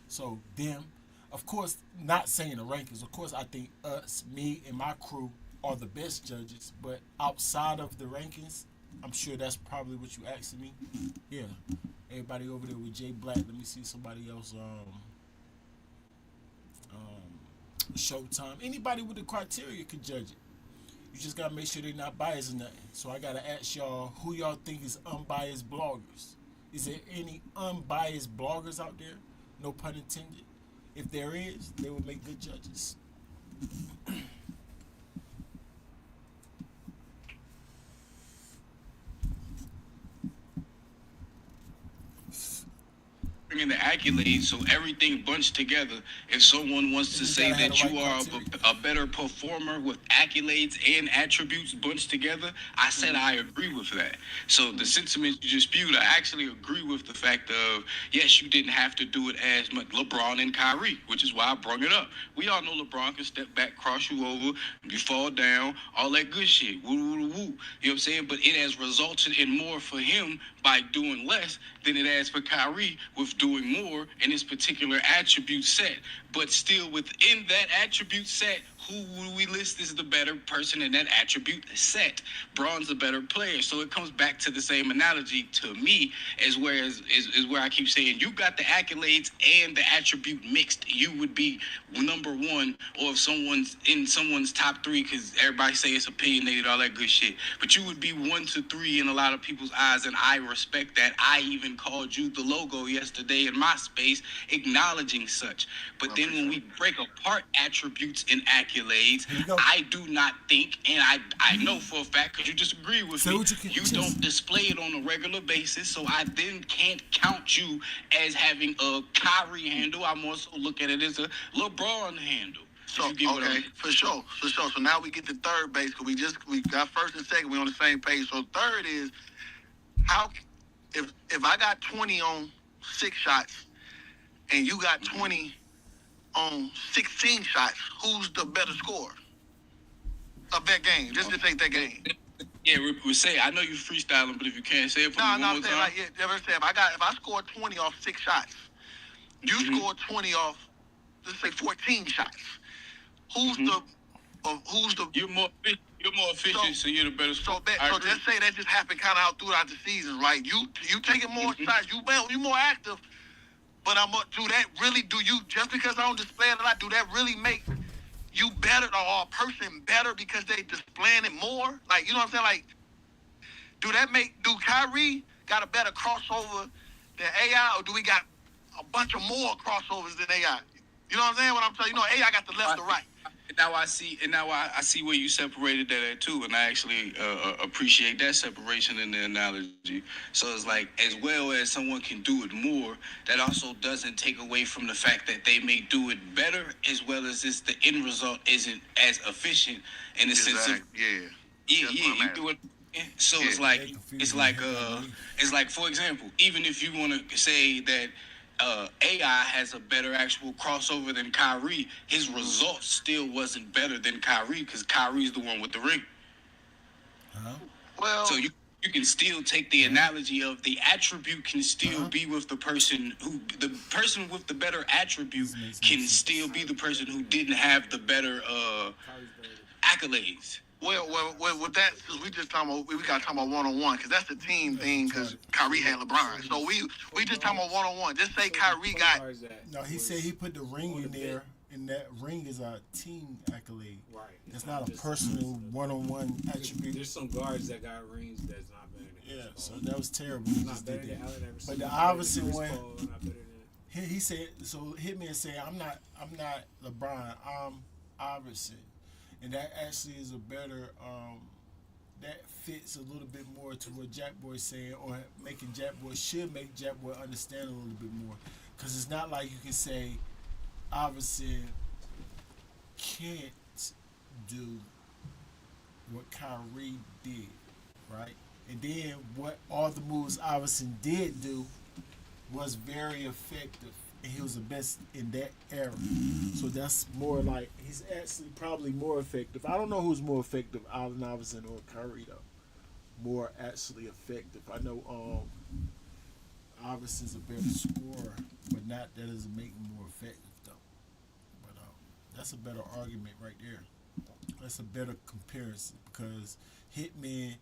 So them, of course, not saying the rankings. Of course, I think us, me, and my crew are the best judges. But outside of the rankings, I'm sure that's probably what you asking me. Yeah, everybody over there with Jay Black. Let me see somebody else. Showtime. Anybody with the criteria could judge it. You just gotta make sure they're not biased or nothing. So I gotta ask y'all who y'all think is unbiased bloggers. Is there any unbiased bloggers out there? No pun intended. If there is, they will make good judges. In the accolades, so everything bunched together. If someone wants to say that you are a better performer with accolades and attributes bunched together, I said I agree with that. So the sentiment you just spewed, I actually agree with the fact of, yes, you didn't have to do it as much LeBron and Kyrie, which is why I brought it up. We all know LeBron can step back, cross you over, you fall down, all that good shit. Woo, woo, woo, woo. You know what I'm saying? But it has resulted in more for him by doing less than it has for Kyrie with doing more in this particular attribute set. But still within that attribute set, who would we list as the better person in that attribute set? Braun's a better player. So it comes back to the same analogy to me as where is where I keep saying you got the accolades and the attribute mixed. You would be number one, or if someone's in someone's top three, because everybody say it's opinionated, all that good shit. But you would be 1 to 3 in a lot of people's eyes, and I respect that. I even called you the logo yesterday in my space, acknowledging such. But then when we break apart attributes and accolades, I do not think, and I know for a fact, because you disagree with me, you don't display it on a regular basis, so I then can't count you as having a Kyrie handle. I more so look at it as a LeBron handle. So, okay, for sure. So now we get to third base, because we got first and second, we on the same page. So third is, how, if I got 20 on 6 shots, and you got 20 on 16 shots, who's the better scorer of that game? Just to take that game. Yeah, we say, I know you freestyling, but if you can't say it for me one more time. Like, if I score 20 off 6 shots, you score 20 off, let's say 14 shots. Who's the You're more efficient, so you're the better scorer. So let's say that just happened kind of out throughout the season, right? You taking more shots, you more active. But do that really, do you, just because I don't display it a lot, do that really make you better, or a person better because they displaying it more? Like, you know what I'm saying? Like, do Kyrie got a better crossover than AI, or do we got a bunch of more crossovers than AI? You know what I'm saying? What I'm saying, AI got the left to right. Now I see where you separated that at too, and I actually appreciate that separation in the analogy. So it's like, as well as someone can do it more, that also doesn't take away from the fact that they may do it better, as well as the end result isn't as efficient in the sense of you do it. So it's like for example, even if you want to say that AI has a better actual crossover than Kyrie, his results still wasn't better than Kyrie, because Kyrie's the one with the ring. Well, so you can still take the analogy of the attribute can still be with the person with the better attribute can still be the person who didn't have the better accolades. Well, with that, since we just talking about, we got to talk about one-on-one, because that's the team thing, because Kyrie had LeBron. So we just talking about one-on-one. Just say Kyrie got... No, he said he put the ring in there And that ring is a team accolade. Right. It's not a personal one-on-one attribute. There's some guards that got rings that's not better than Yeah, Chris so Paul. that was terrible. Not better than Allen Iverson. But the not better than Iverson Chris one, Paul, not better than he said, so Hitman said, I'm not LeBron, I'm Iverson. And that actually is a better, that fits a little bit more to what Jakkboy's saying, or making Jakkboy, should make Jakkboy understand a little bit more. Because it's not like you can say Iverson can't do what Kyrie did, right? And then what all the moves Iverson did do was very effective, and he was the best in that era. So that's more like, he's actually probably more effective. I don't know who's more effective, Allen Iverson or Kyrie though. More actually effective. I know Iverson's a better scorer, but not that doesn't make him more effective though. But that's a better argument right there. That's a better comparison because Hitman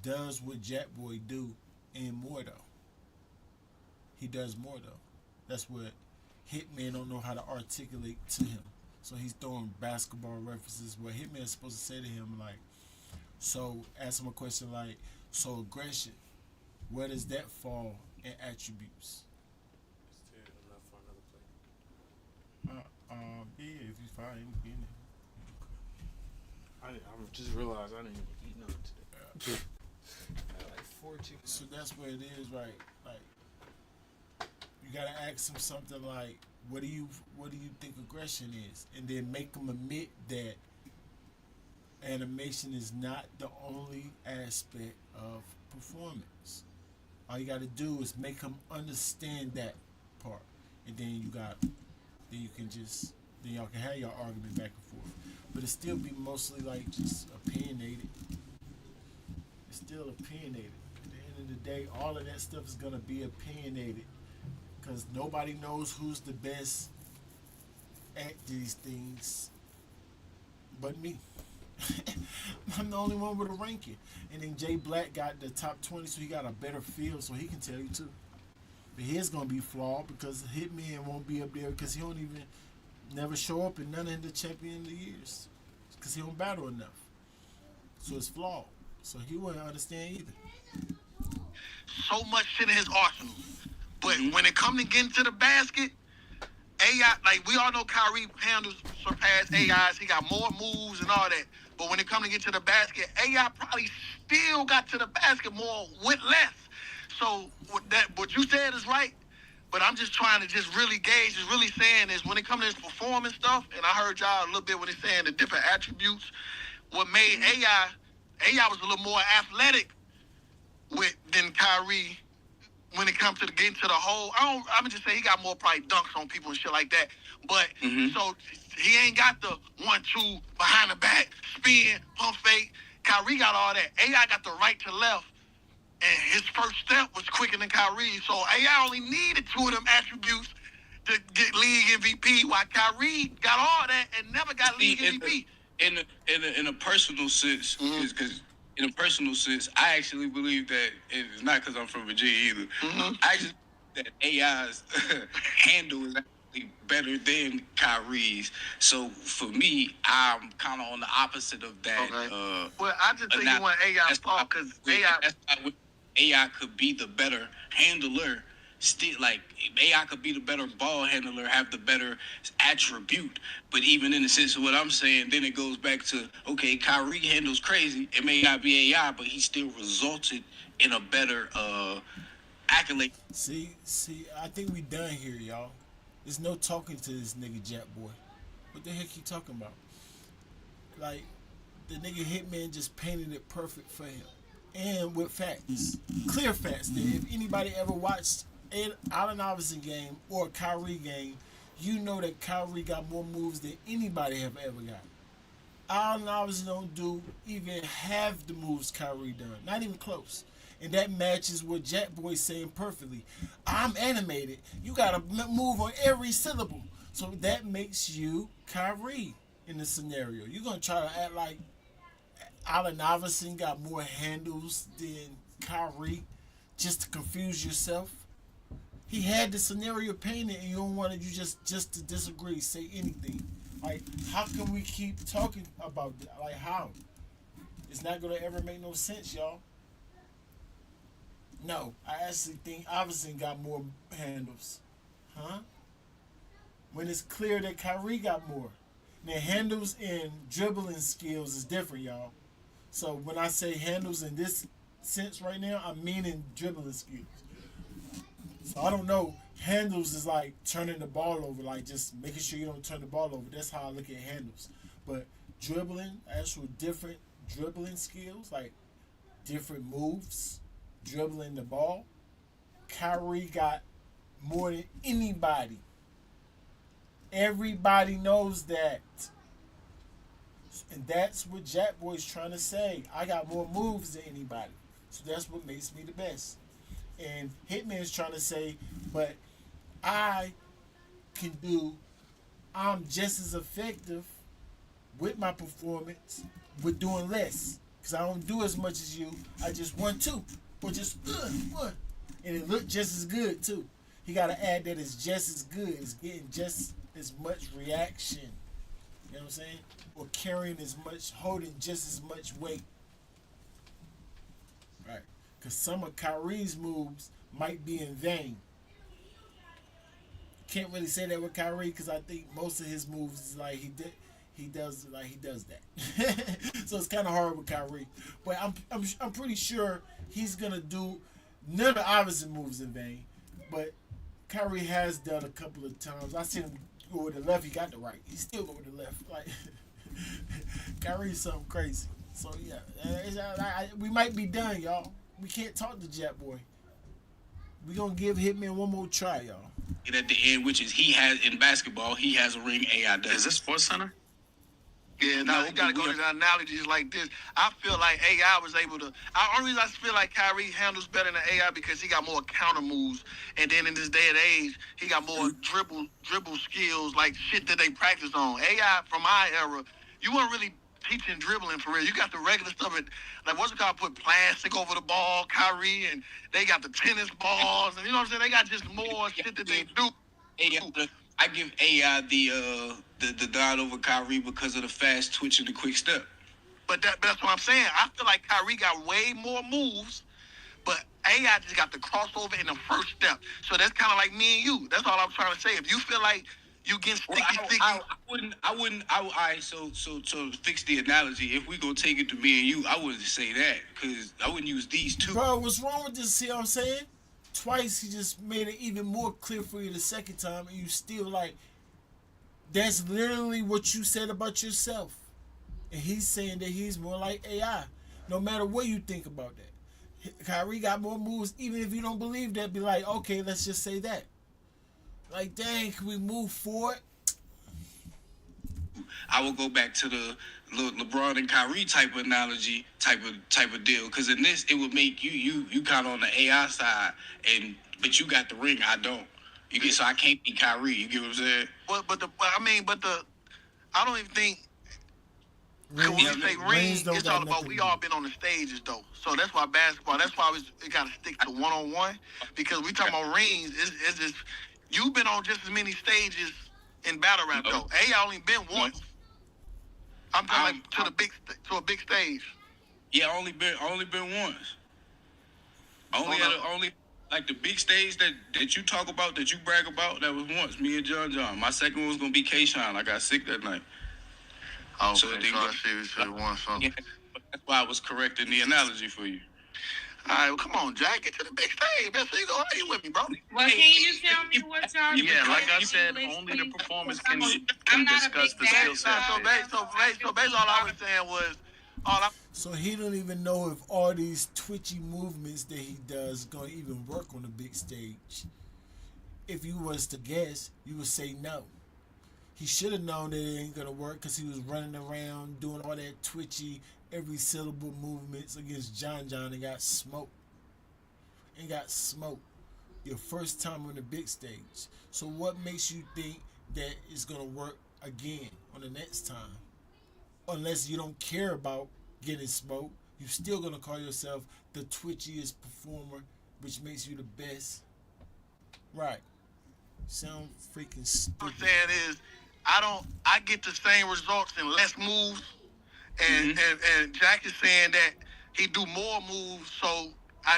does what Jakkboy do and more though. He does more though. That's what Hitman don't know how to articulate to him. So he's throwing basketball references. What Hitman is supposed to say to him, like, so ask him a question like, so aggression, where does that fall in attributes? It's enough for another play. Yeah, if you find anything. I just realized I didn't even eat nothing today. I had like 4 chicken. So that's where it is, right? Like, you gotta ask him something like, what do you think aggression is? And then make him admit that animation is not the only aspect of performance. All you gotta do is make him understand that part. And then y'all can have your argument back and forth. But it still be mostly like just opinionated. It's still opinionated. At the end of the day, all of that stuff is gonna be opinionated. Because nobody knows who's the best at these things but me. I'm the only one with a ranking. And then Jay Black got the top 20, so he got a better feel, so he can tell you too. But his gonna be flawed because Hitman won't be up there because he don't even never show up in none of the champion of the years because he don't battle enough. So it's flawed. So he wouldn't understand either. So much shit in his arsenal. But when it comes to getting to the basket, AI, like we all know Kyrie handles surpass AIs. He got more moves and all that. But when it comes to get to the basket, AI probably still got to the basket more with less. So what you said is right. But I'm just trying to just really gauge, is really saying is when it comes to this performance stuff, and I heard y'all a little bit when it's saying the different attributes, what made AI was a little more athletic than Kyrie when it comes to getting to the hole. I'm just saying he got more probably dunks on people and shit like that. But so he ain't got the 1-2 behind the back, spin, pump fake. Kyrie got all that. AI got the right to left. And his first step was quicker than Kyrie. So AI only needed 2 of them attributes to get league MVP, while Kyrie got all that and never got league MVP. In a personal sense, because in a personal sense, I actually believe that it's not because I'm from Virginia either. I just that AI's handle is actually better than Kyrie's. So for me, I'm kind of on the opposite of that. Okay. Well, I just think you want AI's fault because AI could be the better handler. Still, like AI could be the better ball handler, have the better attribute. But even in the sense of what I'm saying, then it goes back to, okay, Kyrie handles crazy. It may not be AI, but he still resulted in a better accolade. See, I think we done here, y'all. There's no talking to this nigga Jakkboy. What the heck he talking about? Like, the nigga Hitman just painted it perfect for him. And with facts. Clear facts that if anybody ever watched an Allen Iverson game or a Kyrie game, you know that Kyrie got more moves than anybody have ever got. Allen Iverson don't do even half the moves Kyrie done. Not even close. And that matches what Jakkboy's saying perfectly. I'm animated. You gotta move on every syllable. So that makes you Kyrie in the scenario. You're gonna try to act like Allen Iverson got more handles than Kyrie just to confuse yourself. He had the scenario painted, and you don't want you just to disagree, say anything. Like, how can we keep talking about that? Like, how? It's not gonna ever make no sense, y'all. No, I actually think Iverson got more handles, huh? When it's clear that Kyrie got more. Now, handles and dribbling skills is different, y'all. So when I say handles in this sense right now, I'm meaning dribbling skills. So I don't know. Handles is like turning the ball over, like just making sure you don't turn the ball over. That's how I look at handles. But dribbling, actual different dribbling skills, like different moves, dribbling the ball. Kyrie got more than anybody. Everybody knows that. And that's what Jakkboy's trying to say. I got more moves than anybody. So that's what makes me the best. And Hitman's trying to say, but I'm just as effective with my performance with doing less. Because I don't do as much as you. I just 1-2. Or just 1. And it looked just as good too. He got to add that it's just as good. It's getting just as much reaction. You know what I'm saying? Or carrying as much, holding just as much weight. Right. Because some of Kyrie's moves might be in vain. Can't really say that with Kyrie because I think most of his moves is like he does that. So it's kind of hard with Kyrie. But I'm pretty sure he's gonna do none of Iverson moves in vain. But Kyrie has done a couple of times. I seen him go with the left. He got the right. He still go with the left. Like Kyrie's something crazy. So yeah, we might be done, y'all. We can't talk to Jakkboy. We gonna give Hitman one more try, y'all. And at the end, which is he has in basketball, he has a ring. AI does. Is this Sports Center? Yeah, no, you gotta go to the analogies like this. I feel like AI was able to. Only reason I feel like Kyrie handles better than AI because he got more counter moves, and then in this day and age, he got more dribble skills, like shit that they practice on. AI from my era, you weren't really teaching dribbling for real. You got the regular stuff. Like what's it called? Put plastic over the ball, Kyrie, and they got the tennis balls, and you know what I'm saying? They got just more shit that they do. I give AI the nod over Kyrie because of the fast twitch and the quick step. But that's what I'm saying. I feel like Kyrie got way more moves, but AI just got the crossover in the first step. So that's kind of like me and you. That's all I'm trying to say. If you feel like you get sticky, I wouldn't. All right. So to fix the analogy, if we gonna take it to me and you, I wouldn't say that because I wouldn't use these two. Bro, what's wrong with this? See what I'm saying? Twice he just made it even more clear for you the second time, and you still like, that's literally what you said about yourself. And he's saying that he's more like AI. No matter what you think about that. Kyrie got more moves, even if you don't believe that, be like, okay, let's just say that. Like, dang, can we move forward? I will go back to the LeBron and Kyrie type of analogy, type of deal. Because in this, it would make you kind of on the AI side, but you got the ring, I don't. You get, so I can't be Kyrie. You get what I'm saying? I don't even think. When we say rings, it's all about we all been on the stages though. So that's why basketball. That's why it got to stick to 1-on-1 because we talking about rings. It's just you've been on just as many stages in battle rap though. AI only been once. I'm talking to a big stage. Yeah, only been once. Only like the big stage that you talk about, that you brag about, that was once. Me and John. My second one was gonna be K-Shine. I got sick that night. Oh, so I see you said one something. Yeah, that's why I was correcting the analogy for you. All right, well, come on, Jack, get to the big stage. That's where you go. Hey, you with me, bro? Well, can you tell me what y'all? Yeah, like I said, only the performance can discuss the skill set. So basically, all I was saying was, So he don't even know if all these twitchy movements that he does gonna even work on the big stage. If you was to guess, you would say no. He should have known that it ain't gonna work because he was running around doing all that twitchy, every syllable movements against John and got smoked. Your first time on the big stage. So what makes you think that it's gonna work again on the next time? Unless you don't care about getting smoked, you're still gonna call yourself the twitchiest performer, which makes you the best. Right. Sound freaking stupid. What I'm saying is, I get the same results in less moves, and Jack is saying that he do more moves, so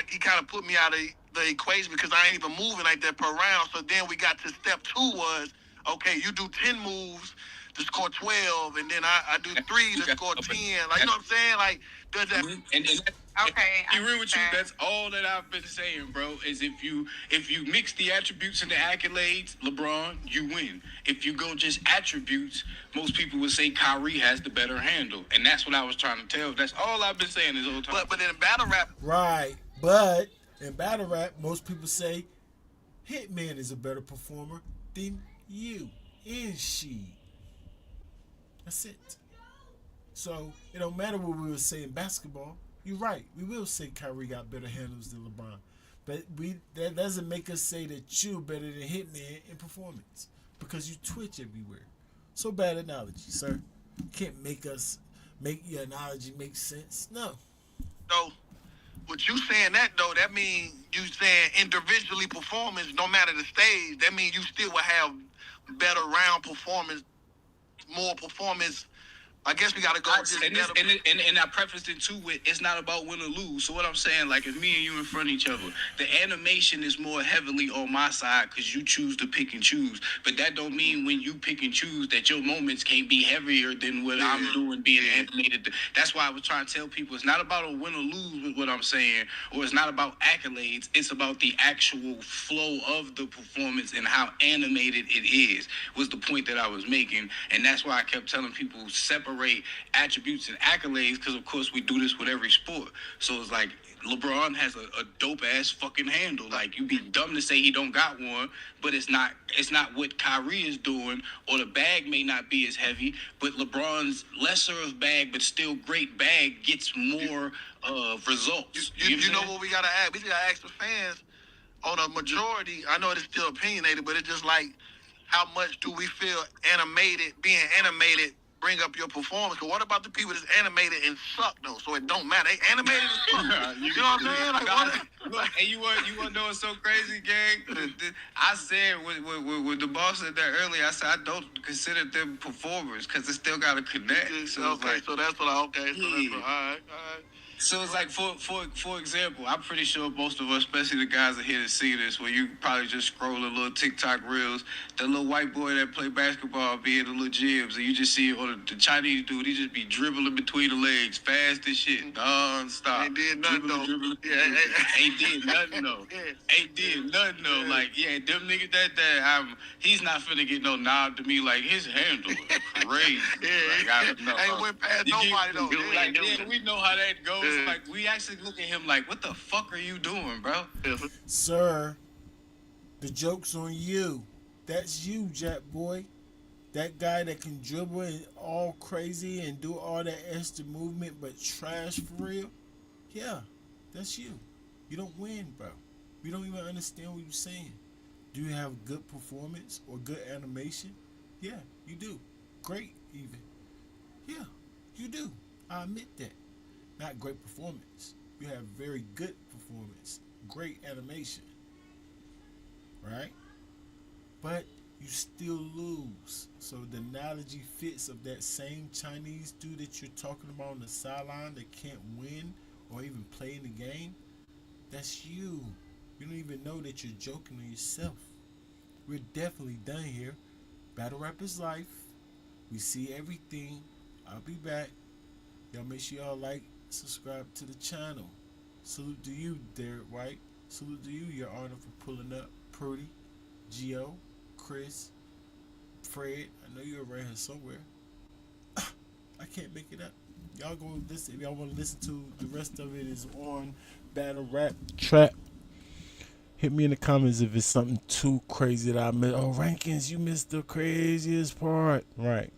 he kind of put me out of the equation because I ain't even moving like that per round. So then we got to step 2 was, okay, you do 10 moves to score 12, and then I do 3 to score 10. Like, you know what I'm saying? Like, does that... Okay, I agree with you. That's all that I've been saying, bro. Is if you mix the attributes and the accolades, LeBron, you win. If you go just attributes, most people would say Kyrie has the better handle, and that's what I was trying to tell. That's all I've been saying this whole time. But in battle rap, right? But in battle rap, most people say Hitman is a better performer than you and she. That's it. So it don't matter what we would say in basketball. You're right. We will say Kyrie got better handles than LeBron. But that doesn't make us say that you're better than Hitman in performance. Because you twitch everywhere. So bad analogy, sir. You can't make your analogy make sense. No. So, with you saying that, though, that means you saying individually performance, no matter the stage, that means you still will have better round performance, more performance. I guess we gotta go. And I prefaced it too with it's not about win or lose. So what I'm saying, like if me and you in front of each other, the animation is more heavily on my side because you choose to pick and choose. But that don't mean when you pick and choose that your moments can't be heavier than what I'm doing being animated. That's why I was trying to tell people it's not about a win or lose with what I'm saying, or it's not about accolades. It's about the actual flow of the performance and how animated it is. Was the point that I was making, and that's why I kept telling people separate attributes and accolades because of course we do this with every sport. So it's like LeBron has a dope ass fucking handle. Like you'd be dumb to say he don't got one, but it's not what Kyrie is doing, or the bag may not be as heavy, but LeBron's lesser of bag but still great bag gets more results. You know what we gotta ask? We gotta ask the fans on a majority. I know it's still opinionated, but it's just like how much do we feel being animated bring up your performance? Because what about the people that's animated and suck though? So it don't matter. They animated and suck. You know what I'm saying? Like, look, and you want to know what's so crazy, gang? I said with the boss said that earlier. I said I don't consider them performers because it still got to connect. So okay, like, so that's what all right. So it's like, for example, I'm pretty sure most of us, especially the guys that here to see this, where you probably just scrolling little TikTok reels, the little white boy that play basketball be in the little gyms, and you just see, or the Chinese dude, he just be dribbling between the legs, fast as shit, non-stop. Ain't did nothing though. Ain't did nothing though. Ain't did nothing though. Like, yeah, them niggas he's not finna get no nod to me. Like, his handle is crazy. Like, I don't know. Ain't went past nobody though. Like, yeah, we know how that goes. Like, we actually look at him like, what the fuck are you doing, bro? Sir, the joke's on you. That's you, Jakkboy. That guy that can dribble and all crazy and do all that extra movement but trash for real. Yeah, that's you. You don't win, bro. You don't even understand what you're saying. Do you have good performance or good animation? Yeah, you do. Great, even. Yeah, you do. I admit that. Not great performance. You have very good performance. Great animation. Right? But you still lose. So the analogy fits of that same Chinese dude that you're talking about on the sideline that can't win or even play in the game. That's you. You don't even know that you're joking on yourself. We're definitely done here. Battle rap is life. We see everything. I'll be back. Y'all make sure y'all like, subscribe to the channel. Salute to you, Derek White. Salute to you, Your Honor, for pulling up. Prudy, Gio, Chris, Fred. I know you're around here somewhere. I can't make it up. Y'all go listen. If y'all want to listen to the rest of it, is on Battle Rap Trap. Hit me in the comments if it's something too crazy that I missed. Oh, rankings, you missed the craziest part. Right.